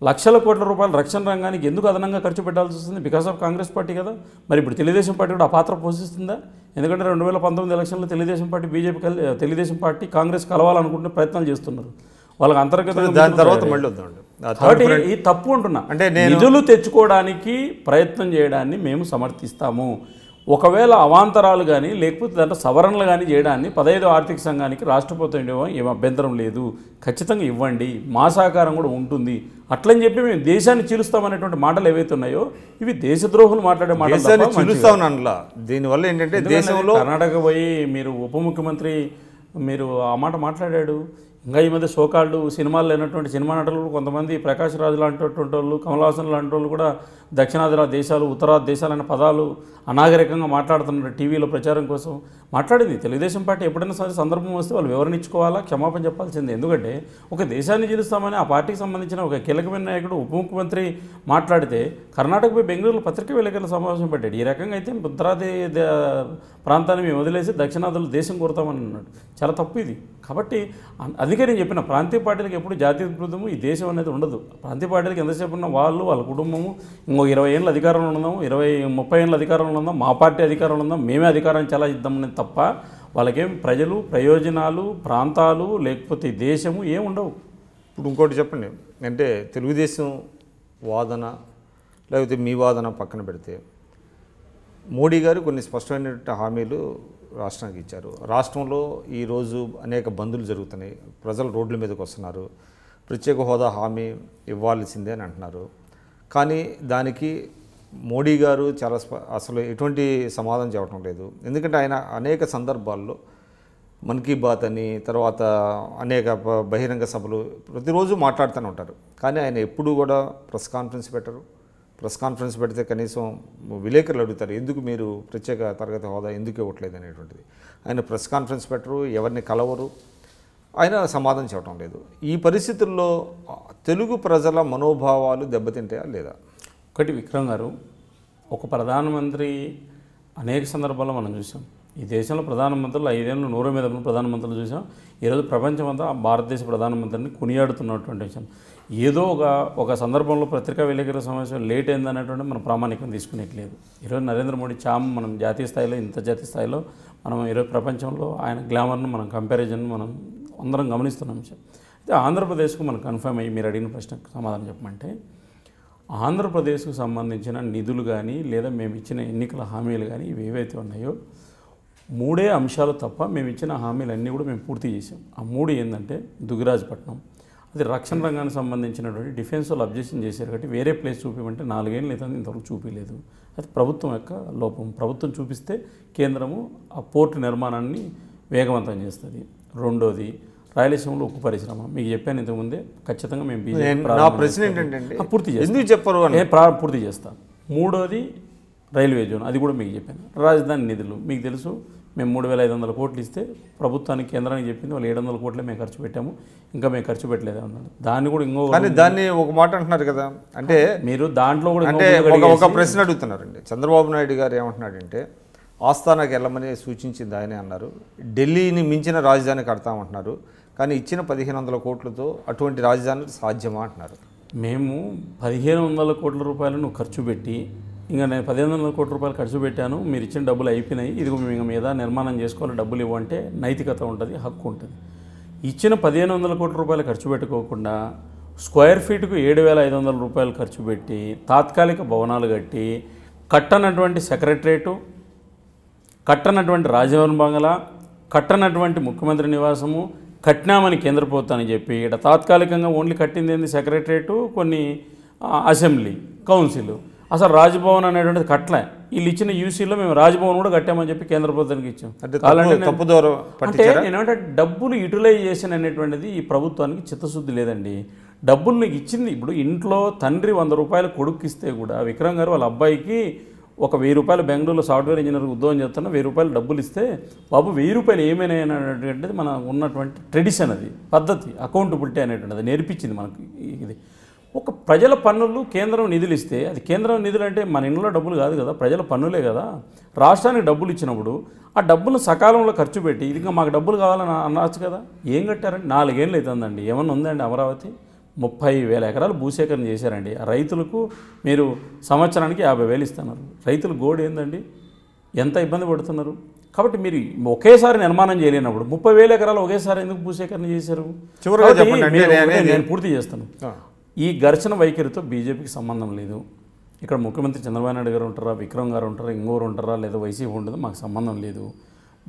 లక్షల కోట్ల రూపాయలు రక్షణ రంగానికి ఎందుకు అదనంగా ఖర్చు పెట్టాల్సి వస్తుంది? బికాస్ ఆఫ్ కాంగ్రెస్ పార్టీ కదా. మరి ఇప్పుడు తెలుగుదేశం పార్టీ కూడా ఆ పాత్ర పోషిస్తుందా? ఎందుకంటే 2019 ఎలక్షన్లో Telugu Desam party BJP Telugu Desam party Congress కలవాలనుకుంటే ప్రయత్నాలు చేస్తున్నారు. వాళ్ళకి అంతర్గతంగా దాని తర్వాత మళ్ళీ వద్దామండి. కాబట్టి ఈ తప్పు అంటున్నా. అంటే నిధులు తెచ్చుకోవడానికి ప్రయత్నం చేయడాన్ని మేము సమర్థిస్తాము. ఒకవేళ అవాంతరాలు కానీ లేకపోతే దాంట్లో సవరణలు కానీ చేయడాన్ని 15వ ఆర్థిక సంఘానికి రాష్ట్ర ప్రభుత్వం ఇవ్వడం ఏం అభ్యంతరం లేదు, ఖచ్చితంగా ఇవ్వండి, మా సహకారం కూడా ఉంటుంది. అట్లని చెప్పి మేము దేశాన్ని చీలుస్తామనేటువంటి మాటలు ఏవైతే ఉన్నాయో ఇవి దేశద్రోహులు మాట్లాడే మాటలు. దీనివల్ల ఏంటంటే దేశంలో కర్ణాటక పోయి మీరు ఉప ముఖ్యమంత్రి మీరు ఆ మాట మాట్లాడాడు. ఇంకా ఈ మధ్య సోకాళ్ళు సినిమాలు లేనటువంటి సినిమా నటులు కొంతమంది ప్రకాష్ రాజు లాంటి వాళ్ళు, కమల్ హాసన్ లాంటి వాళ్ళు కూడా దక్షిణాది దేశాలు, ఉత్తరాది దేశాలనే పదాలు అనాగరికంగా మాట్లాడుతున్నారు టీవీలో ప్రచారం కోసం. మాట్లాడింది తెలుగుదేశం పార్టీ ఎప్పుడైనా సరే సందర్భం వస్తే వాళ్ళు వివరణ ఇచ్చుకోవాలా, క్షమాపణ చెప్పాల్సిందే. ఎందుకంటే ఒక దేశాన్ని గెలుస్తామని ఆ పార్టీకి సంబంధించిన ఒక కీలకమైన నాయకుడు ఉప ముఖ్యమంత్రి మాట్లాడితే కర్ణాటక పోయి బెంగళూరులో పత్రికా విలేకరుల సమావేశం పెట్టాడు. ఈ రకంగా అయితే ఉత్తరాది ప్రాంతాన్ని మేము వదిలేసి దక్షిణాదులు దేశం కోరుతామని అన్నాడు. చాలా తప్పు ఇది. కాబట్టి అందుకే నేను చెప్పిన ప్రాంతీయ పార్టీలకు ఎప్పుడు జాతీయ బృందము ఈ దేశం అనేది ఉండదు. ప్రాంతీయ పార్టీలకు ఎంతసేపు ఉన్న వాళ్ళు వాళ్ళ కుటుంబము ఇంకో 20 ఏళ్ళ అధికారంలో ఉందాం, 20-30 ఏళ్ళ అధికారంలో ఉందాం, మా పార్టీ అధికారంలో ఉందాం, మేమే అధికారాన్ని చాలా ఇద్దామని తప్ప వాళ్ళకేం ప్రజలు, ప్రయోజనాలు, ప్రాంతాలు లేకపోతే దేశము ఏం ఉండవు. ఇప్పుడు ఇంకోటి చెప్పండి, అంటే తెలుగుదేశం వాదన లేకపోతే మీ వాదన పక్కన పెడితే మోడీ గారు కొన్ని స్పష్టమైన హామీలు రాష్ట్రానికి ఇచ్చారు. రాష్ట్రంలో ఈరోజు అనేక బందులు జరుగుతున్నాయి, ప్రజలు రోడ్ల మీదకి వస్తున్నారు, ప్రత్యేక హోదా హామీ ఇవ్వాల్సిందే అని అంటున్నారు. కానీ దానికి మోడీ గారు చాలా అసలు ఎటువంటి సమాధానం చెప్పడం లేదు. ఎందుకంటే ఆయన అనేక సందర్భాల్లో మన్ కీ బాత్ అని తర్వాత అనేక బహిరంగ సభలు ప్రతిరోజు మాట్లాడుతూనే ఉంటారు. కానీ ఆయన ఎప్పుడూ కూడా ప్రెస్ కాన్ఫరెన్స్ పెట్టరు. ప్రెస్ కాన్ఫరెన్స్ పెడితే కనీసం విలేకరులు అడుగుతారు, ఎందుకు మీరు ప్రత్యేక తరగతి హోదా ఎందుకు ఇవ్వట్లేదు అనేటువంటిది. ఆయన ప్రెస్ కాన్ఫరెన్స్ పెట్టరు, ఎవరిని కలవరు, ఆయన సమాధానం చెప్పడం లేదు. ఈ పరిస్థితుల్లో తెలుగు ప్రజల మనోభావాలు దెబ్బతింటాయా లేదా? ఒకటి విక్రమ్ గారు, ఒక ప్రధానమంత్రి అనేక సందర్భాల్లో మనం చూసాం. ఈ దేశంలో ప్రధానమంత్రులు 5 ఏళ్ళు 100 మీద ప్రధానమంత్రులు చూసాం. ఈరోజు ప్రపంచమంతా భారతదేశ ప్రధానమంత్రిని కొనియాడుతున్నటువంటి విషయం. ఏదో ఒక సందర్భంలో పత్రికా విలేకరుల సమావేశం లేట్ అయిందనేటువంటి మనం ప్రామాణికం తీసుకునేట్లేదు. ఈరోజు నరేంద్ర మోడీ మనం జాతీయ స్థాయిలో ఇంత జాతీయ స్థాయిలో మనం ఈరోజు ప్రపంచంలో ఆయన గ్లామర్ను మనం కంపారిజన్ మనం అందరం గమనిస్తున్నాం విషయం. అయితే ఆంధ్రప్రదేశ్కు మనం కన్ఫర్మ్ అయ్యి మీరు అడిగిన ప్రశ్నకు సమాధానం చెప్పమంటే ఆంధ్రప్రదేశ్కు సంబంధించిన నిధులు కానీ లేదా మేము ఇచ్చిన ఎన్నికల హామీలు కానీ ఇవి ఏవైతే ఉన్నాయో 3 అంశాలు తప్ప మేము ఇచ్చిన హామీలన్నీ కూడా మేము పూర్తి చేసాం. ఆ 3 ఏంటంటే దుగిరాజపట్నం, అది రక్షణ రంగానికి సంబంధించినటువంటి డిఫెన్స్ వాళ్ళు అబ్జెక్షన్ చేశారు కాబట్టి వేరే ప్లేస్ చూపించమంటే 4 ఏళ్ళు అయితే ఇంతవరకు చూపించలేదు. అది ప్రభుత్వం యొక్క లోపం. ప్రభుత్వం చూపిస్తే కేంద్రము ఆ పోర్టు నిర్మాణాన్ని వేగవంతం చేస్తుంది. రెండోది రాయలసీమలో ఉక్కు పరిశ్రమ, మీకు చెప్పాను ఇంతకుముందే, ఖచ్చితంగా మేము పూర్తి చేస్తాం. పూర్తి చేస్తాం. మూడోది రైల్వే జోన్ అది కూడా మీకు చెప్పాను. రాజధాని నిధులు మీకు తెలుసు, మేము 3,500 కోట్లు ఇస్తే ప్రభుత్వానికి కేంద్రానికి చెప్పింది వాళ్ళు 700 కోట్లే మేము ఖర్చు పెట్టాము, ఇంకా మేము ఖర్చు పెట్టలేదు అన్నాడు. దాన్ని కూడా కానీ దాన్ని ఒక మాట అంటున్నారు కదా, అంటే మీరు దాంట్లో కూడా అంటే ఒక ప్రశ్న అడుగుతున్నారండి. చంద్రబాబు నాయుడు గారు ఏమంటున్నాడంటే ఆస్థానాకి వెళ్ళమని సూచించింది ఆయనే అన్నారు, ఢిల్లీని మించిన రాజధాని కడతామంటున్నారు, కానీ ఇచ్చిన 1,500 కోట్లతో అటువంటి రాజధాని సాధ్యమా అంటున్నారు. మేము 1,500 కోట్ల రూపాయలు నువ్వు ఖర్చు పెట్టి, ఇంకా నేను 1,500 కోట్ల రూపాయలు ఖర్చు పెట్టాను, మీరు ఇచ్చిన డబ్బులు అయిపోయినాయి, ఇదిగో మేము మీద నిర్మాణం చేసుకోవాలి, డబ్బులు ఇవ్వంటే నైతికత ఉంటుంది, హక్కు ఉంటుంది. ఇచ్చిన 1,500 కోట్ల రూపాయలు ఖర్చు పెట్టుకోకుండా స్క్వేర్ ఫీట్కు 7,500 రూపాయలు ఖర్చు పెట్టి తాత్కాలిక భవనాలు కట్టి కట్టనటువంటి సెక్రటరేటు, కట్టనటువంటి రాజభవన్ బంగళా, కట్టనటువంటి ముఖ్యమంత్రి నివాసము కట్టినామని కేంద్ర ప్రభుత్వాన్ని చెప్పి ఇక్కడ తాత్కాలికంగా ఓన్లీ కట్టింది ఏంది సెక్రటరేటు, కొన్ని అసెంబ్లీ కౌన్సిల్, అసలు రాజ్భవన్ అనేటువంటిది కట్టలే. వీళ్ళు ఇచ్చిన యూసీలో మేము రాజ్భవన్ కూడా కట్టామని చెప్పి కేంద్ర ప్రభుత్వానికి ఇచ్చాం. అంటే నేనేమంటే డబ్బులు యూటిలైజేషన్ అనేటువంటిది ఈ ప్రభుత్వానికి చిత్తశుద్ధి లేదండి. డబ్బులు నీకు ఇచ్చింది, ఇప్పుడు ఇంట్లో తండ్రి 100 రూపాయలు కొడుకు ఇస్తే కూడా విక్రమ్ గారు వాళ్ళ అబ్బాయికి ఒక 1,000 రూపాయలు బెంగళూరులో సాఫ్ట్వేర్ ఇంజనీర్ ఉద్యోగం చేస్తున్నా 1,000 రూపాయలు డబ్బులు ఇస్తే బాబు 1,000 రూపాయలు ఏమైనా అనేటువంటిది మన ఉన్నటువంటి ట్రెడిషన్, అది పద్ధతి, అకౌంటబిలిటీ అనేటువంటిది నేర్పించింది మనకి. ఇది ఒక ప్రజల పన్నులు కేంద్రం నిధులు ఇస్తే అది కేంద్రం నిధులు అంటే మన ఇంట్లో డబ్బులు కాదు కదా, ప్రజల పన్నులే కదా. రాష్ట్రానికి డబ్బులు ఇచ్చినప్పుడు ఆ డబ్బులను సకాలంలో ఖర్చు పెట్టి ఇది మాకు డబ్బులు కావాలని అనవచ్చు కదా. ఏం కట్టారండి? 4 ఏళ్ళు అవుతుందండి. ఏమన్నా ఉందండి అమరావతి? 30,000 ఎకరాలు భూసేకరణ చేశారండి. ఆ రైతులకు మీరు సంవత్సరానికి 50,000 ఇస్తున్నారు. రైతుల గోడు ఏందండి? ఎంత ఇబ్బంది పడుతున్నారు. కాబట్టి మీరు ఒకేసారి నిర్మాణం చేయలేనప్పుడు 30,000 ఎకరాలు ఒకేసారి ఎందుకు భూసేకరణ చేశారు? నేను పూర్తి చేస్తాను. ఈ ఘర్షణ వైఖరితో బీజేపీకి సంబంధం లేదు. ఇక్కడ ముఖ్యమంత్రి చంద్రబాబు నాయుడు గారు ఉంటారా, విక్రమ్ గారు ఉంటారా, ఇంకోరు ఉంటారా, లేదా వైసీపీ ఉండదు, మాకు సంబంధం లేదు.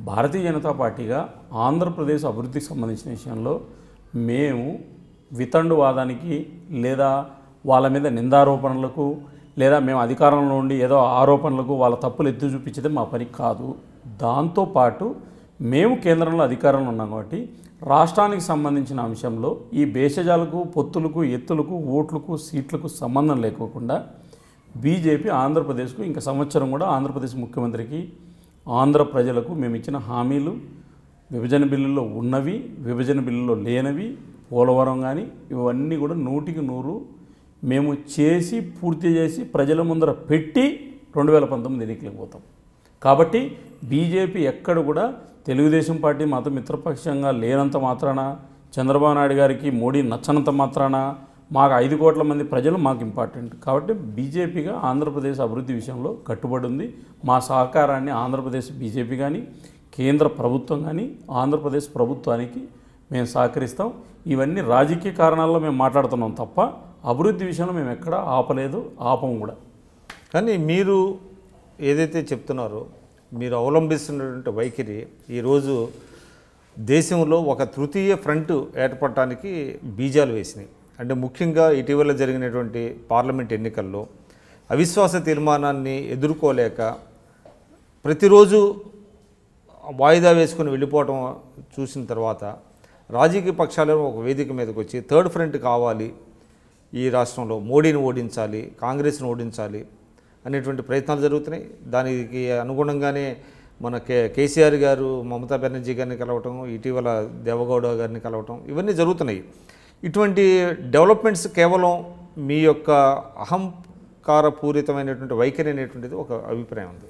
భారతీయ జనతా పార్టీగా ఆంధ్రప్రదేశ్ అభివృద్ధికి సంబంధించిన విషయంలో మేము వితండువాదానికి లేదా వాళ్ళ మీద నిందారోపణలకు లేదా మేము అధికారంలో ఉండి ఏదో ఆరోపణలకు వాళ్ళ తప్పులు ఎత్తి చూపించడం మా పని కాదు. దాంతోపాటు మేము కేంద్రంలో అధికారంలో ఉన్నాం కాబట్టి రాష్ట్రానికి సంబంధించిన అంశంలో ఈ భేషజాలకు, పొత్తులకు, ఎత్తులకు, ఓట్లకు, సీట్లకు సంబంధం లేకోకుండా బీజేపీ ఆంధ్రప్రదేశ్కు ఇంకా సంవత్సరం కూడా ఆంధ్రప్రదేశ్ ముఖ్యమంత్రికి, ఆంధ్ర ప్రజలకు మేము ఇచ్చిన హామీలు విభజన బిల్లులో ఉన్నవి, విభజన బిల్లులో లేనవి, పోలవరం కానీ ఇవన్నీ కూడా 100కి 100 మేము చేసి పూర్తి చేసి ప్రజల ముందర పెట్టి 2019 ఎన్నికలకు పోతాం. కాబట్టి బీజేపీ ఎక్కడ కూడా తెలుగుదేశం పార్టీ మాతో మిత్రపక్షంగా లేనంత మాత్రాన, చంద్రబాబు నాయుడు గారికి మోడీ నచ్చనంత మాత్రాన మాకు 5 కోట్ల మంది ప్రజలు మాకు ఇంపార్టెంట్. కాబట్టి బీజేపీగా ఆంధ్రప్రదేశ్ అభివృద్ధి విషయంలో కట్టుబడి ఉంది. మా సహకారాన్ని ఆంధ్రప్రదేశ్ బీజేపీ కానీ, కేంద్ర ప్రభుత్వం కానీ ఆంధ్రప్రదేశ్ ప్రభుత్వానికి మేము సహకరిస్తాం. ఇవన్నీ రాజకీయ కారణాల్లో మేము మాట్లాడుతున్నాం తప్ప అభివృద్ధి విషయంలో మేము ఎక్కడా ఆపలేదు, ఆపం కూడా. కానీ మీరు ఏదైతే చెప్తున్నారో, మీరు అవలంబిస్తున్నటువంటి వైఖరి ఈరోజు దేశంలో ఒక తృతీయ ఫ్రంట్ ఏర్పడటానికి బీజాలు వేసినాయి. అంటే ముఖ్యంగా ఇటీవల జరిగినటువంటి పార్లమెంట్ ఎన్నికల్లో అవిశ్వాస తీర్మానాన్ని ఎదుర్కోలేక ప్రతిరోజు వాయిదా వేసుకుని వెళ్ళిపోవటం చూసిన తర్వాత రాజకీయ పక్షాలను ఒక వేదిక మీదకి వచ్చి థర్డ్ ఫ్రంట్ కావాలి, ఈ రాష్ట్రంలో మోడీని ఓడించాలి, కాంగ్రెస్ను ఓడించాలి అనేటువంటి ప్రయత్నాలు జరుగుతున్నాయి. దానికి అనుగుణంగానే మన కేసీఆర్ గారు మమతా బెనర్జీ గారిని కలవటం, ఇటీవల దేవగౌడ గారిని కలవటం, ఇవన్నీ జరుగుతున్నాయి. ఇటువంటి డెవలప్మెంట్స్ కేవలం మీ యొక్క అహంకారపూరితమైనటువంటి వైఖరి అనేటువంటిది ఒక అభిప్రాయం ఉంది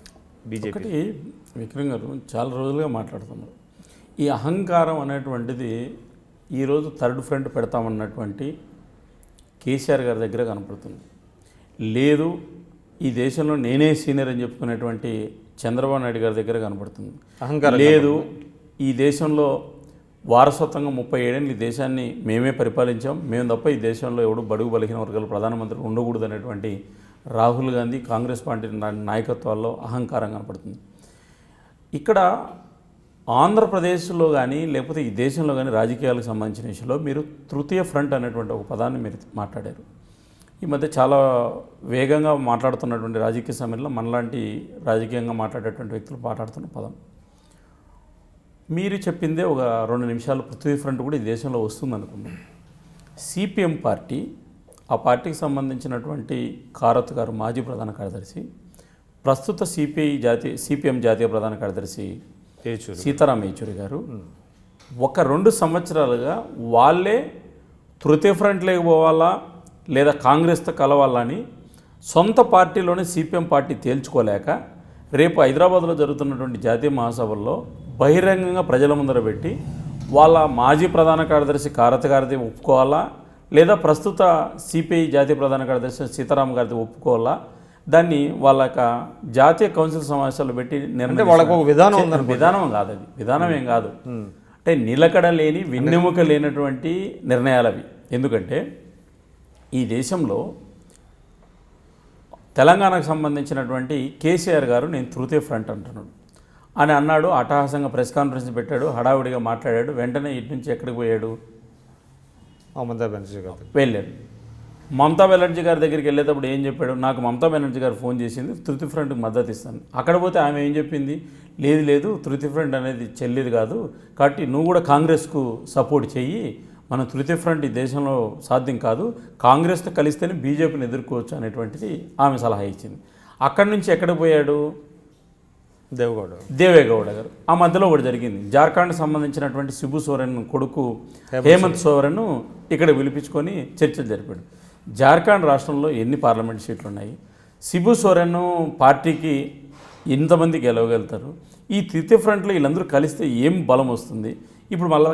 బీజేపీ. ఒకటి విక్రమ్ గారు చాలా రోజులుగా మాట్లాడుతున్నారు. ఈ అహంకారం అనేటువంటిది ఈరోజు థర్డ్ ఫ్రంట్ పెడతామన్నటువంటి కేసీఆర్ గారి దగ్గర కనపడుతుంది. లేదు ఈ దేశంలో నేనే సీనియర్ అని చెప్పుకునేటువంటి చంద్రబాబు నాయుడు గారి దగ్గర కనపడుతుంది. అహంకారం లేదు. ఈ దేశంలో వారసత్వంగా 37 ఏళ్ళు ఈ దేశాన్ని మేమే పరిపాలించాం, మేము తప్ప ఈ దేశంలో ఎవడు బడుగు బలహీన వర్గాలు ప్రధానమంత్రి ఉండకూడదు అనేటువంటి రాహుల్ గాంధీ కాంగ్రెస్ పార్టీ నాయకత్వాల్లో అహంకారం కనపడుతుంది. ఇక్కడ ఆంధ్రప్రదేశ్లో కానీ లేకపోతే ఈ దేశంలో కానీ రాజకీయాలకు సంబంధించిన విషయంలో మీరు తృతీయ ఫ్రంట్ అనేటువంటి ఒక పదాన్ని మీరు మాట్లాడారు. ఈ మధ్య చాలా వేగంగా మాట్లాడుతున్నటువంటి రాజకీయ సమయంలో మనలాంటి రాజకీయంగా మాట్లాడేటువంటి వ్యక్తులు మాట్లాడుతున్న పదం మీరు చెప్పిందే ఒక 2 నిమిషాలు పృథ్వీ ఫ్రంట్ కూడా ఈ దేశంలో వస్తుందనుకున్నాం. సిపిఎం పార్టీ, ఆ పార్టీకి సంబంధించినటువంటి కారత్ గారు మాజీ ప్రధాన కార్యదర్శి ప్రస్తుత సిపిఎం జాతీయ ప్రధాన కార్యదర్శి సీతారాం యేచూరి గారు ఒక 2 సంవత్సరాలుగా వాళ్ళే తృతీయ ఫ్రంట్లోకి పోవాలా లేదా కాంగ్రెస్తో కలవాలని సొంత పార్టీలోనే సిపిఎం పార్టీ తేల్చుకోలేక రేపు హైదరాబాద్లో జరుగుతున్నటువంటి జాతీయ మహాసభల్లో బహిరంగంగా ప్రజల ముందర పెట్టి వాళ్ళ మాజీ ప్రధాన కార్యదర్శి కారత గారిది ఒప్పుకోవాలా లేదా ప్రస్తుత సిపిఐ జాతీయ ప్రధాన కార్యదర్శి సీతారాం గారిది ఒప్పుకోవాలా, దాన్ని వాళ్ళ జాతీయ కౌన్సిల్ సమావేశాలు పెట్టి నిర్ణయం వాళ్ళకు ఒక విధానం ఉందని. విధానం కాదు, అది విధానం ఏం కాదు. అంటే నిలకడ లేని వెన్నెముక లేనటువంటి నిర్ణయాలు అవి. ఎందుకంటే ఈ దేశంలో తెలంగాణకు సంబంధించినటువంటి కేసీఆర్ గారు నేను తృతీయ ఫ్రంట్ అంటున్నాడు అని అన్నాడు. అట్టహాసంగా ప్రెస్ కాన్ఫరెన్స్ పెట్టాడు, హడావుడిగా మాట్లాడాడు. వెంటనే ఇటు నుంచి ఎక్కడికి పోయాడు? మమతా బెనర్జీ గారు వెళ్ళాడు. మమతా బెనర్జీ గారి దగ్గరికి వెళ్ళేటప్పుడు ఏం చెప్పాడు? నాకు మమతా బెనర్జీ గారు ఫోన్ చేసింది, తృతీయ ఫ్రంట్కి మద్దతు ఇస్తాను. అక్కడ పోతే ఆమె ఏం చెప్పింది? లేదు తృతీయ ఫ్రంట్ అనేది చెల్లిది కాదు, కాబట్టి నువ్వు కూడా కాంగ్రెస్కు సపోర్ట్ చెయ్యి, మన తృతీయ ఫ్రంట్ ఈ దేశంలో సాధ్యం కాదు, కాంగ్రెస్తో కలిస్తేనే బీజేపీని ఎదుర్కోవచ్చు అనేటువంటిది ఆమె సలహా ఇచ్చింది. అక్కడి నుంచి ఎక్కడికి పోయాడు? దేవేగౌడ గారు. ఆ మధ్యలో ఒకటి జరిగింది. జార్ఖండ్కి సంబంధించినటువంటి శిబు సోరెన్ కొడుకు హేమంత్ సోరెన్ ఇక్కడ పిలిపించుకొని చర్చలు జరిపాడు. జార్ఖండ్ రాష్ట్రంలో ఎన్ని పార్లమెంట్ సీట్లు ఉన్నాయి? శిబు సోరెన్ పార్టీకి ఎంతమంది గెలవగలుగుతారు? ఈ తృతీయ ఫ్రంట్లో వీళ్ళందరూ కలిస్తే ఏం బలం వస్తుంది? ఇప్పుడు మళ్ళీ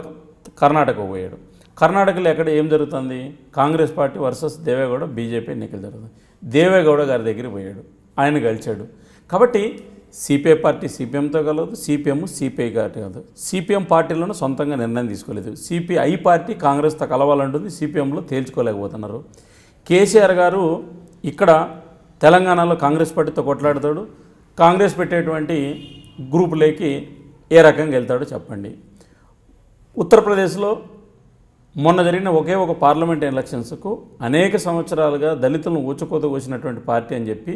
కర్ణాటక పోయాడు. కర్ణాటకలో ఎక్కడ ఏం జరుగుతుంది? Congress party versus Deve Gowda BJP ఎన్నికలు జరుగుతుంది. దేవేగౌడ గారి దగ్గరికి పోయాడు, ఆయన గెలిచాడు. కాబట్టి సిపిఐ పార్టీ సిపిఎంతో కలవదు, సిపిఐ గారి కాదు. సిపిఎం పార్టీలోనూ సొంతంగా నిర్ణయం తీసుకోలేదు. సిపిఐ పార్టీ కాంగ్రెస్తో కలవాలంటుంది, సిపిఎంలో తేల్చుకోలేకపోతున్నారు. కేసీఆర్ గారు ఇక్కడ తెలంగాణలో కాంగ్రెస్ పార్టీతో కొట్లాడతాడు, కాంగ్రెస్ పెట్టేటువంటి గ్రూపులోకి ఏ రకంగా వెళ్తాడో చెప్పండి. ఉత్తరప్రదేశ్లో మొన్న జరిగిన ఒకే ఒక పార్లమెంట్ ఎలక్షన్స్కు అనేక సంవత్సరాలుగా దళితులను ఊచకోత కోసినటువంటి పార్టీ అని చెప్పి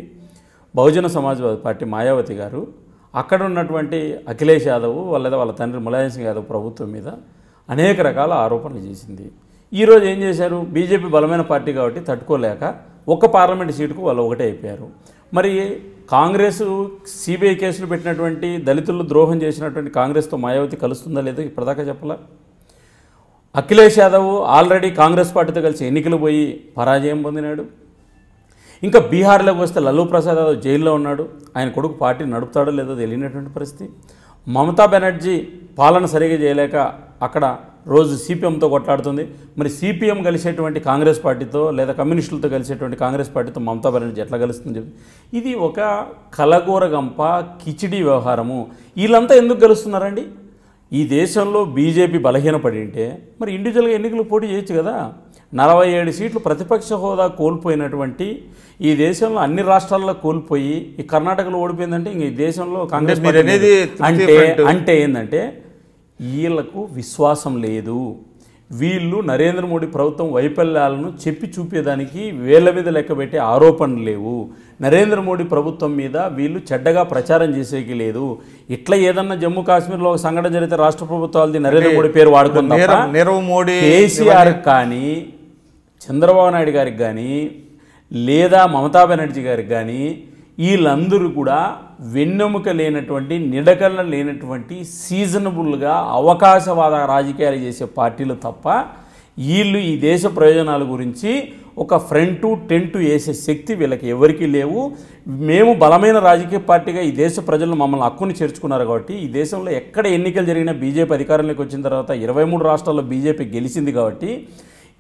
బహుజన సమాజ్వాదీ పార్టీ మాయావతి గారు అక్కడ ఉన్నటువంటి అఖిలేష్ యాదవ్ లేదా వాళ్ళ తండ్రి ములాయం సింగ్ యాదవ్ ప్రభుత్వం మీద అనేక రకాల ఆరోపణలు చేసింది. ఈరోజు ఏం చేశారు? బీజేపీ బలమైన పార్టీ కాబట్టి తట్టుకోలేక ఒక్క పార్లమెంట్ సీటుకు వాళ్ళు ఒకటే అయిపోయారు. మరి కాంగ్రెస్ సిబిఐ కేసులు పెట్టినటువంటి దళితులు ద్రోహం చేసినటువంటి కాంగ్రెస్తో మాయావతి కలుస్తుందా లేదో ఇప్పటిదాకా చెప్పాలా. అఖిలేష్ యాదవ్ ఆల్రెడీ కాంగ్రెస్ పార్టీతో కలిసి ఎన్నికలు పోయి పరాజయం పొందినాడు. ఇంకా బీహార్లోకి వస్తే లల్లూ ప్రసాద్ యాదవ్ జైల్లో ఉన్నాడు. ఆయన కొడుకు పార్టీ నడుపుతాడో లేదో తెలియనటువంటి పరిస్థితి. మమతా బెనర్జీ పాలన సరిగా చేయలేక అక్కడ రోజు సిపిఎంతో కొట్లాడుతుంది. మరి సిపిఎం కలిసేటువంటి కాంగ్రెస్ పార్టీతో లేదా కమ్యూనిస్టులతో కలిసేటువంటి కాంగ్రెస్ పార్టీతో మమతా బెనర్జీ ఎట్లా కలుస్తుంది? ఇది ఒక కలగూరగంప కిచిడి వ్యవహారము. వీళ్ళంతా ఎందుకు కలుస్తున్నారండి? ఈ దేశంలో బీజేపీ బలహీనపడి ఉంటే మరి ఇండివిజువల్గా ఎన్నికలు పోటీ చేయొచ్చు కదా. 47 సీట్లు ప్రతిపక్ష హోదా కోల్పోయినటువంటి ఈ దేశంలో అన్ని రాష్ట్రాల్లో కోల్పోయి ఈ కర్ణాటకలో ఓడిపోయిందంటే ఇంక ఈ దేశంలో కాంగ్రెస్ అంటే ఏంటంటే వీళ్లకు విశ్వాసం లేదు. వీళ్ళు నరేంద్ర మోడీ ప్రభుత్వం వైఫల్యాలను చెప్పి చూపేదానికి వేళ్ల మీద లెక్కబెట్టే ఆరోపణలు లేవు. నరేంద్ర మోడీ ప్రభుత్వం మీద వీళ్ళు చెడ్డగా ప్రచారం చేసేకి లేదు. ఇట్లా ఏదన్నా జమ్మూ కాశ్మీర్లో ఒక సంఘటన జరిగితే రాష్ట్ర ప్రభుత్వాలది నరేంద్ర మోడీ పేరు వాడుకుంటారు. కేసీఆర్ కానీ చంద్రబాబు నాయుడు గారికి కానీ లేదా మమతా బెనర్జీ గారికి కానీ వీళ్ళందరూ కూడా వెన్నెముక లేనటువంటి నిడకల లేనటువంటి సీజనబుల్గా అవకాశవాద రాజకీయాలు చేసే పార్టీలు తప్ప వీళ్ళు ఈ దేశ ప్రయోజనాల గురించి ఒక ఫ్రంట్ టెంట్ వేసే శక్తి వీళ్ళకి ఎవరికీ లేవు. మేము బలమైన రాజకీయ పార్టీగా ఈ దేశ ప్రజలు మమ్మల్ని హక్కుని చేర్చుకున్నారు కాబట్టి ఈ దేశంలో ఎక్కడ ఎన్నికలు జరిగినా బీజేపీ అధికారంలోకి వచ్చిన తర్వాత 23 రాష్ట్రాల్లో బీజేపీ గెలిచింది కాబట్టి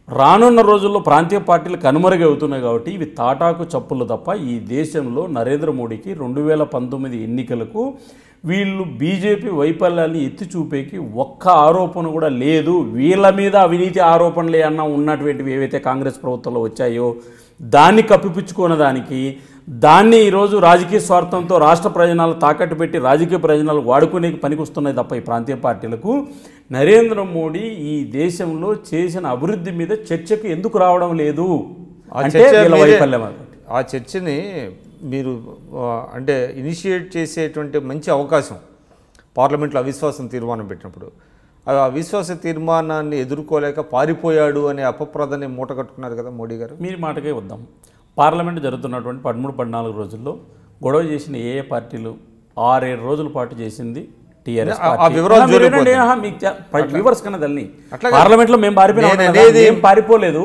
రానున్న రోజుల్లో ప్రాంతీయ పార్టీలు కనుమరుగవుతున్నాయి కాబట్టి ఇవి తాటాకు చప్పులు తప్ప ఈ దేశంలో నరేంద్ర మోడీకి 2019 ఎన్నికలకు వీళ్ళు బీజేపీ వైఫల్యాన్ని ఎత్తి చూపేకి ఒక్క ఆరోపణ కూడా లేదు. వీళ్ళ మీద అవినీతి ఆరోపణలు అన్నా ఉన్నటువంటివి ఏవైతే కాంగ్రెస్ ప్రభుత్వంలో వచ్చాయో దాన్ని కప్పిపుచ్చుకున్న దాన్ని ఈరోజు రాజకీయ స్వార్థంతో రాష్ట్ర ప్రయోజనాలు తాకట్టు పెట్టి రాజకీయ ప్రయోజనాలు వాడుకునే పనికొస్తున్నాయి తప్ప ఈ ప్రాంతీయ పార్టీలకు నరేంద్ర మోడీ ఈ దేశంలో చేసిన అభివృద్ధి మీద చర్చకు ఎందుకు రావడం లేదు అంటే వీళ్ళ వైఫల్యం. ఆ చర్చని మీరు అంటే ఇనిషియేట్ చేసేటువంటి మంచి అవకాశం పార్లమెంట్లో అవిశ్వాసం తీర్మానం పెట్టినప్పుడు ఆ అవిశ్వాస తీర్మానాన్ని ఎదుర్కోలేక పారిపోయాడు అనే అపప్రదని మూట కట్టుకున్నారు కదా మోడీ గారు. మీరు మాటకే వద్దాం. పార్లమెంట్ జరుగుతున్నటువంటి 13-14 రోజుల్లో గొడవ చేసిన ఏ పార్టీలు 6-7 రోజుల పాటు చేసింది టీఆర్ఎస్ ఆ వివరాలు వ్యూవర్స్ కన్నా తల్లి పార్లమెంట్లో మేము పారిపోయినాం పారిపోలేదు.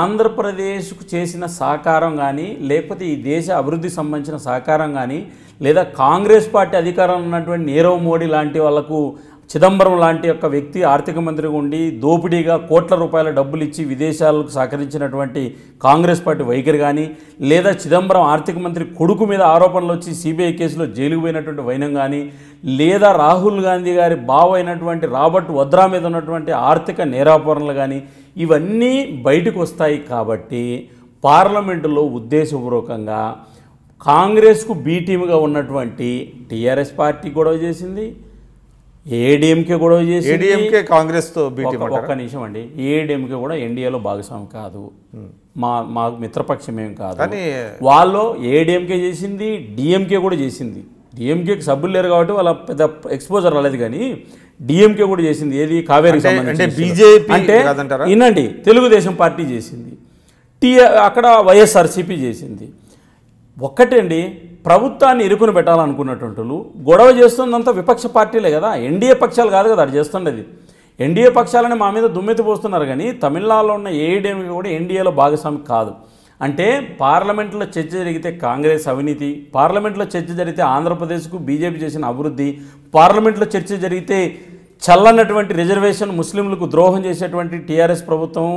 ఆంధ్రప్రదేశ్కు చేసిన సహకారం కానీ లేకపోతే ఈ దేశ అభివృద్ధికి సంబంధించిన సహకారం కానీ లేదా కాంగ్రెస్ పార్టీ అధికారంలో ఉన్నటువంటి నీరవ్ మోడీ లాంటి వాళ్లకు చిదంబరం లాంటి యొక్క వ్యక్తి ఆర్థిక మంత్రిగా ఉండి దోపిడీగా కోట్ల రూపాయల డబ్బులు ఇచ్చి విదేశాలకు సహకరించినటువంటి కాంగ్రెస్ పార్టీ వైఖరి కానీ లేదా చిదంబరం ఆర్థిక మంత్రి కొడుకు మీద ఆరోపణలు వచ్చి సిబిఐ కేసులో జైలుకు పోయినటువంటి వైనం కానీ లేదా రాహుల్ గాంధీ గారి బావ అయినటువంటి రాబర్ట్ వద్రా మీద ఉన్నటువంటి ఆర్థిక నేరాపరణలు కానీ ఇవన్నీ బయటకు వస్తాయి. కాబట్టి పార్లమెంటులో ఉద్దేశపూర్వకంగా కాంగ్రెస్కు బీ టీమ్గా ఉన్నటువంటి టీఆర్ఎస్ పార్టీ గొడవ చేసింది, ఏడీఎంకే గొడవ చేసి ఏడీఎంకే కాంగ్రెస్తో ఒక్క నిమిషం అండి. ఏడీఎంకే కూడా ఎన్డీఏలో భాగస్వామి కాదు, మా మిత్రపక్షం ఏం కాదు. వాళ్ళు ఏడీఎంకే చేసింది, డిఎంకే కూడా చేసింది. డిఎంకేకి సభ్యులు లేరు కాబట్టి వాళ్ళ పెద్ద ఎక్స్పోజర్ రాలేదు, కానీ డిఎంకే కూడా చేసింది. ఏది కావేరీకి సంబంధించి అంటే వినండి, తెలుగుదేశం పార్టీ చేసింది, అక్కడ వైఎస్ఆర్సీపీ చేసింది. ఒక్కటండి, ప్రభుత్వాన్ని ఇరుకుని పెట్టాలనుకున్నటువంటి గొడవ చేస్తుందంతా విపక్ష పార్టీలే కదా, ఎన్డీఏ పక్షాలు కాదు కదా అది చేస్తుండేది. ఎన్డీఏ పక్షాలని మా మీద దుమ్మెత్తి పోస్తున్నారు, కానీ తమిళనాడులో ఉన్న ఏఐడిఎంకే కూడా ఎన్డీఏలో భాగస్వామి కాదు. అంటే పార్లమెంట్లో చర్చ జరిగితే కాంగ్రెస్ అవినీతి, పార్లమెంట్లో చర్చ జరిగితే ఆంధ్రప్రదేశ్కు బీజేపీ చేసిన అభివృద్ధి, పార్లమెంట్లో చర్చ జరిగితే చల్లనటువంటి రిజర్వేషన్ ముస్లింలకు ద్రోహం చేసేటువంటి టీఆర్ఎస్ ప్రభుత్వం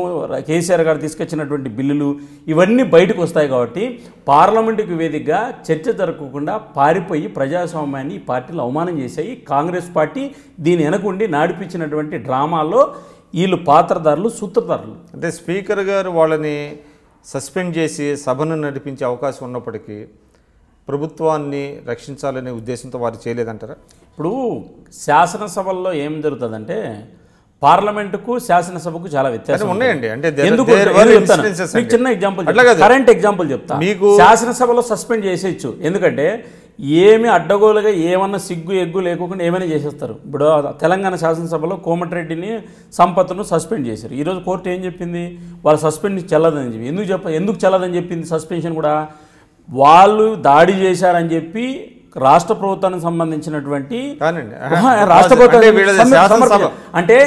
కేసీఆర్ గారు తీసుకొచ్చినటువంటి బిల్లులు ఇవన్నీ బయటకు వస్తాయి. కాబట్టి పార్లమెంటుకు వేదికగా చర్చ జరగకుండా పారిపోయి ప్రజాస్వామ్యాన్ని ఈ పార్టీలు అవమానం చేశాయి. కాంగ్రెస్ పార్టీ దీని వెనకుండి నాడిపించినటువంటి డ్రామాలో వీళ్ళు పాత్రధారులు, సూత్రధారులు. అంటే స్పీకర్ గారు వాళ్ళని సస్పెండ్ చేసి సభను నడిపించే అవకాశం ఉన్నప్పటికీ ప్రభుత్వాన్ని రక్షించాలనే ఉద్దేశంతో వారు చేయలేదంటారా? ఇప్పుడు శాసనసభల్లో ఏం జరుగుతుందంటే పార్లమెంటుకు శాసనసభకు చాలా వ్యత్యాసం ఉన్నాయండి. అంటే చిన్న ఎగ్జాంపుల్, కరెంట్ ఎగ్జాంపుల్ చెప్తా. మీకు శాసనసభలో సస్పెండ్ చేసేయచ్చు, ఎందుకంటే ఏమి అడ్డగోలుగా ఏమన్నా సిగ్గు ఎగ్గు లేకుండా ఏమైనా చేసేస్తారు. ఇప్పుడు తెలంగాణ శాసనసభలో కోమటిరెడ్డిని, సంపత్ను సస్పెండ్ చేశారు. ఈరోజు కోర్టు ఏం చెప్పింది, వాళ్ళ సస్పెండ్ చెల్లదని చెప్పి. ఎందుకు చెల్లదని చెప్పింది సస్పెన్షన్ కూడా? వాళ్ళు దాడి చేశారని చెప్పి రాష్ట్ర ప్రభుత్వానికి సంబంధించినటువంటి రాష్ట్ర ప్రభుత్వం అంటే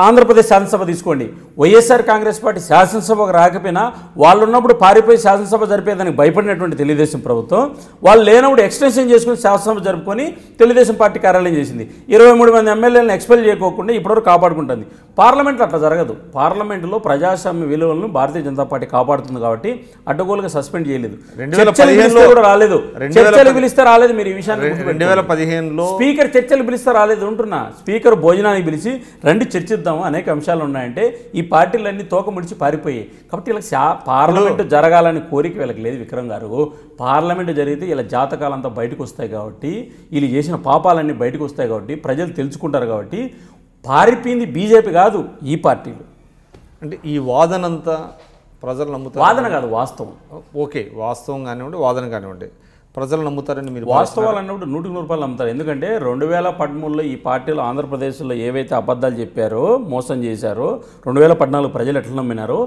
ఆంధ్రప్రదేశ్ శాసనసభ తీసుకోండి, వైఎస్ఆర్ కాంగ్రెస్ పార్టీ శాసనసభకు రాకపోయినా వాళ్ళు ఉన్నప్పుడు పారిపోయి శాసనసభ జరిపేదానికి భయపడినటువంటి తెలుగుదేశం ప్రభుత్వం వాళ్ళు లేనప్పుడు ఎక్స్టెన్షన్ చేసుకుని శాసనసభ జరుపుకొని తెలుగుదేశం పార్టీ కార్యాలయం చేసింది. 23 మంది ఎమ్మెల్యేలను ఎక్స్పెల్ చేయకోకుండా ఇప్పటివరకు కాపాడుకుంటుంది. పార్లమెంట్లో అట్లా జరగదు. పార్లమెంటులో ప్రజాస్వామ్య విలువలను భారతీయ జనతా పార్టీ కాపాడుతుంది కాబట్టి అడ్డగోలుగా సస్పెండ్ చేయలేదు. కూడా రాలేదు, చర్చలు పిలిస్తే రాలేదు. మీరు ఈ విషయాన్ని 2015లో స్పీకర్ చర్చలు పిలిస్తే రాలేదు ఉంటున్నా. స్పీకర్ భోజనానికి పిలిచి రెండు చర్చిద్దాము, అనేక అంశాలు ఉన్నాయంటే ఈ పార్టీలన్నీ తోక ముడిచి పారిపోయాయి. కాబట్టి వీళ్ళకి పార్లమెంటు జరగాలని కోరిక వీళ్ళకి లేదు. విక్రమ్ గారు, పార్లమెంటు జరిగితే ఇలా జాతకాలంతా బయటకు వస్తాయి కాబట్టి, వీళ్ళు చేసిన పాపాలన్నీ బయటకు వస్తాయి కాబట్టి, ప్రజలు తెలుసుకుంటారు కాబట్టి పారిపోయింది బీజేపీ కాదు, ఈ పార్టీలు. అంటే ఈ వాదనంతా ప్రజలు నమ్ముతారు. వాదన కాదు, వాస్తవం. ఓకే, వాస్తవం కానివ్వండి, వాదన కానివ్వండి, ప్రజలు నమ్ముతారని మీరు వాస్తవాలు అన్నప్పుడు 100కు 100 నమ్ముతారు. ఎందుకంటే 2013లో ఈ పార్టీలు ఆంధ్రప్రదేశ్లో ఏవైతే అబద్ధాలు చెప్పారో, మోసం చేశారో, 2014 ప్రజలు ఎట్లా నమ్మినారో,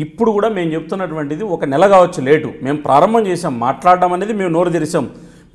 ఇప్పుడు కూడా మేము చెప్తున్నటువంటిది ఒక నెల కావచ్చు లేటు, మేము ప్రారంభం చేసాం. మాట్లాడడం అనేది మేము నోరు తెరిచాం.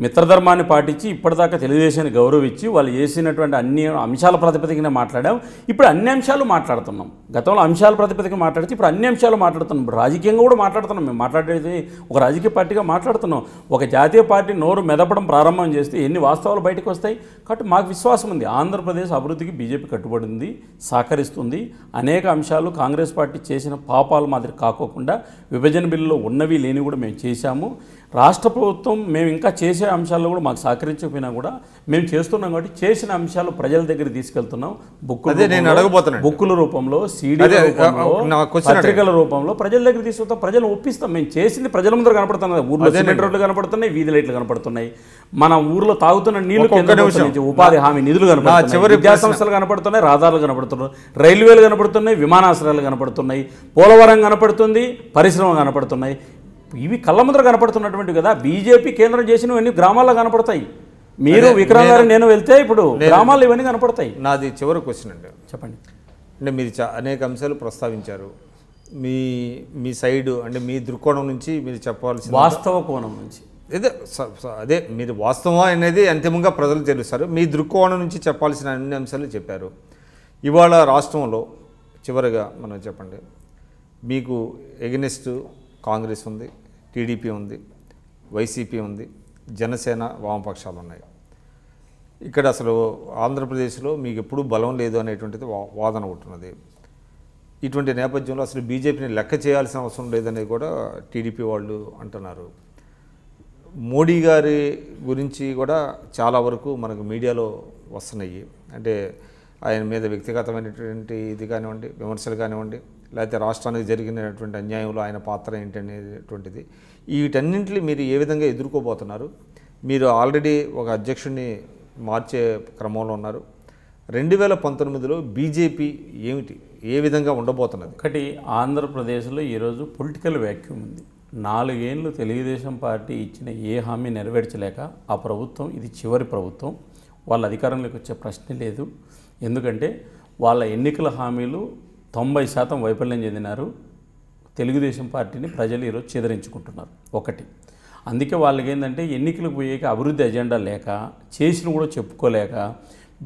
మిత్రధర్మాన్ని పాటించి ఇప్పటిదాకా తెలుగుదేశాన్ని గౌరవించి వాళ్ళు చేసినటువంటి అన్ని అంశాల ప్రాతిపదికన మాట్లాడాం. ఇప్పుడు అన్ని అంశాలు మాట్లాడుతున్నాం. గతంలో అంశాల ప్రాతిపదిక మాట్లాడితే ఇప్పుడు అన్ని అంశాలు మాట్లాడుతున్నాం. రాజకీయంగా కూడా మాట్లాడుతున్నాం. మేము మాట్లాడేది ఒక రాజకీయ పార్టీగా మాట్లాడుతున్నాం. ఒక జాతీయ పార్టీ నోరు మెదపడం ప్రారంభం చేస్తే ఎన్ని వాస్తవాలు బయటకు వస్తాయి. కాబట్టి మాకు విశ్వాసం ఉంది, ఆంధ్రప్రదేశ్ అభివృద్ధికి బీజేపీ కట్టుబడి ఉంది, సహకరిస్తుంది. అనేక అంశాలు కాంగ్రెస్ పార్టీ చేసిన పాపాలు మాదిరి కాకోకుండా విభజన బిల్లులో ఉన్నవి లేని కూడా మేము చేశాము. రాష్ట్ర ప్రభుత్వం మేము ఇంకా చేసే అంశాల్లో కూడా మాకు సహకరించకపోయినా కూడా మేము చేస్తున్నాం. కాబట్టి చేసిన అంశాలు ప్రజల దగ్గర తీసుకెళ్తున్నాం. బుక్కుల రూపంలో, సీడీల రూపంలో, పత్రికల రూపంలో ప్రజల దగ్గర తీసుకెళ్తాం. ప్రజలు ఒప్పిస్తాం. మేము చేసింది ప్రజల ముందర కనపడుతున్నాయి. ఊర్లో సిమెంట్ రోడ్లు కనపడుతున్నాయి, వీధి లైట్లు కనపడుతున్నాయి, మన ఊర్లో తాగుతున్న నీళ్లు, ఉపాధి హామీ నిధులు కనపడుతున్నాయి, విద్యా సంస్థలు కనపడుతున్నాయి, రహదారులు కనపడుతున్నాయి, రైల్వేలు కనపడుతున్నాయి, విమానాశ్రయాలు కనపడుతున్నాయి, పోలవరం కనపడుతుంది, పరిశ్రమ కనపడుతున్నాయి. ఇవి కళ్ళ ముందర కనపడుతున్నటువంటి కదా. బీజేపీ కేంద్రం చేసినవన్నీ గ్రామాల్లో కనపడతాయి. మీరు విక్రమ్ గారు నేను వెళ్తే ఇప్పుడు గ్రామాల్లో ఇవన్నీ కనపడతాయి. నాది చివరి క్వశ్చన్ అండి, చెప్పండి. అంటే మీరు అనేక అంశాలు ప్రస్తావించారు. మీ సైడ్ అంటే మీ దృక్కోణం నుంచి మీరు చెప్పాల్సిన వాస్తవ కోణం నుంచి అదే మీరు వాస్తవం అనేది అంతిమంగా ప్రజలు తెలుస్తారు. మీ దృక్కోణం నుంచి చెప్పాల్సిన అన్ని అంశాలు చెప్పారు. ఇవాళ రాష్ట్రంలో చివరిగా మనం చెప్పండి, మీకు ఎగనెస్ట్ కాంగ్రెస్ ఉంది, టీడీపీ ఉంది, వైసీపీ ఉంది, జనసేన, వామపక్షాలు ఉన్నాయి. ఇక్కడ అసలు ఆంధ్రప్రదేశ్లో మీకు ఎప్పుడూ బలం లేదు అనేటువంటిది వాదన ఉంటున్నది. ఇటువంటి నేపథ్యంలో అసలు బీజేపీని లెక్క చేయాల్సిన అవసరం లేదనేది కూడా టీడీపీ వాళ్ళు అంటున్నారు. మోడీ గారి గురించి కూడా చాలా వరకు మనకు మీడియాలో వస్తున్నాయి. అంటే ఆయన మీద వ్యక్తిగతమైనటువంటి ఇది కానివ్వండి, విమర్శలు కానివ్వండి, లేకపోతే రాష్ట్రానికి జరిగినటువంటి అన్యాయంలో ఆయన పాత్ర ఏంటనేటువంటిది, వీటన్నింటినీ మీరు ఏ విధంగా ఎదుర్కోబోతున్నారు? మీరు ఆల్రెడీ ఒక అధ్యక్షుడిని మార్చే క్రమంలో ఉన్నారు. 2019లో బీజేపీ ఏమిటి, ఏ విధంగా ఉండబోతున్నది? ఒకటి, ఆంధ్రప్రదేశ్లో ఈరోజు పొలిటికల్ వ్యాక్యూమ్ ఉంది. 4 ఏళ్ళు తెలుగుదేశం పార్టీ ఇచ్చిన ఏ హామీ నెరవేర్చలేక ఆ ప్రభుత్వం ఇది చివరి ప్రభుత్వం. వాళ్ళ అధికారంలోకి వచ్చే ప్రశ్నే లేదు. ఎందుకంటే వాళ్ళ ఎన్నికల హామీలు 90% వైఫల్యం చెందినారు. తెలుగుదేశం పార్టీని ప్రజలు ఈరోజు చెదరించుకుంటున్నారు. ఒకటి, అందుకే వాళ్ళకి ఏంటంటే ఎన్నికలకు పోయేక అభివృద్ధి ఎజెండా లేక, చేసిన కూడా చెప్పుకోలేక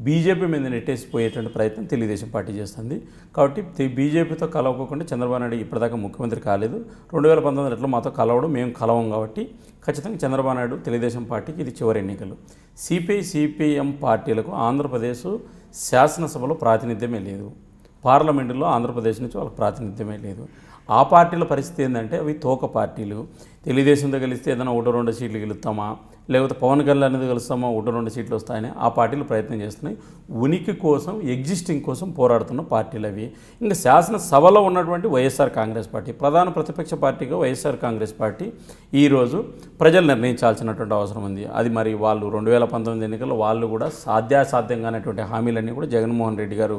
బీజేపీ మీద నెట్టేసిపోయేటువంటి ప్రయత్నం తెలుగుదేశం పార్టీ చేస్తుంది. కాబట్టి బీజేపీతో కలవకోకుండా చంద్రబాబు నాయుడు ఇప్పటిదాకా ముఖ్యమంత్రి కాలేదు. 2019 మాతో కలవడం, మేము కలవం కాబట్టి ఖచ్చితంగా చంద్రబాబు నాయుడు తెలుగుదేశం పార్టీకి ఇది చివరి ఎన్నికలు. సిపిఐ సిపిఎం పార్టీలకు ఆంధ్రప్రదేశ్ శాసనసభలో ప్రాతినిధ్యమే లేదు. పార్లమెంటులో ఆంధ్రప్రదేశ్ నుంచి వాళ్ళకి ప్రాతినిధ్యమే లేదు. ఆ పార్టీల పరిస్థితి ఏంటంటే అవి తోక పార్టీలు. తెలుగుదేశంతో కలిస్తే ఏదైనా 1-2 సీట్లు గెలుస్తామా, లేకపోతే పవన్ కళ్యాణ్తో కలుస్తామా 1-2 సీట్లు వస్తాయని ఆ పార్టీలు ప్రయత్నం చేస్తున్నాయి. ఉనికి కోసం, ఎగ్జిస్టింగ్ కోసం పోరాడుతున్న పార్టీలు అవి. ఇంకా శాసనసభలో ఉన్నటువంటి వైఎస్ఆర్ కాంగ్రెస్ పార్టీ, ప్రధాన ప్రతిపక్ష పార్టీగా వైఎస్ఆర్ కాంగ్రెస్ పార్టీ ఈరోజు ప్రజలు నిర్ణయించాల్సినటువంటి అవసరం ఉంది. అది మరి వాళ్ళు 2019 ఎన్నికల్లో వాళ్ళు కూడా సాధ్యాసాధ్యంగానేటువంటి హామీలన్నీ కూడా జగన్మోహన్ రెడ్డి గారు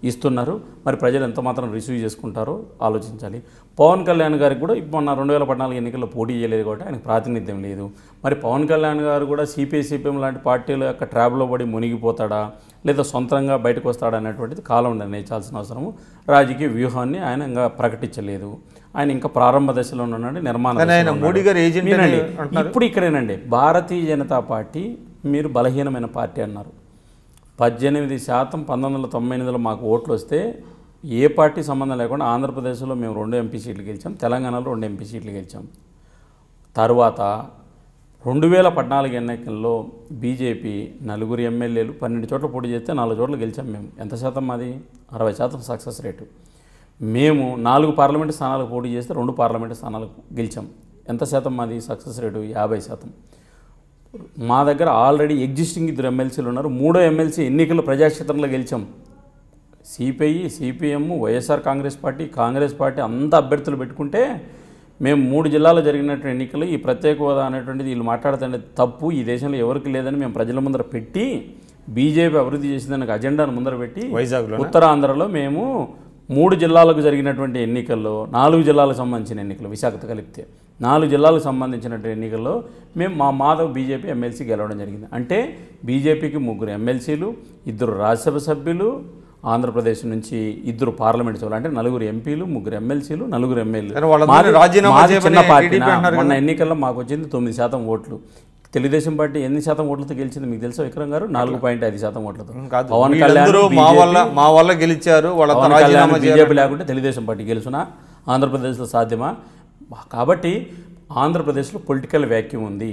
ఇస్తున్నారు. మరి ప్రజలు ఎంత మాత్రం రిసీవ్ చేసుకుంటారో ఆలోచించాలి. పవన్ కళ్యాణ్ గారికి కూడా మొన్న 2014 ఎన్నికల్లో పోటీ చేయలేదు కాబట్టి ఆయనకు ప్రాతినిధ్యం లేదు. మరి పవన్ కళ్యాణ్ గారు కూడా సిపిఐ సిపిఎం లాంటి పార్టీల యొక్క ట్రాప్లో పడి మునిగిపోతాడా, లేదా సొంతంగా బయటకు వస్తాడా అనేటువంటిది కాలం నిర్ణయించాల్సిన అవసరము. రాజకీయ వ్యూహాన్ని ఆయన ఇంకా ప్రకటించలేదు. ఆయన ఇంకా ప్రారంభ దశలో ఉన్నాడు, నిర్మాణ. మోడీ గారు ఏజెంట్ ఇప్పుడు ఇక్కడేనండి భారతీయ జనతా పార్టీ మీరు బలహీనమైన పార్టీ అన్నారు. 18% 1998లో మాకు ఓట్లు వస్తే ఏ పార్టీ సంబంధం లేకుండా ఆంధ్రప్రదేశ్లో మేము 2 ఎంపీ సీట్లు గెలిచాం, తెలంగాణలో 2 ఎంపీ సీట్లు గెలిచాం. తర్వాత 2014 ఎన్నికల్లో బీజేపీ 4 ఎమ్మెల్యేలు 12 చోట్ల పోటీ చేస్తే 4 చోట్ల గెలిచాం. మేము ఎంత శాతం మాది? 60% సక్సెస్ రేటు. మేము 4 పార్లమెంటు స్థానాలకు పోటీ చేస్తే 2 పార్లమెంటు స్థానాలకు గెలిచాం. ఎంత శాతం మాది సక్సెస్ రేటు? 50%. మా దగ్గర ఆల్రెడీ ఎగ్జిస్టింగ్ 2 ఎమ్మెల్సీలు ఉన్నారు. 3వ ఎమ్మెల్సీ ఎన్నికల్లో ప్రజాక్షేత్రంలో గెలిచాం. CPI CPM YSR Congress party అంత అభ్యర్థులు పెట్టుకుంటే మేము 3 జిల్లాల్లో జరిగినటువంటి ఎన్నికలు ఈ ప్రత్యేక హోదా అనేటువంటిది వీళ్ళు మాట్లాడుతుంటే తప్పు, ఈ దేశంలో ఎవరికి లేదని మేము ప్రజల ముందర పెట్టి బీజేపీ అభివృద్ధి చేసిందానికి అజెండాను ముందర పెట్టి వైజాగ్లో, ఉత్తరాంధ్రలో మేము 3 జిల్లాలకు జరిగినటువంటి ఎన్నికల్లో 4 జిల్లాలకు సంబంధించిన ఎన్నికలు, విశాఖతో కలిపితే 4 జిల్లాలకు సంబంధించినటువంటి ఎన్నికల్లో మేము మా మాధవ్ బీజేపీ ఎమ్మెల్సీ గెలవడం జరిగింది. అంటే బీజేపీకి 3 ఎమ్మెల్సీలు, 2 రాజ్యసభ సభ్యులు, ఆంధ్రప్రదేశ్ నుంచి 2 పార్లమెంట్ సభ్యులు, అంటే 4 ఎంపీలు, 3 ఎమ్మెల్సీలు, 4 ఎమ్మెల్యేలు. చిన్న పార్టీ. మొన్న ఎన్నికల్లో మాకు వచ్చింది 9% ఓట్లు. తెలుగుదేశం పార్టీ ఎన్ని శాతం ఓట్లతో గెలిచింది మీకు తెలుసా విక్రమ్ గారు? 4.5% ఓట్లతో. పవన్ కళ్యాణ్ గెలిచారు. బీజేపీ లేకుంటే తెలుగుదేశం పార్టీ గెలుచునా ఆంధ్రప్రదేశ్లో సాధ్యమా? కాబట్టి ఆంధ్రప్రదేశ్లో పొలిటికల్ వ్యాక్యూమ్ ఉంది.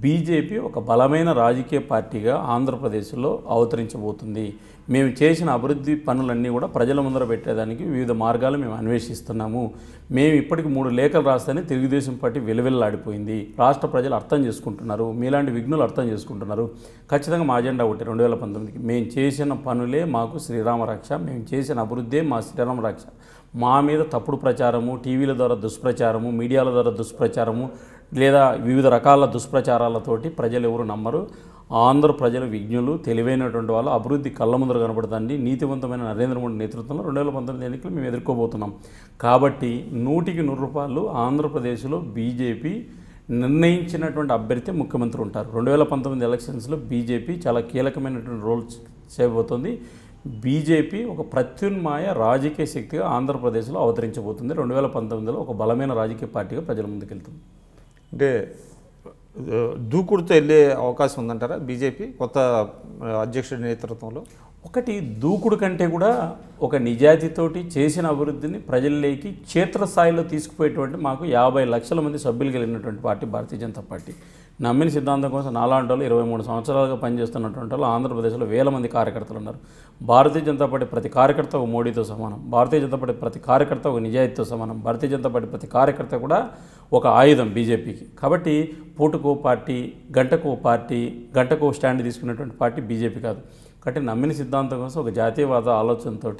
బీజేపీ ఒక బలమైన రాజకీయ పార్టీగా ఆంధ్రప్రదేశ్లో అవతరించబోతుంది. మేము చేసిన అభివృద్ధి పనులన్నీ కూడా ప్రజల ముందర పెట్టేదానికి వివిధ మార్గాలు మేము అన్వేషిస్తున్నాము. మేము ఇప్పటికి 3 లేఖలు రాస్తేనే తెలుగుదేశం పార్టీ వెలువెల్లాడిపోయింది. రాష్ట్ర ప్రజలు అర్థం చేసుకుంటున్నారు, మీలాంటి విఘ్నులు అర్థం చేసుకుంటున్నారు. ఖచ్చితంగా మా అజెండా ఒకటి 2019కి మేము చేసిన పనులే మాకు శ్రీరామరక్ష, మేము చేసిన అభివృద్ధే మా శ్రీరామరక్ష. మా మీద తప్పుడు ప్రచారము, టీవీల ద్వారా దుష్ప్రచారము, మీడియాల ద్వారా దుష్ప్రచారము, లేదా వివిధ రకాల దుష్ప్రచారాలతోటి ప్రజలు ఎవరు నమ్మరు. ఆంధ్ర ప్రజలు విజ్ఞులు, తెలివైనటువంటి వాళ్ళు, అభివృద్ధి కళ్ళ ముందర కనబడుతుంది. నీతివంతమైన నరేంద్ర మోడీ నేతృత్వంలో 2019 ఎన్నికలు మేము ఎదుర్కోబోతున్నాం. కాబట్టి 100కి 100 రూపాయలు ఆంధ్రప్రదేశ్లో బీజేపీ నిర్ణయించినటువంటి అభ్యర్థి ముఖ్యమంత్రి ఉంటారు. 2019 ఎలక్షన్స్లో బీజేపీ చాలా కీలకమైనటువంటి రోల్ చేయబోతుంది. బీజేపీ ఒక ప్రత్యున్మాయ రాజకీయ శక్తిగా ఆంధ్రప్రదేశ్లో అవతరించబోతుంది. 2019లో ఒక బలమైన రాజకీయ పార్టీగా ప్రజల ముందుకెళ్తుంది. అంటే దూకుడుతో వెళ్ళే అవకాశం ఉందంటారా బీజేపీ కొత్త అధ్యక్షుడి నేతృత్వంలో? ఒకటి దూకుడు కంటే కూడా ఒక నిజాయితీతోటి చేసిన అభివృద్ధిని ప్రజల్లోకి క్షేత్రస్థాయిలో తీసుకుపోయేటువంటి మాకు 50 లక్షల మంది సభ్యులు కలిగినటువంటి పార్టీ భారతీయ జనతా పార్టీ. నమ్మిన సిద్ధాంతం కోసం నాలాంటి వాళ్ళు 23 సంవత్సరాలుగా పనిచేస్తున్నటువంటి వాళ్ళు ఆంధ్రప్రదేశ్లో వేల మంది కార్యకర్తలు ఉన్నారు. భారతీయ జనతా పార్టీ ప్రతి కార్యకర్త ఒక మోడీతో సమానం, భారతీయ జనతా పార్టీ ప్రతి కార్యకర్త ఒక నిజాయితీతో సమానం, భారతీయ జనతా పార్టీ ప్రతి కార్యకర్త కూడా ఒక ఆయుధం బీజేపీకి. కాబట్టి పూటకో పార్టీ, గంటకో పార్టీ, గంటకో స్టాండ్ తీసుకున్నటువంటి పార్టీ బీజేపీ కాదు. కాబట్టి నమ్మిన సిద్ధాంతం కోసం ఒక జాతీయవాద ఆలోచనతో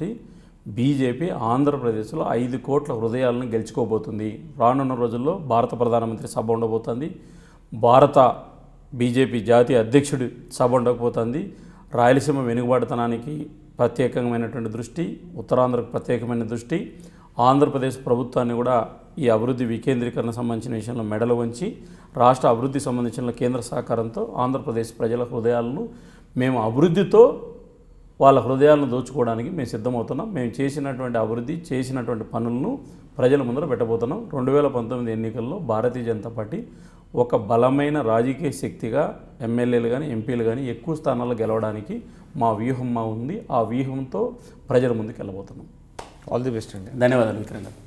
బీజేపీ ఆంధ్రప్రదేశ్లో 5 కోట్ల హృదయాలను గెలుచుకోబోతుంది. రానున్న రోజుల్లో భారత ప్రధానమంత్రి సభ ఉండబోతుంది, భారత బీజేపీ జాతీయ అధ్యక్షుడి సభ ఉండకపోతుంది. రాయలసీమ వెనుకబాటుతనానికి ప్రత్యేకమైనటువంటి దృష్టి, ఉత్తరాంధ్రకు ప్రత్యేకమైన దృష్టి, ఆంధ్రప్రదేశ్ ప్రభుత్వాన్ని కూడా ఈ అభివృద్ధి వికేంద్రీకరణ సంబంధించిన విషయంలో మెడలు వంచి రాష్ట్ర అభివృద్ధి సంబంధించిన కేంద్ర సహకారంతో ఆంధ్రప్రదేశ్ ప్రజల హృదయాలను మేము అభివృద్ధితో వాళ్ళ హృదయాలను దోచుకోవడానికి మేము సిద్ధమవుతున్నాం. మేము చేసినటువంటి అభివృద్ధి, చేసినటువంటి పనులను ప్రజల ముందర పెట్టబోతున్నాం. 2019 ఎన్నికల్లో భారతీయ జనతా పార్టీ ఒక బలమైన రాజకీయ శక్తిగా ఎమ్మెల్యేలు కానీ ఎంపీలు కానీ ఎక్కువ స్థానాల్లో గెలవడానికి మా వ్యూహం ఉంది. ఆ వ్యూహంతో ప్రజల ముందుకు వెళ్ళబోతున్నాం. ఆల్ ది బెస్ట్ అండి. ధన్యవాదాలు విక్రమ్ గారు.